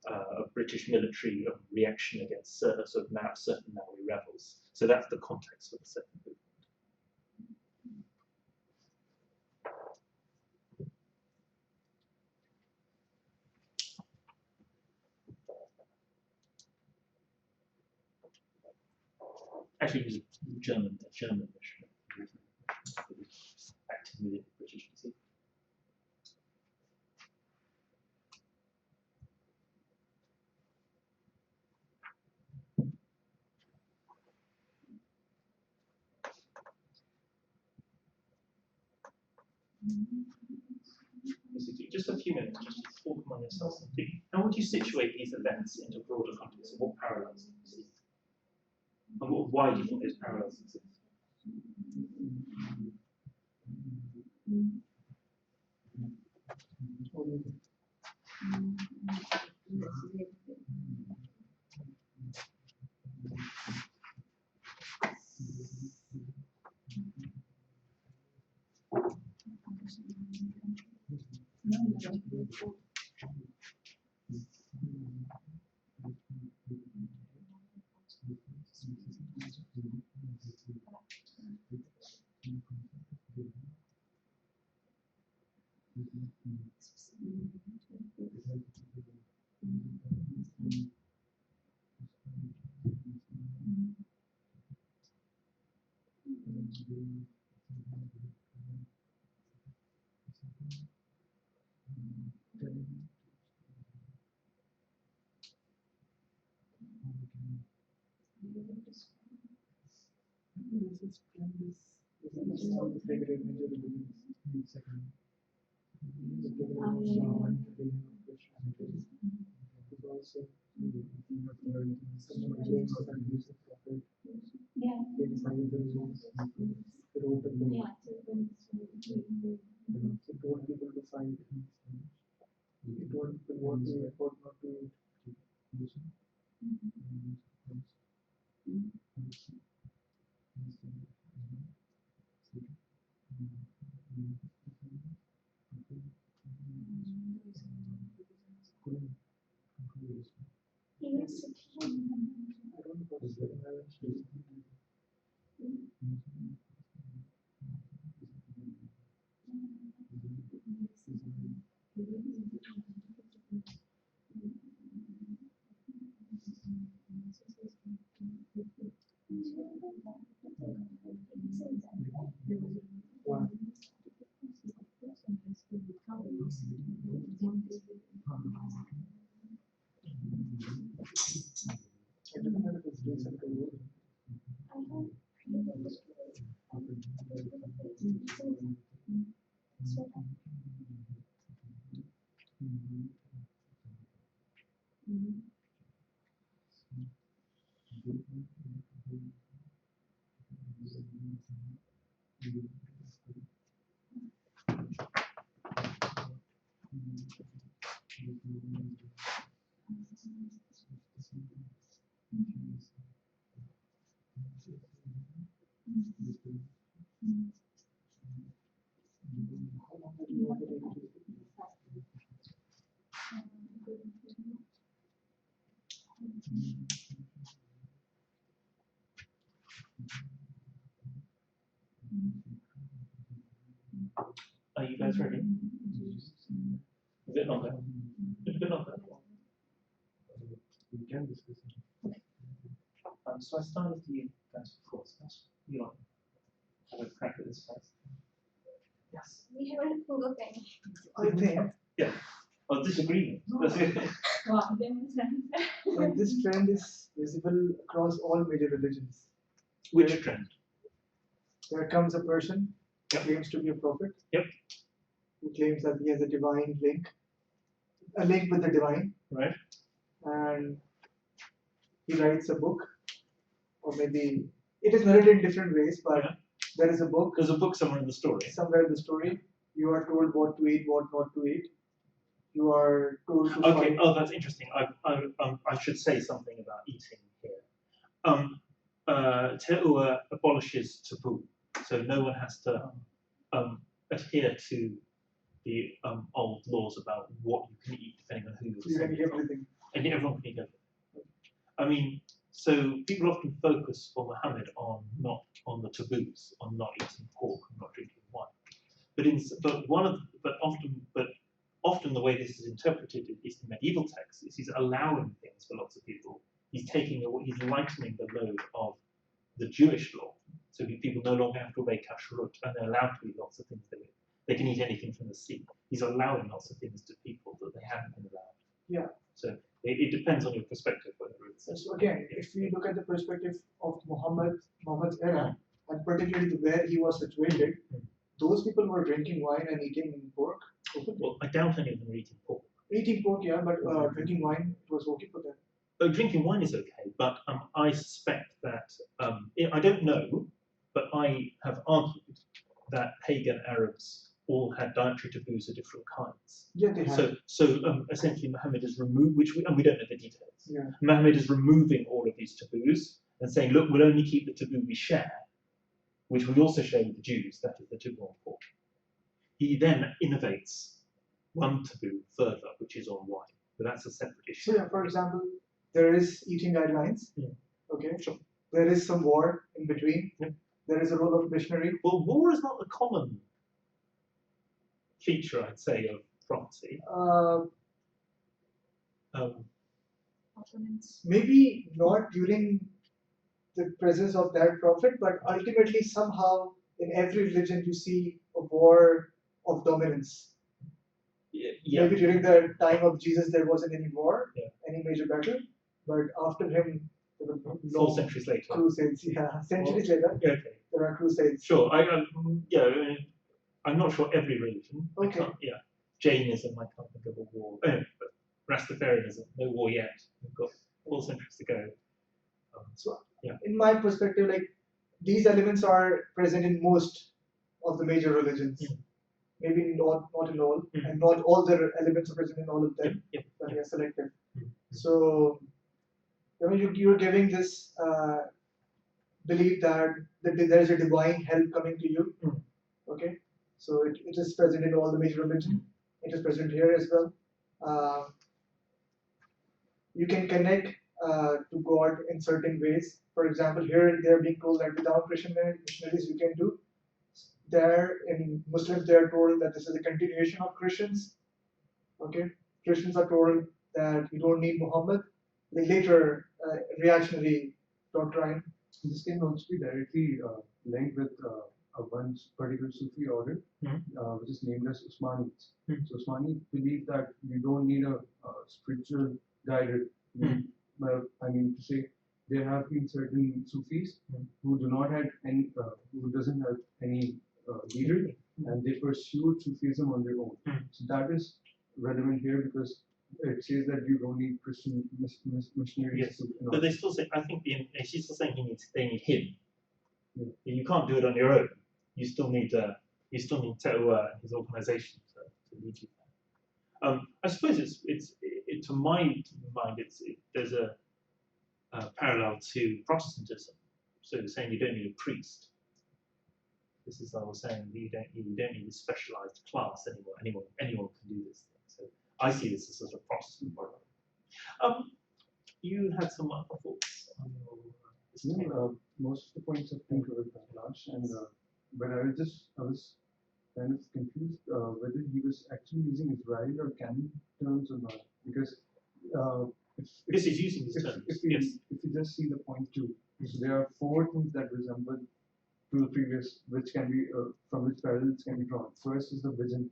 a British military reaction against certain Maori rebels. So that's the context of the second movement. Actually, he was a German missionary acting within the British Museum. Just a few minutes, just to talk among yourselves and think. How would you situate these events into broader context? And what parallels do you see? And why do you think those parallels exist? This is all the major religions. Someone claims that he is a prophet. Yeah. He decided the rules. He wrote a book. Yeah. He told people to fight. He told people what to eat, what not to eat. Even security. I don't know what is the one. It doesn't matter if it's recent or old. How long have you been meditating? Are you guys ready? Is it not there? Is it not there? We can discuss it. So I started with you guys before, so you want to have a crack at this first? Yes. We haven't pulled up any. I think Yeah. Oh, disagreement. That's it. Wow, demonstrate. that this trend is visible across all major religions. Which trend? There comes a person who Yep. claims to be a prophet. Yep. Who claims that he has a divine link, a link with the divine, Right. and he writes a book, or maybe it is narrated in different ways, but Yeah. there is a book There's a book somewhere in the story. somewhere in the story. You are told what to eat, what not to eat. You are told to Okay. fight. Oh, that's interesting. I should say something about eating here. Te'ua abolishes taboo, so no one has to adhere to the old laws about what you can eat depending on who you're You can eat descended from. everything. And everyone can eat everything. I mean, so people often focus for Muhammad on not on the taboos, on not eating pork and not drinking wine. But often the way this is interpreted in the medieval texts is he's allowing things for lots of people. He's lightening the load of the Jewish law. So people no longer have to obey kashrut, and they're allowed to eat lots of things they can eat anything from the sea. He's allowing lots of things to people that they haven't been allowed. Yeah. So it depends on your perspective whether it's. So again, if we look at the perspective of Muhammad's era, and particularly where he was situated, those people were drinking wine and eating pork. Well, I doubt any of them are eating pork. Eating pork, yeah, but drinking wine was okay for them. Drinking wine is okay, but I suspect that I don't know, but I have argued that pagan Arabs all had dietary taboos of different kinds. Yeah, they have. So essentially, Muhammad is removed, and we don't know the details. Yeah. Muhammad is removing all of these taboos and saying, look, we'll only keep the taboo we share, which we also share with the Jews. That is the taboo on pork. He then innovates one taboo further, which is on wine, but that's a separate issue. So yeah, for example, there is eating guidelines. Yeah. Okay. Sure. There is some war in between. Yeah. There is a role of missionary. Well, war is not a common feature, I'd say, of prophecy. Maybe not during the presence of that prophet, but ultimately somehow in every religion you see a war of dominance. Yeah. Maybe during the time of Jesus there wasn't any war, Yeah. any major battle, but after him there were 4 centuries later. crusades. Yeah, centuries Well, later Okay. there are crusades. Sure. I'm not sure every religion. I Okay. can't, yeah. Jainism, I can't think of a war. But Rastafarianism, no war yet. We've got 4 centuries to go. So, yeah. in my perspective, like these elements are present in most of the major religions. Maybe not in all, and not all the elements are present in all of them, but they are selective. So, you're giving this belief that there is a divine help coming to you. Okay, so it is present in all the major religions. It is present here as well. You can connect to God in certain ways. For example, here they are being told that without Christian missionaries you can do. There in Muslims they are told that this is a continuation of Christians. Okay, Christians are told that you don't need Muhammad. The later reactionary doctrine. This can also be directly linked with one particular Sufi order, which is named as Usmanites. So Usmani believe that you don't need a spiritual guide. Well, I mean to say, there have been certain Sufis who do not have any, who doesn't have any leader, and they pursued Sufism on their own. So that is relevant here because it says that you don't need Christian missionaries. Yes, but they still say. I think she's still saying they need him. Yeah. You can't do it on your own. You still need his organization to lead you. I suppose it's to my mind there's a parallel to Protestantism. So they're saying you don't need a priest. This is what I was saying. You don't need a specialized class anymore. Anyone can do this thing. So I see this as sort of Protestant model. You had some other thoughts on your most of the points have been covered by Lars, and but I was kind of confused whether he was actually using Israeli or canon terms or not, because this is using these terms. If you just see the point 2, so there are 4 things that resemble to the previous, which can be from which parallels can be drawn. First is the vision.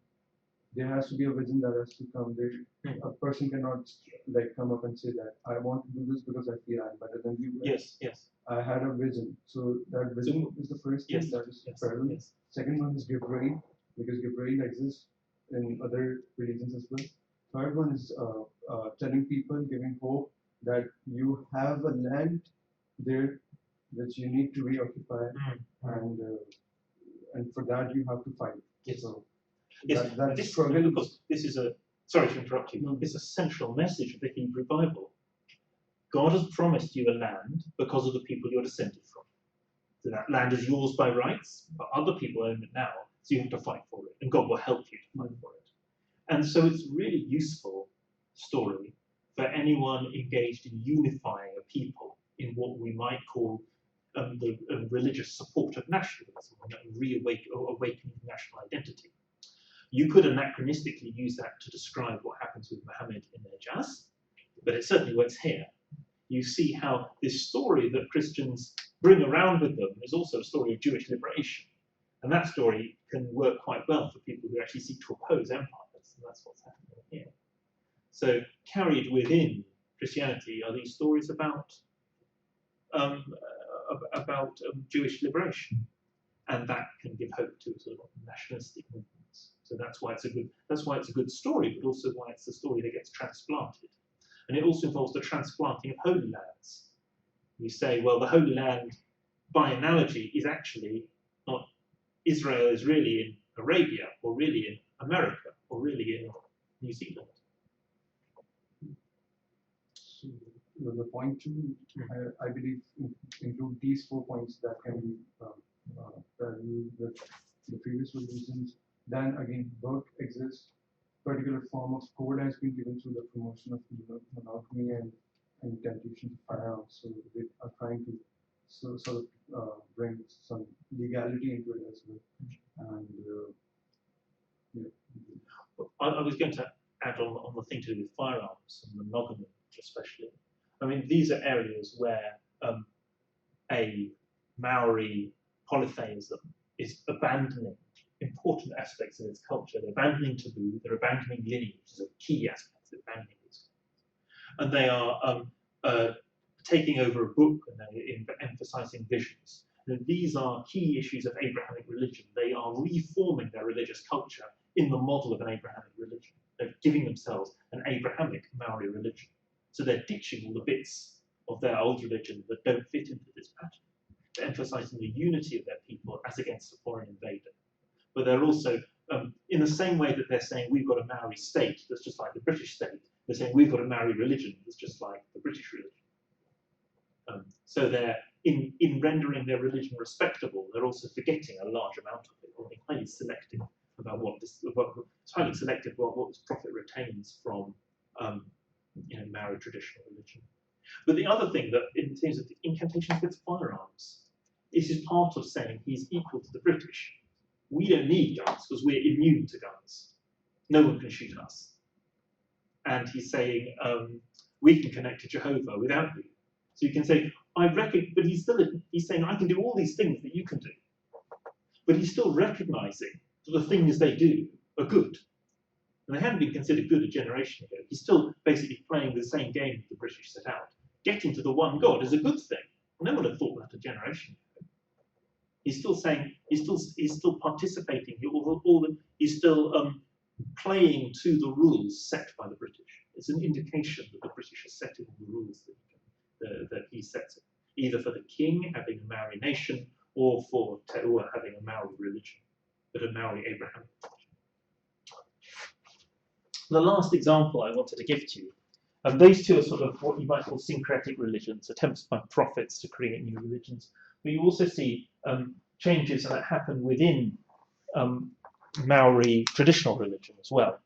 There has to be a vision that has to come. A person cannot come up and say that I want to do this because I feel I'm better than you. Yes. I had a vision. So that vision is the first thing that is parallel. Yes. Second one is Gibrail, because Gibrail exists in other religions as well. Third one is telling people, giving hope that you have a land there which you need to reoccupy, and for that you have to fight. Yes. So this struggle, because this is sorry to interrupt you. It's a central message of the Hebrew Bible. God has promised you a land because of the people you're descended from. So that land is yours by rights, but other people own it now, so you have to fight for it, and God will help you to fight for it. And so it's a really useful story for anyone engaged in unifying a people in what we might call the religious support of nationalism, awakening national identity. You could anachronistically use that to describe what happens with Muhammad in Hijaz, but it certainly works here. You see how this story that Christians bring around with them is also a story of Jewish liberation. And that story can work quite well for people who actually seek to oppose empires, and that's what's happening here. So carried within Christianity are these stories about Jewish liberation, and that can give hope to sort of nationalistic movements. So that's why it's a good story, but also why it's a story that gets transplanted. And it also involves the transplanting of holy lands. You say, well, the Holy Land, by analogy, is actually not Israel is really in Arabia, or really in America, or really in New Zealand. So the point 2, I believe, include these 4 points that can be parallel with the previous religions. Then again, work exists. Particular form of code has been given through the promotion of monogamy and temptation to firearms. So they are trying to sort of bring some legality into it as well. And I was going to add on the thing to do with firearms and monogamy, especially. I mean, these are areas where a Maori polytheism is abandoning important aspects of its culture. They're abandoning taboo, they're abandoning lineage, which is a key aspect of abandoning its culture. And they are taking over a book and they're emphasizing visions. And these are key issues of Abrahamic religion. They are reforming their religious culture in the model of an Abrahamic religion. They're giving themselves an Abrahamic Maori religion. So they're ditching all the bits of their old religion that don't fit into this pattern. They're emphasizing the unity of their people as against a foreign invader. But they're also, in the same way that they're saying we've got a Maori state that's just like the British state, they're saying we've got a Maori religion that's just like the British religion. So they're, in rendering their religion respectable, they're also forgetting a large amount of it, or being highly selective about it's highly selective about what this prophet retains from Maori traditional religion. But the other thing that, in terms of the incantations with firearms, this is part of saying he's equal to the British. We don't need guns because we're immune to guns. No one can shoot us. And he's saying we can connect to Jehovah without you. So you can say, I reckon, but he's saying I can do all these things that you can do. But he's still recognizing that the things they do are good. And they hadn't been considered good a generation ago. He's still basically playing the same game that the British set out. Getting to the one God is a good thing. No one had thought that a generation ago. He's still saying, he's still participating. He's still playing to the rules set by the British. It's an indication that the British are setting the rules that he sets it, either for the king having a Maori nation or for Teua having a Maori religion, but a Maori Abrahamic religion. The last example I wanted to give to you, those two are sort of what you might call syncretic religions, attempts by prophets to create new religions, but you also see changes that happen within Maori traditional religion as well.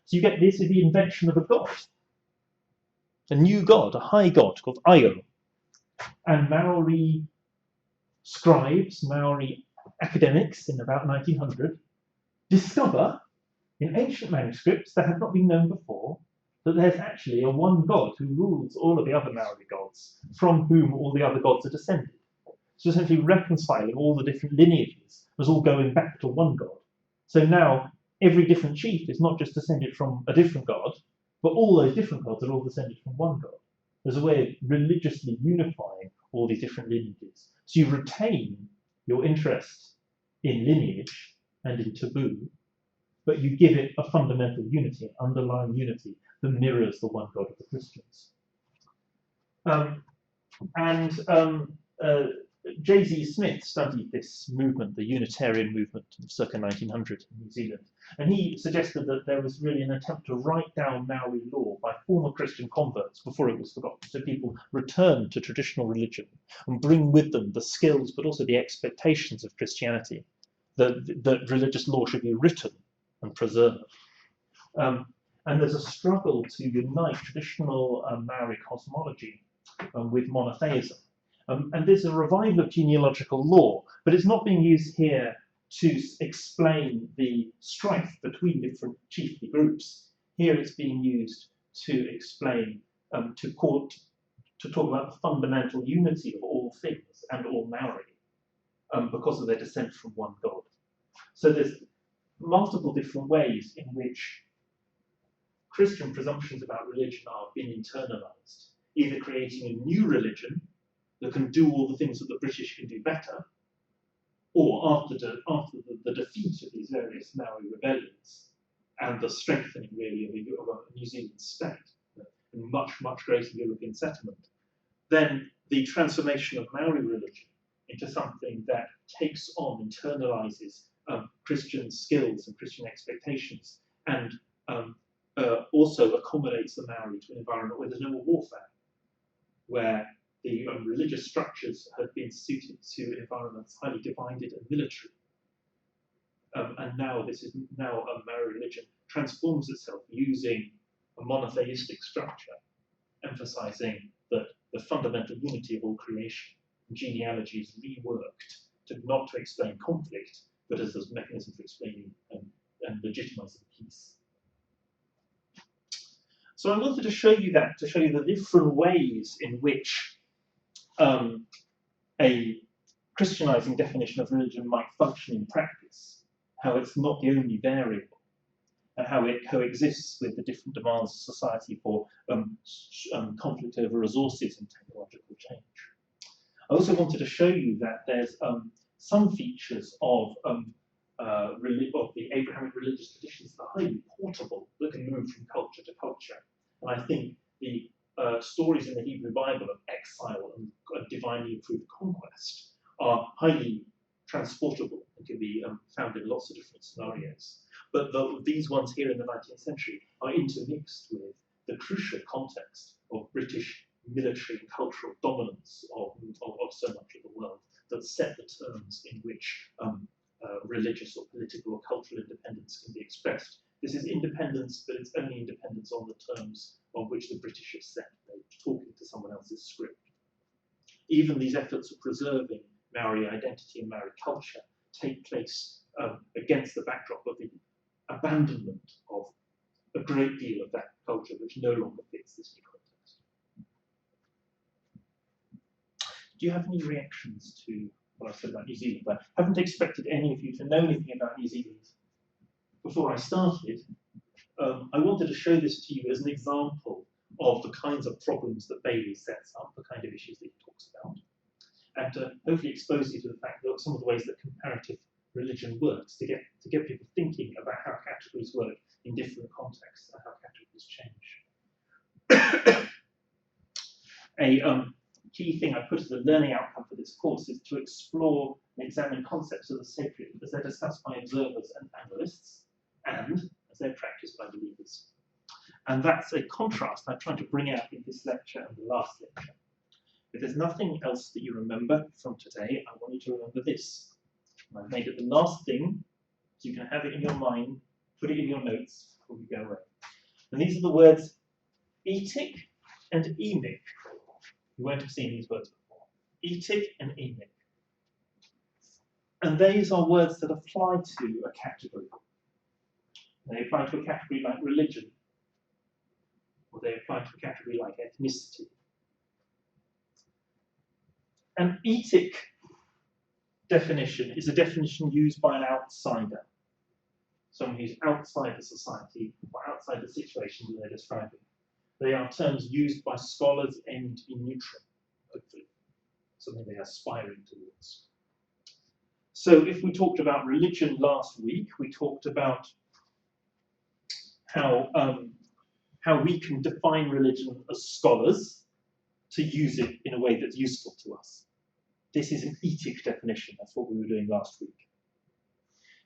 So you get this is the invention of a god. A new god, a high god called Io. And Maori scribes, Maori academics in about 1900 discover in ancient manuscripts that have not been known before that there's actually a one god who rules all of the other Maori gods, from whom all the other gods are descended. So essentially reconciling all the different lineages was all going back to one god. So now every different chief is not just descended from a different god, but all those different gods are all descended from one god. There's a way of religiously unifying all these different lineages. So you retain your interest in lineage and in taboo, but you give it a fundamental unity, an underlying unity that mirrors the one God of the Christians. J.Z. Smith studied this movement, the Unitarian movement, circa 1900 in New Zealand, and he suggested that there was really an attempt to write down Maori law by former Christian converts before it was forgotten, so people return to traditional religion and bring with them the skills but also the expectations of Christianity, that religious law should be written and preserved. And there's a struggle to unite traditional Maori cosmology with monotheism. And there's a revival of genealogical law, but it's not being used here to explain the strife between different chiefly groups. Here it's being used to explain, to talk about the fundamental unity of all things and all Maori, because of their descent from one God. So there's multiple different ways in which Christian presumptions about religion are being internalized, either creating a new religion that can do all the things that the British can do better, or after the defeat of these various Maori rebellions and the strengthening really of a New Zealand state and much, much greater European settlement, then the transformation of Maori religion into something that takes on, internalizes Christian skills and Christian expectations, and also accommodates the Maori to an environment where there's no more warfare, where the religious structures have been suited to environments highly divided and military. And now Maori religion transforms itself using a monotheistic structure, emphasizing that the fundamental unity of all creation, genealogy is reworked not to explain conflict, but as a mechanism for explaining and legitimizing peace. So I wanted to show you that, to show you the different ways in which a Christianizing definition of religion might function in practice. how it's not the only variable, and how it coexists with the different demands of society for conflict over resources and technological change. I also wanted to show you that there's some features of the Abrahamic religious traditions that are highly portable, that can move from culture to culture. And I think the stories in the Hebrew Bible of exile and divinely approved conquest are highly transportable and can be found in lots of different scenarios. But these ones here in the 19th century are intermixed with the crucial context of British military and cultural dominance of so much of the world that set the terms in which religious or political or cultural independence can be expressed. This is independence, but it's only independence on the terms on which the British have set. They're talking to someone else's script. Even these efforts of preserving Maori identity and Maori culture take place against the backdrop of the abandonment of a great deal of that culture which no longer fits this new context. Do you have any reactions to what I said about New Zealand? I haven't expected any of you to know anything about New Zealand before I started. I wanted to show this to you as an example of the kinds of problems that Bailey sets up, the kind of issues that he talks about, and to hopefully expose you to the fact that some of the ways that comparative religion works, to get people thinking about how categories work in different contexts and how categories change. A key thing I put as a learning outcome for this course is to explore and examine concepts of the sacred as they're discussed by observers and analysts, and as they're practiced by believers. And that's a contrast I'm trying to bring out in this lecture and the last lecture. If there's nothing else that you remember from today, I want you to remember this. I've made it the last thing, so you can have it in your mind, put it in your notes before we go away. And these are the words etic and emic. You won't have seen these words before. Etic and emic. And these are words that apply to a category. They apply to a category like religion, or they apply to a category like ethnicity. An etic definition is a definition used by an outsider, someone who's outside the society or outside the situation that they're describing. They are terms used by scholars aimed in neutral, hopefully, something they're aspiring towards. So if we talked about religion last week, we talked about how we can define religion as scholars to use it in a way that's useful to us. This is an etic definition. That's what we were doing last week.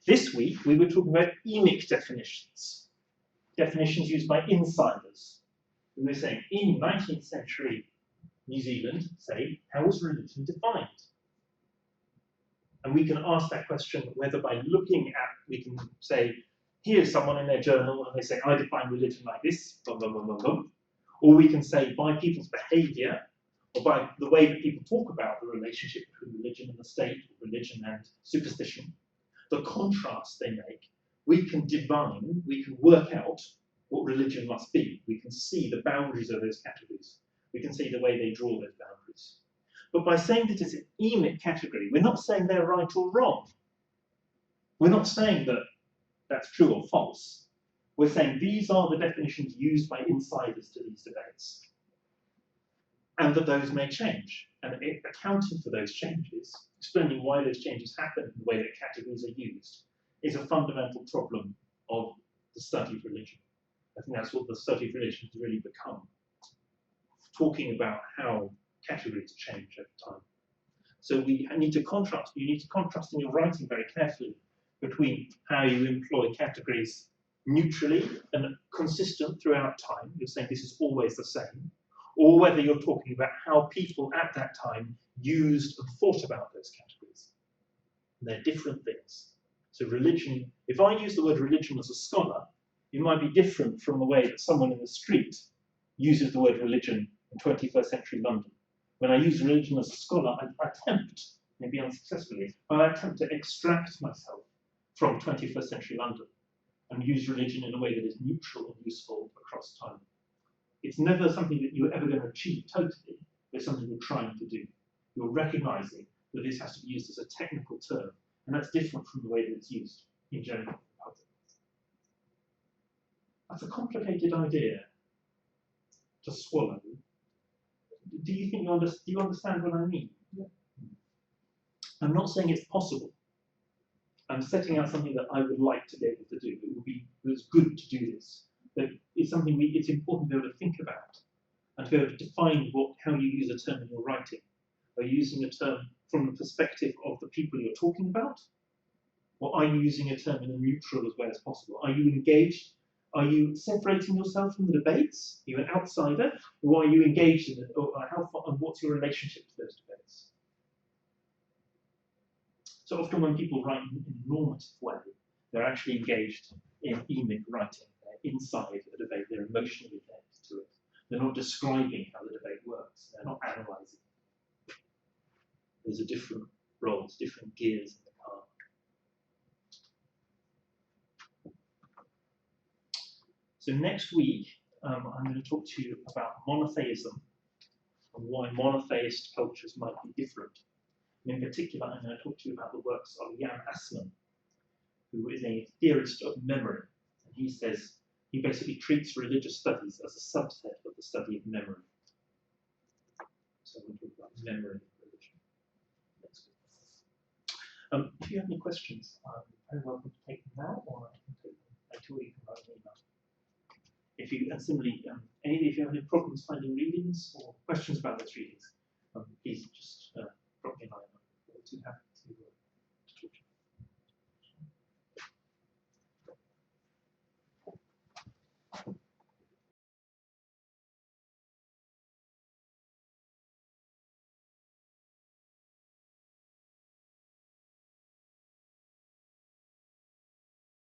This week, we were talking about emic definitions, definitions used by insiders. We were saying, in 19th century New Zealand, say, how was religion defined? And we can ask that question whether by looking at, we can say, here's someone in their journal, and they say, I define religion like this, blah, blah, blah, blah, blah. Or we can say, by people's behavior, or by the way that people talk about the relationship between religion and the state, or religion and superstition, the contrast they make, we can divine, we can work out what religion must be. We can see the boundaries of those categories. We can see the way they draw those boundaries. But by saying that it's an emic category, we're not saying they're right or wrong. We're not saying that that's true or false. We're saying these are the definitions used by insiders to these debates, and that those may change. And accounting for those changes, explaining why those changes happen and the way that categories are used, is a fundamental problem of the study of religion. I think that's what the study of religion has really become, talking about how categories change over time. So we need to contrast. You need to contrast in your writing very carefully between how you employ categories neutrally and consistent throughout time. You're saying this is always the same, or whether you're talking about how people at that time used and thought about those categories. And they're different things. So religion, if I use the word religion as a scholar, it might be different from the way that someone in the street uses the word religion in 21st century London. When I use religion as a scholar, I attempt, maybe unsuccessfully, but I attempt to extract myself from 21st century London and use religion in a way that is neutral and useful across time. It's never something that you're ever going to achieve totally. It's something you're trying to do. You're recognizing that this has to be used as a technical term, and that's different from the way that it's used in general public. That's a complicated idea to swallow. Do you think do you understand what I mean? Yeah. I'm not saying it's possible. I'm setting out something that I would like to be able to do. It's good to do this, but it's something it's important to be able to think about and to be able to define how you use a term in your writing. Are you using a term from the perspective of the people you're talking about? Or are you using a term in a neutral as way as possible? Are you engaged? Are you separating yourself from the debates? Are you an outsider? Or are you engaged in it? Or how far, and what's your relationship to those debates? So often when people write in a normative way, they're actually engaged in emic writing. They're inside the debate. They're emotionally connected to it. They're not describing how the debate works. They're not analysing. There's a different roles, different gears in the car. So next week, I'm going to talk to you about monotheism and why monotheist cultures might be different. And in particular, I'm going to talk to you about the works of Jan Assmann, who is a theorist of memory. And he says he basically treats religious studies as a subset of the study of memory. So I'm going to talk about memory and religion next week. If you have any questions, I'm very welcome to take them now, or I can take them later, or you can write an email. And similarly, if you have any problems finding readings or questions about those readings, please just drop me a line.